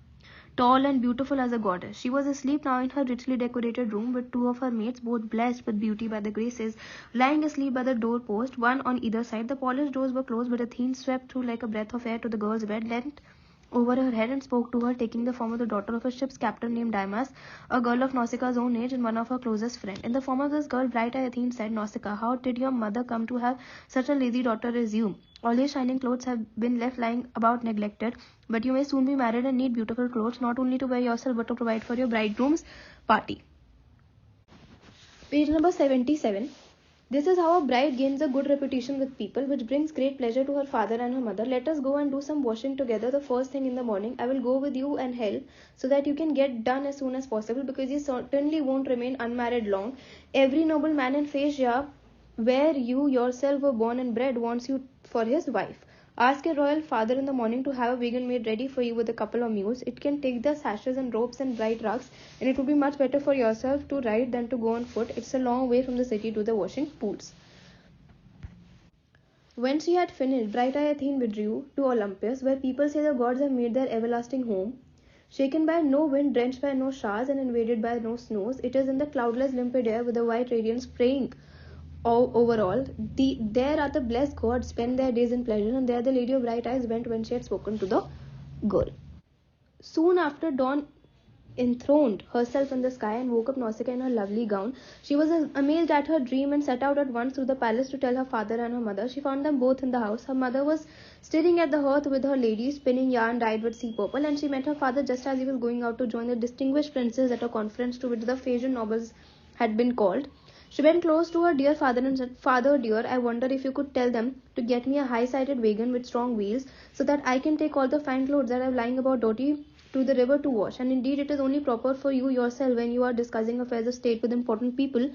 tall and beautiful as a goddess. She was asleep now in her richly decorated room with two of her mates, both blessed with beauty by the Graces, lying asleep by the doorpost, one on either side. The polished doors were closed, but Athene swept through like a breath of air to the girl's bed, leant over her head and spoke to her, taking the form of the daughter of a ship's captain named Dymas, a girl of Nausicaa's own age and one of her closest friends. In the form of this girl, bright-eyed Athene said, "Nausicaa, how did your mother come to have such a lazy daughter as you? All your shining clothes have been left lying about neglected, but you may soon be married and need beautiful clothes, not only to wear yourself but to provide for your bridegroom's party." Page number 77. This is how a bride gains a good reputation with people, which brings great pleasure to her father and her mother. Let us go and do some washing together the first thing in the morning. I will go with you and help so that you can get done as soon as possible, because you certainly won't remain unmarried long. Every noble man in Phaeacia, where you yourself were born and bred, wants you for his wife. Ask your royal father in the morning to have a wagon made ready for you with a couple of mules. It can take the sashes and ropes and bright rugs, and it would be much better for yourself to ride than to go on foot. It's a long way from the city to the washing pools. When she had finished, bright-eyed Athene withdrew to Olympus, where people say the gods have made their everlasting home. Shaken by no wind, drenched by no showers, and invaded by no snows, it is in the cloudless limpid air with a white radiance spraying overall. There are the blessed gods spend their days in pleasure, and there the Lady of Bright Eyes went when she had spoken to the girl. Soon after dawn enthroned herself in the sky and woke up Nausicaa in her lovely gown. She was amazed at her dream and set out at once through the palace to tell her father and her mother. She found them both in the house. Her mother was sitting at the hearth with her ladies, spinning yarn dyed with sea purple, and she met her father just as he was going out to join the distinguished princes at a conference to which the Phaeacian nobles had been called. She went close to her dear father and said, "Father dear, I wonder if you could tell them to get me a high-sided wagon with strong wheels, so that I can take all the fine clothes that are lying about dirty to the river to wash. And indeed it is only proper for you yourself, when you are discussing affairs of state with important people,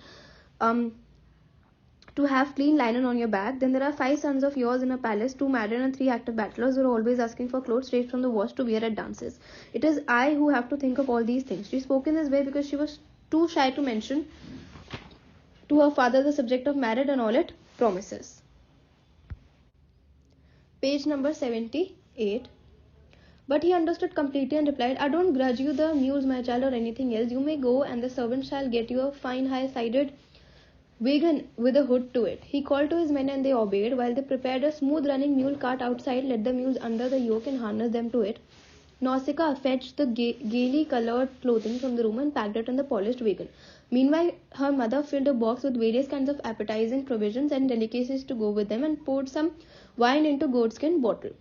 to have clean linen on your back. Then there are 5 sons of yours in a palace, 2 married and 3 active bachelors, who are always asking for clothes straight from the wash to wear at dances. It is I who have to think of all these things." She spoke in this way because she was too shy to mention to her father the subject of marriage and all it promises. Page number 78. But he understood completely and replied, "I don't grudge you the mules, my child, or anything else. You may go, and the servant shall get you a fine high-sided wagon with a hood to it." He called to his men, and they obeyed. While they prepared a smooth-running mule cart outside, led the mules under the yoke and harnessed them to it, Nausicaa fetched the gaily coloured clothing from the room and packed it in the polished wagon. Meanwhile, her mother filled a box with various kinds of appetizing provisions and delicacies to go with them, and poured some wine into goatskin bottle.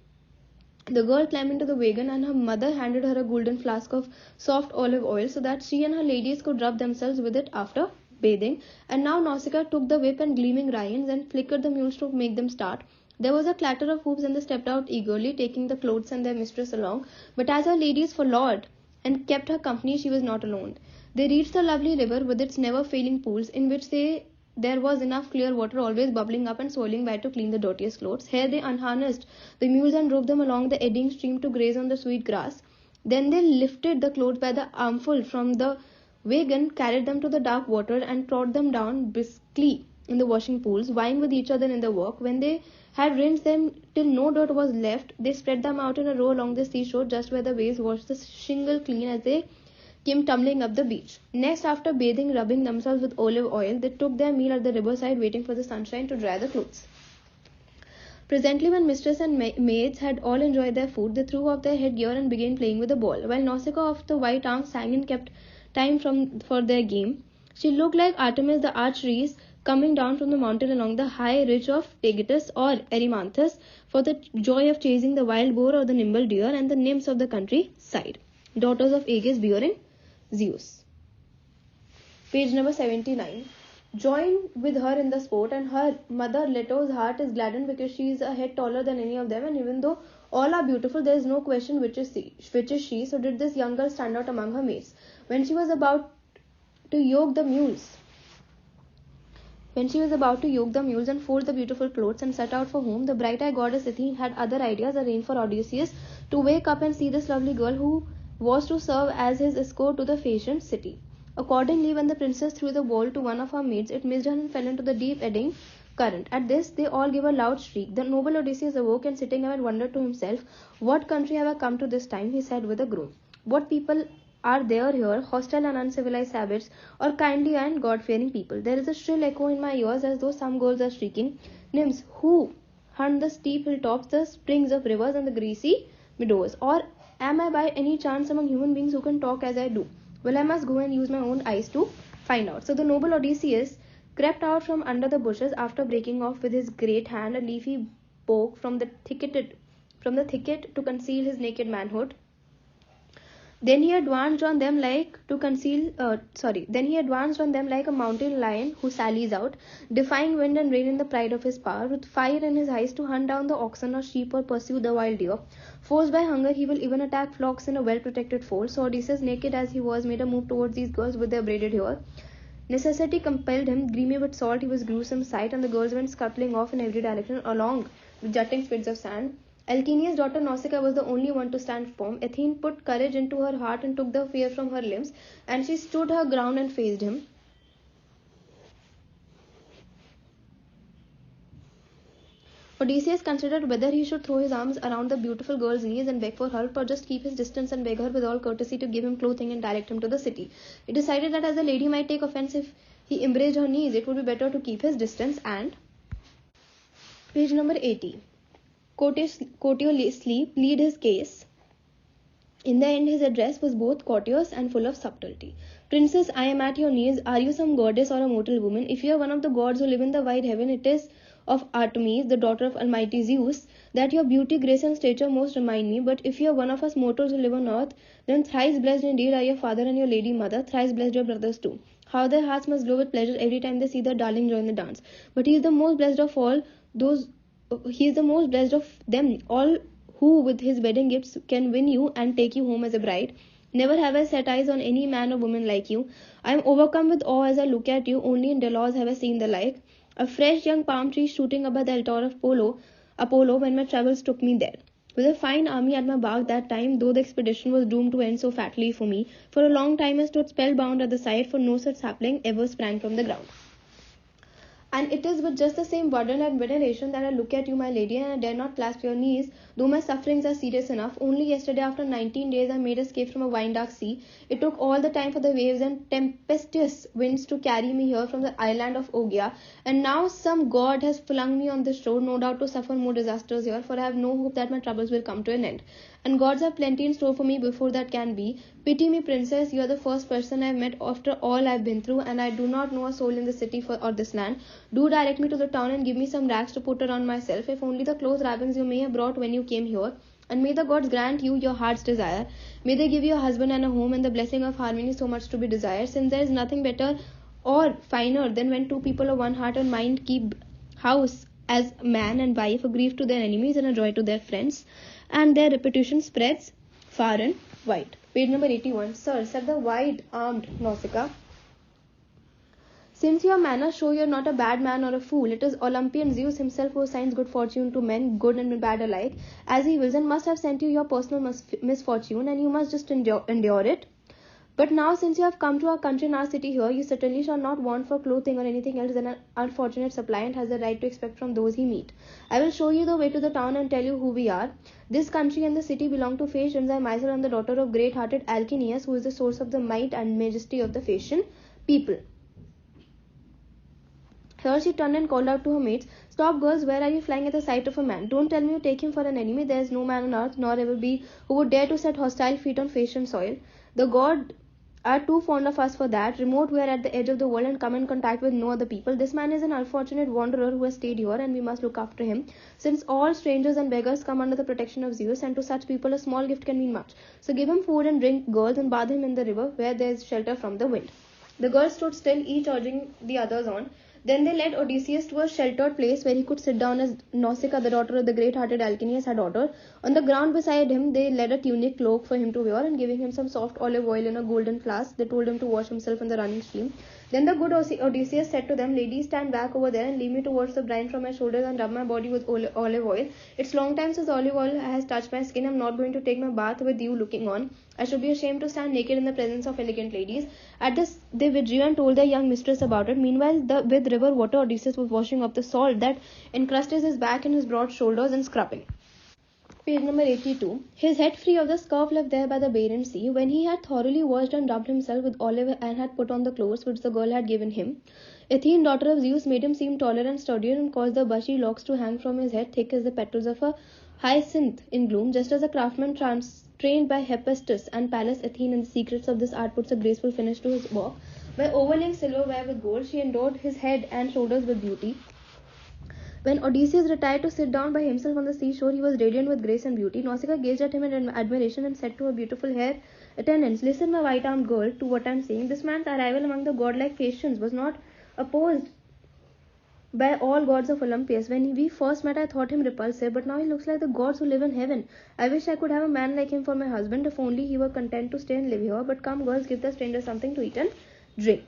The girl climbed into the wagon, and her mother handed her a golden flask of soft olive oil so that she and her ladies could rub themselves with it after bathing. And now Nausicaa took the whip and gleaming reins and flickered the mules to make them start. There was a clatter of hoofs, and they stepped out eagerly, taking the clothes and their mistress along. But as her ladies followed and kept her company, she was not alone. They reached the lovely river with its never-failing pools, in which there was enough clear water always bubbling up and swirling by to clean the dirtiest clothes. Here they unharnessed the mules and drove them along the eddying stream to graze on the sweet grass. Then they lifted the clothes by the armful from the wagon, carried them to the dark water, and trod them down briskly in the washing pools, vying with each other in the work. When they had rinsed them till no dirt was left, they spread them out in a row along the seashore, just where the waves washed the shingle clean as they came tumbling up the beach. Next, after bathing, rubbing themselves with olive oil, they took their meal at the riverside, waiting for the sunshine to dry the clothes. Presently, when mistress and maids had all enjoyed their food, they threw off their headgear and began playing with the ball, while Nausicaa of the white arms sang and kept time for their game. She looked like Artemis the archery's coming down from the mountain along the high ridge of Pegasus or Erymanthus for the joy of chasing the wild boar or the nimble deer, and the nymphs of the countryside, daughters of Aegis, bearing Zeus. Page number 79. Join with her in the sport, and her mother Leto's heart is gladdened because she is a head taller than any of them, and even though all are beautiful, there is no question which is she. So did this young girl stand out among her mates. When she was about to yoke the mules and fold the beautiful clothes and set out for home, the bright-eyed goddess Athene had other ideas arranged for Odysseus to wake up and see this lovely girl who was to serve as his escort to the Phaeacian city. Accordingly, when the princess threw the ball to one of her maids, it missed her and fell into the deep eddying current. At this, they all gave a loud shriek. The noble Odysseus awoke, and sitting up wondered to himself, "What country have I come to this time?" he said with a groan. "What people are there here, hostile and uncivilized savages, or kindly and God-fearing people? There is a shrill echo in my ears as though some girls are shrieking. Nymphs, who hunt the steep hilltops, the springs of rivers, and the grassy meadows? Or am I by any chance among human beings who can talk as I do? Well, I must go and use my own eyes to find out." So the noble Odysseus crept out from under the bushes after breaking off with his great hand a leafy bough from the thicket to conceal his naked manhood. Then he advanced on them like a mountain lion who sallies out, defying wind and rain in the pride of his power, with fire in his eyes, to hunt down the oxen or sheep or pursue the wild deer. Forced by hunger, he will even attack flocks in a well-protected fold. So Odysseus, naked as he was, made a move towards these girls with their braided hair. Necessity compelled him. Grimy with salt, he was a gruesome sight, and the girls went scuttling off in every direction along the jutting spits of sand. Alcinous's daughter Nausicaa was the only one to stand firm. Athene put courage into her heart and took the fear from her limbs, and she stood her ground and faced him. Odysseus considered whether he should throw his arms around the beautiful girl's knees and beg for help, or just keep his distance and beg her with all courtesy to give him clothing and direct him to the city. He decided that as the lady might take offense if he embraced her knees, it would be better to keep his distance. And page number 80. Courteously plead his case. In the end, his address was both courteous and full of subtlety. "Princess, I am at your knees. Are you some goddess or a mortal woman? If you are one of the gods who live in the wide heaven, it is of Artemis, the daughter of Almighty Zeus, that your beauty, grace, and stature most remind me. But if you are one of us mortals who live on earth, then thrice blessed indeed are your father and your lady mother, thrice blessed your brothers too. How their hearts must glow with pleasure every time they see their darling join the dance. But he is the most blessed of them all, who with his wedding gifts can win you and take you home as a bride. Never have I set eyes on any man or woman like you. I am overcome with awe as I look at you. Only in Delos have I seen the like. A fresh young palm tree shooting above the altar of Apollo when my travels took me there. With a fine army at my back that time, though the expedition was doomed to end so fatally for me, for a long time I stood spellbound at the sight, for no such sapling ever sprang from the ground. And it is with just the same wonder and veneration that I look at you, my lady, and I dare not clasp your knees, though my sufferings are serious enough. Only yesterday, after 19 days, I made escape from a wine-dark sea. It took all the time for the waves and tempestuous winds to carry me here from the island of Ogygia, and now some god has flung me on this shore, no doubt to suffer more disasters here, for I have no hope that my troubles will come to an end. And gods have plenty in store for me before that can be. Pity me, princess, you are the first person I have met after all I have been through, and I do not know a soul in the city or this land. Do direct me to the town and give me some rags to put around myself, if only the close wrappings you may have brought when you came here. And may the gods grant you your heart's desire. May they give you a husband and a home and the blessing of harmony so much to be desired, since there is nothing better or finer than when two people of one heart and mind keep house as man and wife, a grief to their enemies and a joy to their friends, and their reputation spreads far and wide. Page number 81. Sir, said the wide-armed Nausicaa, since your manners show you are not a bad man or a fool, it is Olympian Zeus himself who assigns good fortune to men, good and bad alike, as he wills, and must have sent you your personal misfortune, and you must just endure it. But now, since you have come to our country and our city here, you certainly shall not want for clothing or anything else than an unfortunate suppliant has the right to expect from those he meet. I will show you the way to the town and tell you who we are. This country and the city belong to Phaeacians. I myself am the daughter of great-hearted Alcinous, who is the source of the might and majesty of the Phaeacian people. Here she turned and called out to her mates, "Stop, girls, where are you flying at the sight of a man? Don't tell me you take him for an enemy. There is no man on earth, nor ever be, who would dare to set hostile feet on Phaeacian soil. The god are too fond of us for that. Remote, we are at the edge of the world and come in contact with no other people. This man is an unfortunate wanderer who has stayed here, and we must look after him, since all strangers and beggars come under the protection of Zeus, and to such people a small gift can mean much. So give him food and drink, girls, and bathe him in the river, where there is shelter from the wind." The girls stood still, each urging the others on. Then they led Odysseus to a sheltered place where he could sit down, as Nausicaa, the daughter of the great-hearted Alcinous, had ordered. On the ground beside him they laid a tunic cloak for him to wear, and giving him some soft olive oil in a golden flask, they told him to wash himself in the running stream. Then the good Odysseus said to them, "Ladies, stand back over there and leave me to wash the brine from my shoulders and rub my body with olive oil. It's long time since olive oil has touched my skin. I'm not going to take my bath with you looking on. I should be ashamed to stand naked in the presence of elegant ladies." At this they withdrew and told their young mistress about it. Meanwhile, with river water, Odysseus was washing off the salt that encrusted his back and his broad shoulders and scrubbing. Page number 82. His head free of the scurf left there by the barren sea, when he had thoroughly washed and rubbed himself with olive and had put on the clothes which the girl had given him, Athene, daughter of Zeus, made him seem taller and sturdier, and caused the bushy locks to hang from his head thick as the petals of a hyacinth in bloom, just as a craftsman trained by Hephaestus and Pallas Athene in the secrets of this art puts a graceful finish to his work. By overlaying silverware with gold, she endowed his head and shoulders with beauty. When Odysseus retired to sit down by himself on the seashore, he was radiant with grace and beauty. Nausicaa gazed at him in admiration and said to her beautiful hair attendants, "Listen, my white-armed girl, to what I am saying. This man's arrival among the godlike Phaeacians was not opposed by all gods of Olympus. When we first met, I thought him repulsive, but now he looks like the gods who live in heaven. I wish I could have a man like him for my husband, if only he were content to stay and live here. But come, girls, give the stranger something to eat and drink."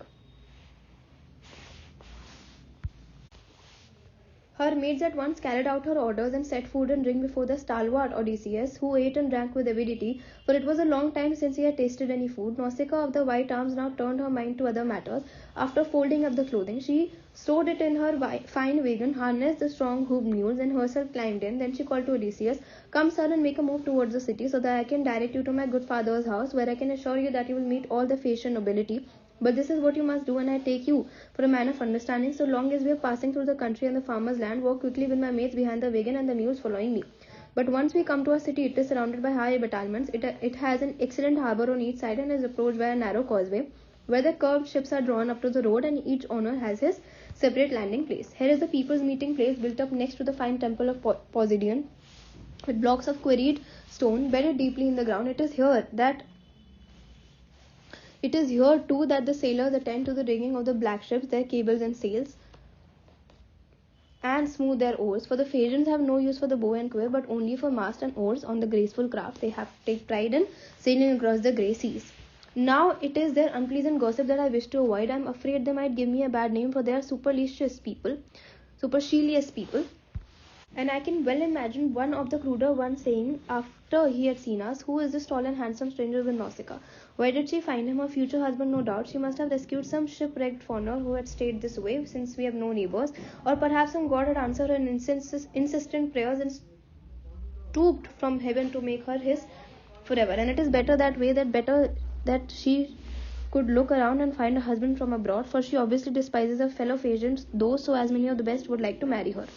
Her maids at once carried out her orders and set food and drink before the stalwart Odysseus, who ate and drank with avidity, for it was a long time since he had tasted any food. Nausicaa of the white arms now turned her mind to other matters. After folding up the clothing, she stowed it in her fine wagon, harnessed the strong hoofed mules, and herself climbed in. Then she called to Odysseus, "Come, son, and make a move towards the city, so that I can direct you to my good father's house, where I can assure you that you will meet all the Phaeacian nobility. But this is what you must do, and I take you for a man of understanding. So long as we are passing through the country and the farmer's land, walk quickly with my mates behind the wagon and the mules following me. But once we come to a city, it is surrounded by high battlements. It has an excellent harbour on each side and is approached by a narrow causeway, where the curved ships are drawn up to the road, and each owner has his separate landing place. Here is the people's meeting place, built up next to the fine temple of Poseidon, with blocks of quarried stone bedded deeply in the ground. It is here too that the sailors attend to the rigging of the black ships, their cables and sails, and smooth their oars. For the Phaeacians have no use for the bow and quiver, but only for mast and oars on the graceful craft. They have to take pride in sailing across the grey seas. Now it is their unpleasant gossip that I wish to avoid. I am afraid they might give me a bad name, for they are supercilious people. And I can well imagine one of the cruder ones saying, after he had seen us, "Who is this tall and handsome stranger with Nausicaa? Where did she find him? Her future husband, no doubt. She must have rescued some shipwrecked foreigner who had stayed this way, since we have no neighbours. Or perhaps some god had answered her insistent prayers and stooped from heaven to make her his forever. And it is better that way, that she could look around and find a husband from abroad, for she obviously despises her fellow Phaeacians, though so as many of the best would like to marry her.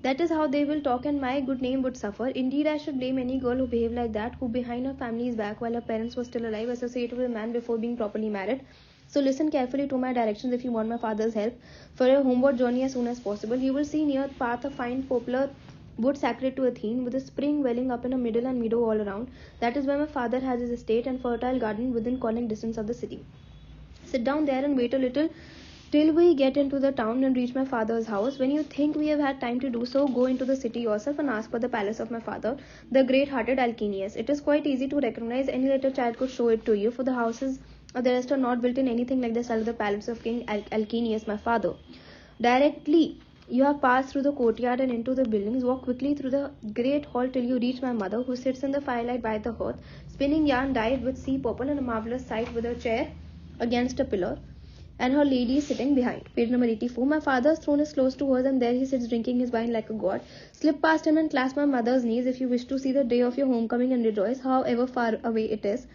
That is how they will talk, and my good name would suffer. Indeed, I should blame any girl who behaved like that, who behind her family's back, while her parents were still alive, associated with a man before being properly married. So listen carefully to my directions if you want my father's help for a homeward journey as soon as possible. You will see near the path a fine poplar wood sacred to Athene, with a spring welling up in the middle and meadow all around. That is where my father has his estate and fertile garden within calling distance of the city. Sit down there and wait a little till we get into the town and reach my father's house. When you think we have had time to do so, go into the city yourself and ask for the palace of my father, the great-hearted Alcinous. It is quite easy to recognize. Any little child could show it to you, for the houses of the rest are not built in anything like the style of the palace of King Alcinous, my father. Directly you have passed through the courtyard and into the buildings, walk quickly through the great hall till you reach my mother, who sits in the firelight by the hearth, spinning yarn dyed with sea purple, and a marvellous sight, with a chair against a pillar, and her lady is sitting behind. Page number 84. My father's throne is close to hers, and there he sits drinking his wine like a god. Slip past him and clasp my mother's knees if you wish to see the day of your homecoming and rejoice, however far away it is.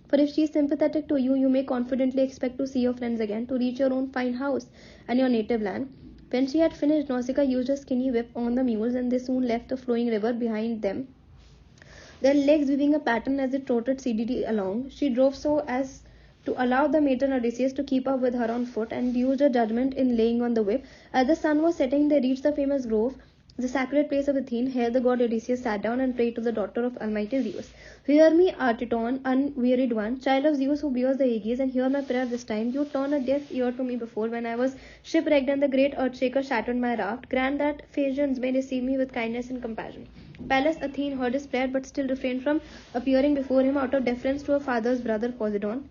For if she is sympathetic to you, you may confidently expect to see your friends again, to reach your own fine house and your native land. When she had finished, Nausicaa used a skinny whip on the mules, and they soon left the flowing river behind them. their legs weaving a pattern as they trotted steadily along. She drove so as to allow the matron Odysseus to keep up with her on foot, and used her judgment in laying on the whip. As the sun was setting, they reached the famous grove, the sacred place of Athene. Here the god Odysseus sat down and prayed to the daughter of Almighty Zeus. Hear me, Artiton, unwearied one, child of Zeus who bears the Aegis, and hear my prayer this time. You turned a deaf ear to me before, when I was shipwrecked and the great earthshaker shattered my raft. Grant that Phaeacians may receive me with kindness and compassion. Pallas Athene heard his prayer, but still refrained from appearing before him out of deference to her father's brother Poseidon,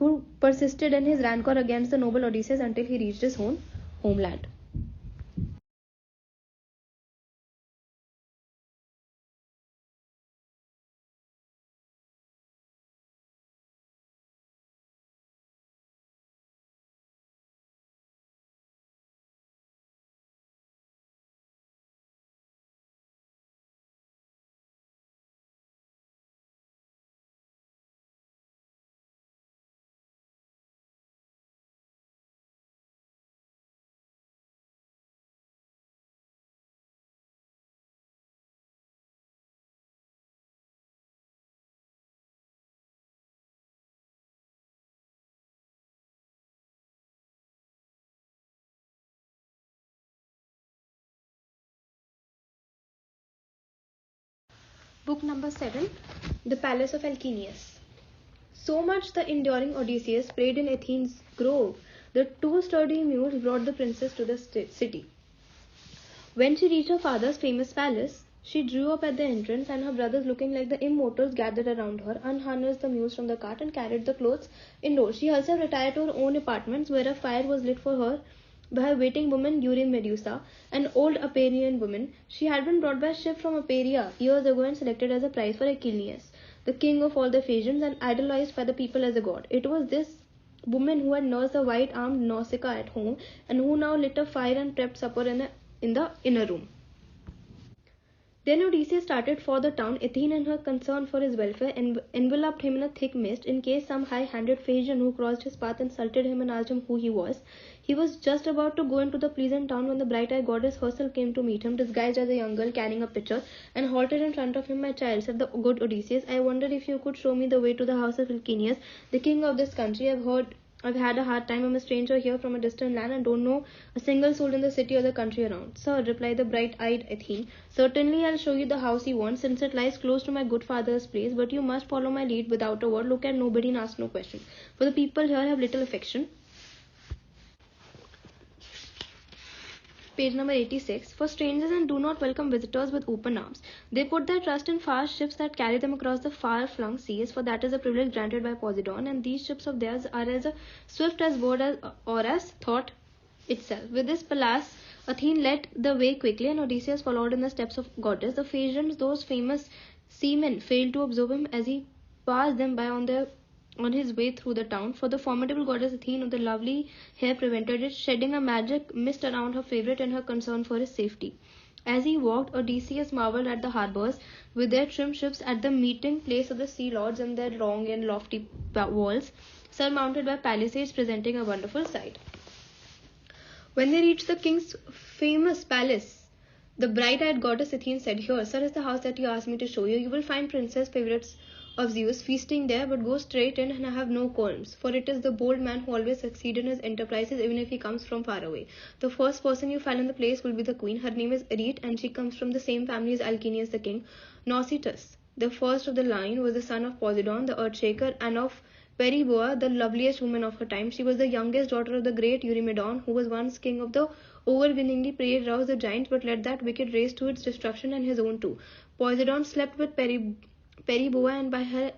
who persisted in his rancor against the noble Odysseus until he reached his own homeland. Book number 7, The Palace of Alcinous. So much the enduring Odysseus prayed in Athene's grove. The two sturdy mules brought the princess to the city. When she reached her father's famous palace, she drew up at the entrance, and her brothers, looking like the immortals, gathered around her, unharnessed the mules from the cart, and carried the clothes indoors. She herself retired to her own apartments, where a fire was lit for her by her waiting woman Eurymedusa, an old Aparian woman. She had been brought by ship from Aparia years ago and selected as a prize for Achilles, the king of all the Phaeacians, and idolized by the people as a god. It was this woman who had nursed the white-armed Nausicaa at home, and who now lit a fire and prepped supper in the inner room. Then Odysseus started for the town. Athene, in her concern for his welfare, enveloped him in a thick mist, in case some high-handed Phaeacian who crossed his path insulted him and asked him who he was. He was just about to go into the pleasant town when the bright-eyed goddess herself came to meet him, disguised as a young girl carrying a pitcher, and halted in front of him. My child, said the good Odysseus, I wondered if you could show me the way to the house of Alcinous, the king of this country. I've had a hard time. I'm a stranger here from a distant land and don't know a single soul in the city or the country around. Sir, replied the bright-eyed Athene, certainly I'll show you the house you want, since it lies close to my good father's place, but you must follow my lead without a word, look at nobody and ask no questions, for the people here have little affection. Page number 86. For strangers and do not welcome visitors with open arms. They put their trust in fast ships that carry them across the far-flung seas, for that is a privilege granted by Poseidon, and these ships of theirs are as swift as word or as thought itself. With this palace, Athene led the way quickly, and Odysseus followed in the steps of goddess. The Phaeacians, those famous seamen, failed to observe him as he passed them by on his way through the town, for the formidable goddess Athene of the lovely hair prevented it, shedding a magic mist around her favorite in her concern for his safety. As he walked, Odysseus marveled at the harbours, with their trim ships at the meeting place of the sea lords, and their long and lofty walls, surmounted by palisades, presenting a wonderful sight. When they reached the king's famous palace, the bright-eyed goddess Athene said, Here, sir, is the house that you asked me to show you. You will find princess favorites of Zeus feasting there, but go straight in and have no qualms, for it is the bold man who always succeeds in his enterprises, even if he comes from far away. The first person you find in the place will be the queen. Her name is Arete, and she comes from the same family as Alcinous the king. Nausitus, the first of the line, was the son of Poseidon, the earthshaker, and of Periboa, the loveliest woman of her time. She was the youngest daughter of the great Eurymedon, who was once king of the overweeningly praised roused the giants, but led that wicked race to its destruction and his own too. Poseidon slept with Periboa, and by her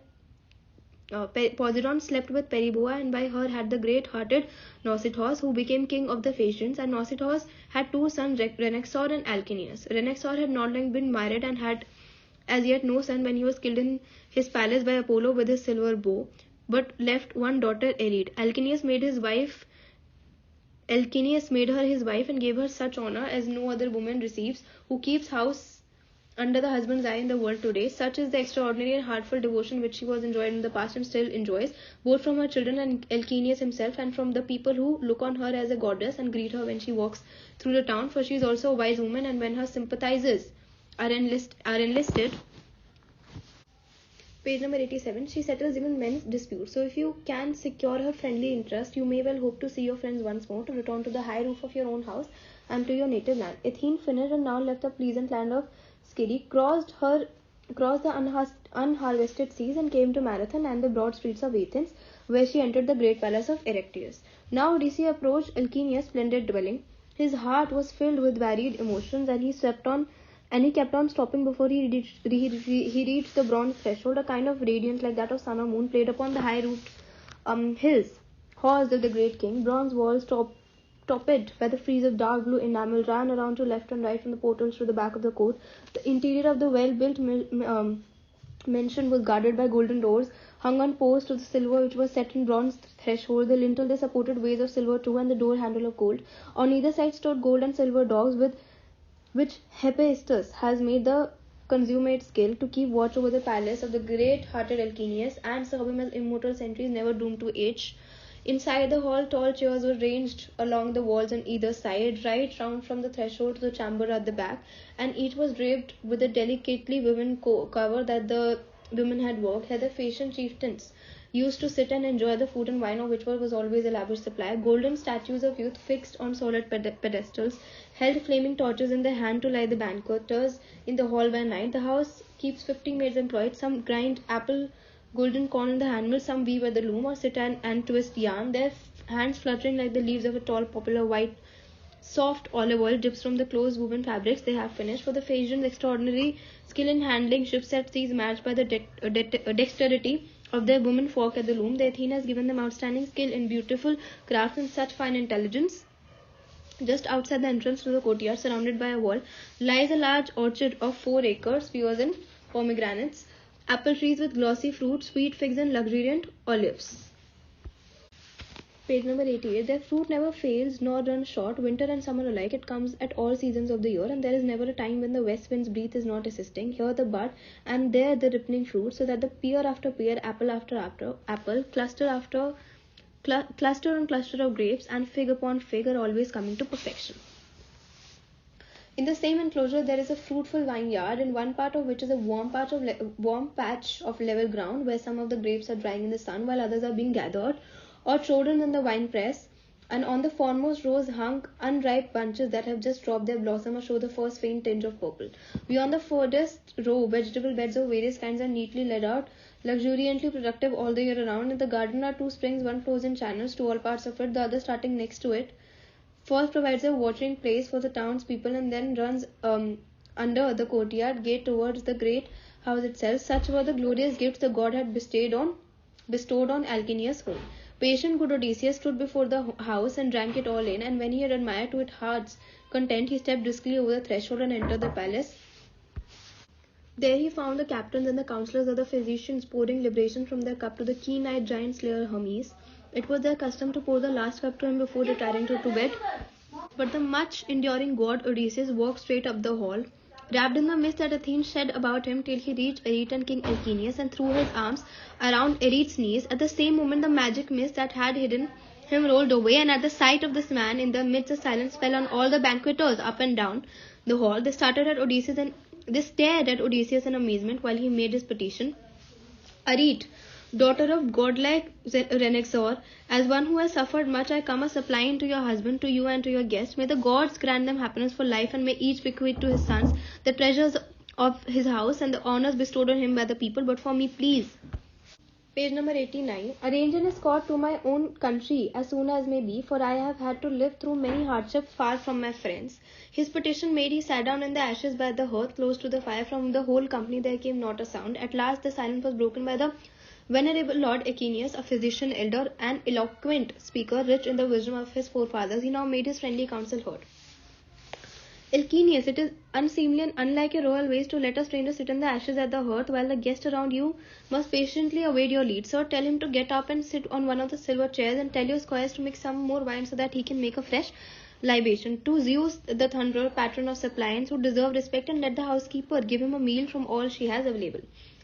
Poseidon slept with Periboa, and by her had the great-hearted Nausithous, who became king of the Phaeacians. And Nausithous had two sons, Renexor and Alcinous. Renexor had not long been married and had as yet no son when he was killed in his palace by Apollo with his silver bow, but left one daughter, Arete. Alcinous made her his wife and gave her such honor as no other woman receives, who keeps house under the husband's eye in the world today. Such is the extraordinary and heartful devotion which she was enjoyed in the past and still enjoys, both from her children and Alcinous himself, and from the people who look on her as a goddess and greet her when she walks through the town, for she is also a wise woman, and when her sympathizers are enlisted, Page number 87. She settles even men's disputes. So if you can secure her friendly interest, you may well hope to see your friends once more, to return to the high roof of your own house and to your native land. Athene finished and now left the pleasant land of Skiri, crossed the unharvested seas and came to Marathon and the broad streets of Athens, where she entered the great palace of Erechtheus. Now Odysseus approached Alcinia's splendid dwelling. His heart was filled with varied emotions, and he kept on stopping before he reached the bronze threshold. A kind of radiance like that of sun or moon played upon the high-roofed hills. Halls of the great king, bronze walls topped by the frieze of dark blue enamel, ran around to left and right from the portals to the back of the court. The interior of the well-built mansion was guarded by golden doors, hung on posts of silver which was set in bronze threshold. The lintel they supported ways of silver too, and the door handle of gold. On either side stood gold and silver dogs, with which Hephaestus has made the consummate skill to keep watch over the palace of the great-hearted Alcinous and serve him as immortal sentries never doomed to age. Inside the hall, tall chairs were ranged along the walls on either side, right round from the threshold to the chamber at the back, and each was draped with a delicately woven cover that the women had worked. Here the Phaeacian chieftains used to sit and enjoy the food and wine, of which was always a lavish supply. Golden statues of youth fixed on solid pedestals held flaming torches in their hand to light the banqueters in the hall by night. The house keeps 50 maids employed. Some grind apple golden corn in the handmill, some weave at the loom or sit and twist yarn, their hands fluttering like the leaves of a tall poplar. White soft olive oil drips from the close woven fabrics they have finished. For the Phaeacians' extraordinary skill in handling ships at sea is matched by the dexterity of their women folk at the loom. The Athene has given them outstanding skill in beautiful crafts and such fine intelligence. Just outside the entrance to the courtyard, surrounded by a wall, lies a large orchard of 4 acres, pears and pomegranates, apple trees with glossy fruit, sweet figs and luxuriant olives. Page number 88. Their fruit never fails nor runs short, winter and summer alike. It comes at all seasons of the year, and there is never a time when the west wind's breath is not assisting. Here the bud, and there the ripening fruit, so that the pear after pear, apple after apple, cluster on cluster of grapes, and fig upon fig are always coming to perfection. In the same enclosure there is a fruitful vineyard, in one part of which is a warm patch of level ground, where some of the grapes are drying in the sun, while others are being gathered or trodden in the wine press, and on the foremost rows hung unripe bunches that have just dropped their blossom or show the first faint tinge of purple. Beyond the furthest row, vegetable beds of various kinds are neatly laid out, luxuriantly productive all the year around. In the garden are 2 springs, one flows in channels to all parts of it, the other starting next to it. First provides a watering place for the townspeople, and then runs under the courtyard gate towards the great house itself. Such were the glorious gifts the god had bestowed on Alcinous' home. Patient good Odysseus stood before the house and drank it all in, and when he had admired to his heart's content, he stepped briskly over the threshold and entered the palace. There he found the captains and the councillors of the physicians pouring libation from their cup to the keen-eyed giant slayer Hermes. It was their custom to pour the last cup to him before retiring to bed, but the much-enduring god Odysseus walked straight up the hall, wrapped in the mist that Athene shed about him till he reached Arete and King Alcinous, and threw his arms around Arete's knees. At the same moment the magic mist that had hidden him rolled away, and at the sight of this man in the midst of silence fell on all the banqueters up and down the hall. They stared at Odysseus in amazement while he made his petition. Arete, daughter of godlike Renexor, as one who has suffered much, I come a supplying to your husband, to you and to your guests. May the gods grant them happiness for life, and may each bequeath to his sons the treasures of his house and the honors bestowed on him by the people. But for me, please. Page number 89. Arrange an escort to my own country as soon as may be, for I have had to live through many hardships far from my friends. His petition made, he sat down in the ashes by the hearth close to the fire. From the whole company there came not a sound. At last the silence was broken by the venerable Lord Alcinous, a physician, elder, and eloquent speaker, rich in the wisdom of his forefathers. He now made his friendly counsel heard. Alcinous, it is unseemly and unlike your royal ways to let a stranger sit in the ashes at the hearth, while the guests around you must patiently await your lead. Sir, tell him to get up and sit on one of the silver chairs, and tell your squires to mix some more wine so that he can make a fresh libation. To Zeus, the thunderer, patron of suppliants, who deserve respect, and let the housekeeper give him a meal from all she has available.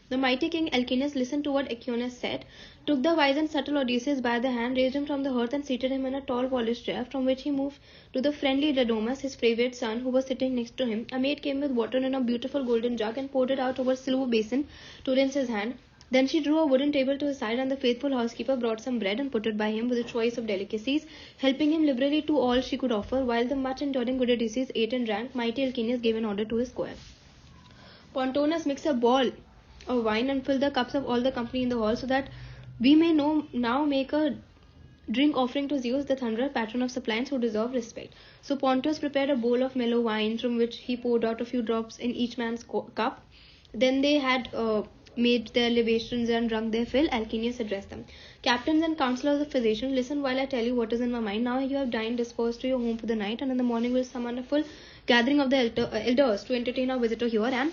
The mighty king Alcinous listened to what Alcinous said, took the wise and subtle Odysseus by the hand, raised him from the hearth, and seated him in a tall polished chair, from which he moved to the friendly Laodamas, his favourite son, who was sitting next to him. A maid came with water in a beautiful golden jug and poured it out over a silver basin to rinse his hand. Then she drew a wooden table to his side, and the faithful housekeeper brought some bread and put it by him with a choice of delicacies, helping him liberally to all she could offer. While the much enduring good Odysseus ate and drank, mighty Alcinous gave an order to his squire. Pontonous, mix a ball of wine and fill the cups of all the company in the hall, so that we may now make a drink offering to Zeus, the thunderer, patron of suppliants who deserve respect. So Pontus prepared a bowl of mellow wine, from which he poured out a few drops in each man's cup. Then they had made their libations and drunk their fill. Alcinous addressed them. Captains and counselors of physicians, listen while I tell you what is in my mind. Now you have dined, disposed to your home for the night, and in the morning we'll summon a full gathering of the elders to entertain our visitor here. And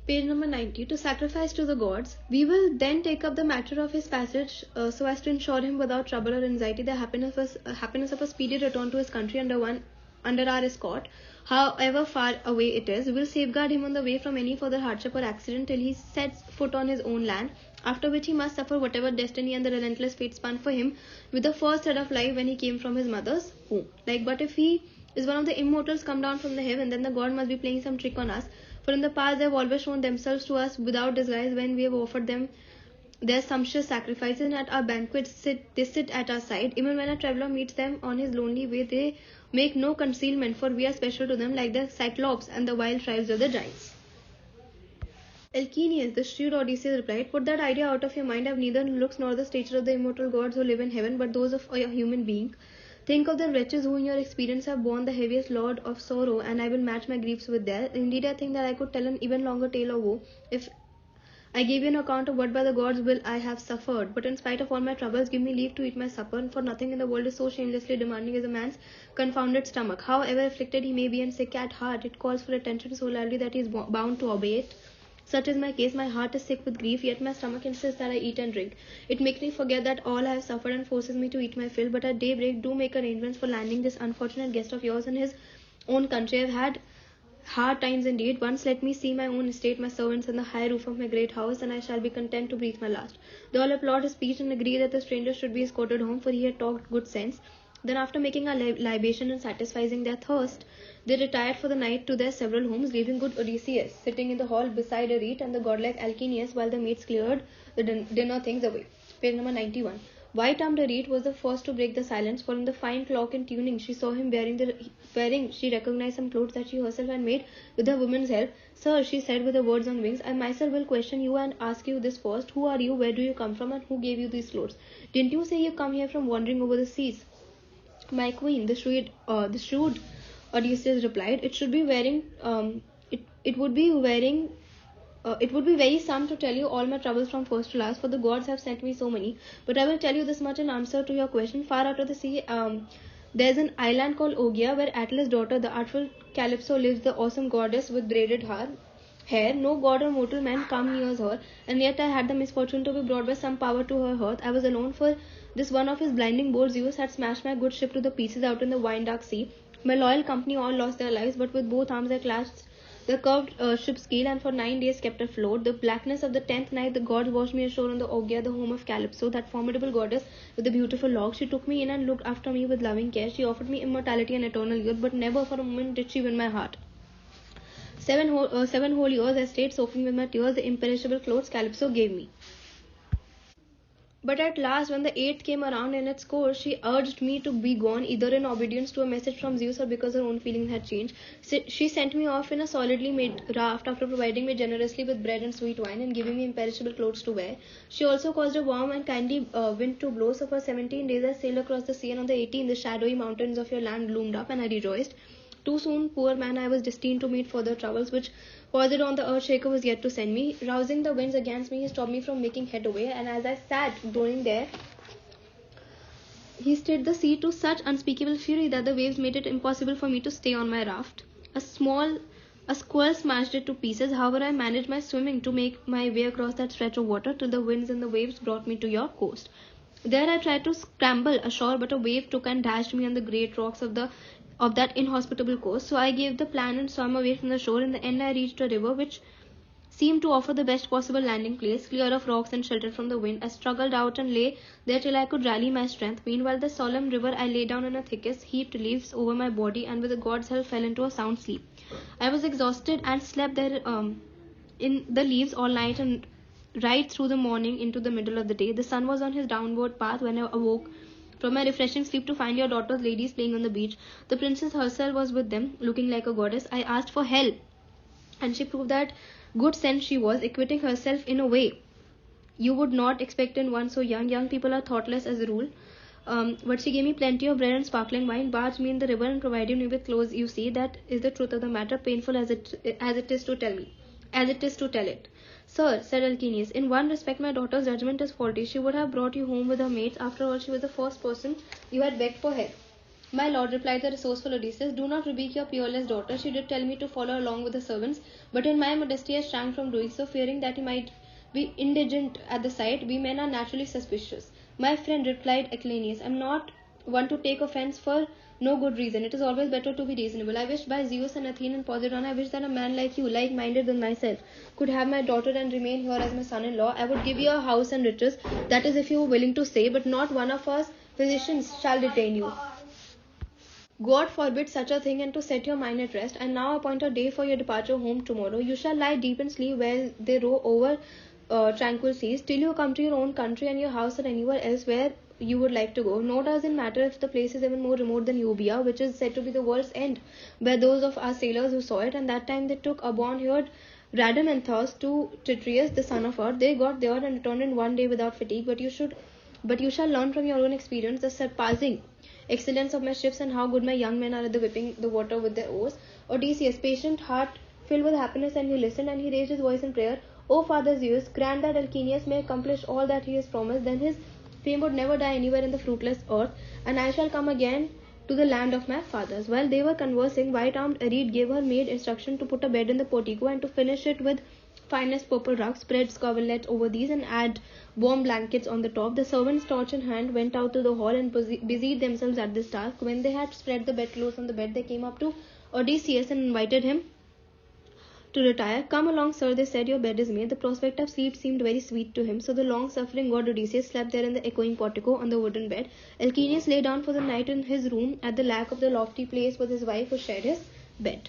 page number 90, to sacrifice to the gods. We will then take up the matter of his passage, so as to ensure him without trouble or anxiety the happiness of a speedy return to his country under our escort, however far away it is. We will safeguard him on the way from any further hardship or accident till he sets foot on his own land, after which he must suffer whatever destiny and the relentless fate spun for him with the first thread of life when he came from his mother's home. But if he is one of the immortals come down from the heaven, then the god must be playing some trick on us. For in the past they have always shown themselves to us without disguise when we have offered them their sumptuous sacrifices, and at our banquets they sit at our side. Even when a traveller meets them on his lonely way, they make no concealment, for we are special to them, like the Cyclops and the wild tribes of the giants. Alcinous, the shrewd Odysseus, replied, put that idea out of your mind. I have neither the looks nor the stature of the immortal gods who live in heaven, but those of a human being. Think of the wretches who in your experience have borne the heaviest load of sorrow, and I will match my griefs with theirs. Indeed, I think that I could tell an even longer tale of woe if I gave you an account of what by the gods will I have suffered. But in spite of all my troubles, give me leave to eat my supper, for nothing in the world is so shamelessly demanding as a man's confounded stomach. However afflicted he may be and sick at heart, it calls for attention so loudly that he is bound to obey it. Such is my case. My heart is sick with grief, yet my stomach insists that I eat and drink. It makes me forget that all I have suffered and forces me to eat my fill. But at daybreak, do make arrangements for landing this unfortunate guest of yours in his own country. I have had hard times indeed. Once let me see my own estate, my servants, and the high roof of my great house, and I shall be content to breathe my last. They all applaud his speech and agree that the stranger should be escorted home, for he had talked good sense. Then, after making a libation and satisfying their thirst, they retired for the night to their several homes, leaving good Odysseus sitting in the hall beside a reed and the godlike Alcinous, while the maids cleared the dinner things away. Page number 91. White-armed Arid was the first to break the silence, for in the fine clock and tuning she saw him wearing, she recognized some clothes that she herself had made with her woman's help. Sir, she said with the words on wings, I myself will question you and ask you this first. Who are you, where do you come from, and who gave you these clothes? Didn't you say you come here from wandering over the seas? My queen, the shrewd Odysseus replied, it should be wearing, it would be wearing, it would be very some to tell you all my troubles from first to last, for the gods have sent me so many. But I will tell you this much in answer to your question. Far out of the sea, there's an island called Ogygia, where Atlas' daughter, the artful Calypso, lives, the awesome goddess with braided hair. No god or mortal man come near her, and yet I had the misfortune to be brought by some power to her hearth. I was alone, for this one of his blinding bolts, Zeus, had smashed my good ship to the pieces out in the wine dark sea. My loyal company all lost their lives, but with both arms I clasped the curved ship's keel, and for 9 days kept afloat. The blackness of the 10th night, the gods washed me ashore on the Ogygia, the home of Calypso, that formidable goddess with the beautiful locks. She took me in and looked after me with loving care. She offered me immortality and eternal youth, but never for a moment did she win my heart. 7 whole years I stayed soaking with my tears the imperishable clothes Calypso gave me. But at last, when the 8th came around in its course, she urged me to be gone, either in obedience to a message from Zeus or because her own feelings had changed. She sent me off in a solidly made raft after providing me generously with bread and sweet wine and giving me imperishable clothes to wear. She also caused a warm and kindly wind to blow, so for 17 days I sailed across the sea, and on the 18th the shadowy mountains of your land loomed up, and I rejoiced. Too soon, poor man, I was destined to meet further troubles, which Poised on the earth shaker was yet to send me. Rousing the winds against me, he stopped me from making headway, and as I sat groaning there, he stirred the sea to such unspeakable fury that the waves made it impossible for me to stay on my raft. A squall smashed it to pieces. However, I managed my swimming to make my way across that stretch of water till the winds and the waves brought me to your coast. There I tried to scramble ashore, but a wave took and dashed me on the great rocks of that inhospitable coast. So I gave the plan and swam away from the shore. In the end, I reached a river which seemed to offer the best possible landing place, clear of rocks and sheltered from the wind. I struggled out and lay there till I could rally my strength. Meanwhile, the solemn river, I lay down in a thickest, heaped leaves over my body, and with the god's help fell into a sound sleep. I was exhausted and slept there in the leaves all night, and right through the morning into the middle of the day. The sun was on his downward path when I awoke from my refreshing sleep to find your daughter's ladies playing on the beach. The princess herself was with them, looking like a goddess. I asked for help, and she proved that good sense she was, acquitting herself in a way you would not expect in one so young. Young people are thoughtless as a rule. But she gave me plenty of bread and sparkling wine, bathed me in the river, and provided me with clothes. You see, that is the truth of the matter, painful as it is to tell me, as it is to tell it. Sir, said Alcinous, in one respect my daughter's judgment is faulty. She would have brought you home with her mates. After all, she was the first person you had begged for help. My lord, replied the resourceful Odysseus, do not rebuke your peerless daughter. She did tell me to follow along with the servants, but in my modesty I shrank from doing so, fearing that he might be indigent at the sight. We men are naturally suspicious. My friend, replied Alcinous, I am not one to take offence for no good reason. It is always better to be reasonable. I wish by Zeus and Athene and Poseidon, I wish that a man like you, like-minded than myself, could have my daughter and remain here as my son-in-law. I would give you a house and riches, that is if you were willing to stay, but not one of us physicians shall detain you. God forbid such a thing, and to set your mind at rest, and now appoint a day for your departure home tomorrow. You shall lie deep in sleep while they row over tranquil seas, till you come to your own country and your house or anywhere else where you would like to go. Nor does it matter if the place is even more remote than Euboea, which is said to be the world's end, where those of our sailors who saw it, and that time they took a born-haired Rhadamanthus to Titreus, the son of Earth. They got there and returned in one day without fatigue. But you shall learn from your own experience the surpassing excellence of my ships, and how good my young men are at the whipping the water with their oars. Odysseus, patient heart filled with happiness, and he listened, and he raised his voice in prayer. O Father Zeus, grant that Alcinous may accomplish all that he has promised. Then his fame would never die anywhere in the fruitless earth, and I shall come again to the land of my fathers. While they were conversing, white-armed Arete gave her maid instruction to put a bed in the portico, and to finish it with finest purple rugs, spread coverlets over these, and add warm blankets on the top. The servants, torch in hand, went out to the hall and busied themselves at this task. When they had spread the bedclothes on the bed, they came up to Odysseus and invited him to retire. Come along, sir, they said, your bed is made. The prospect of sleep seemed very sweet to him, so the long-suffering god Odysseus slept there in the echoing portico on the wooden bed. Alcinous lay down for the night in his room at the lack of the lofty place with his wife who shared his bed.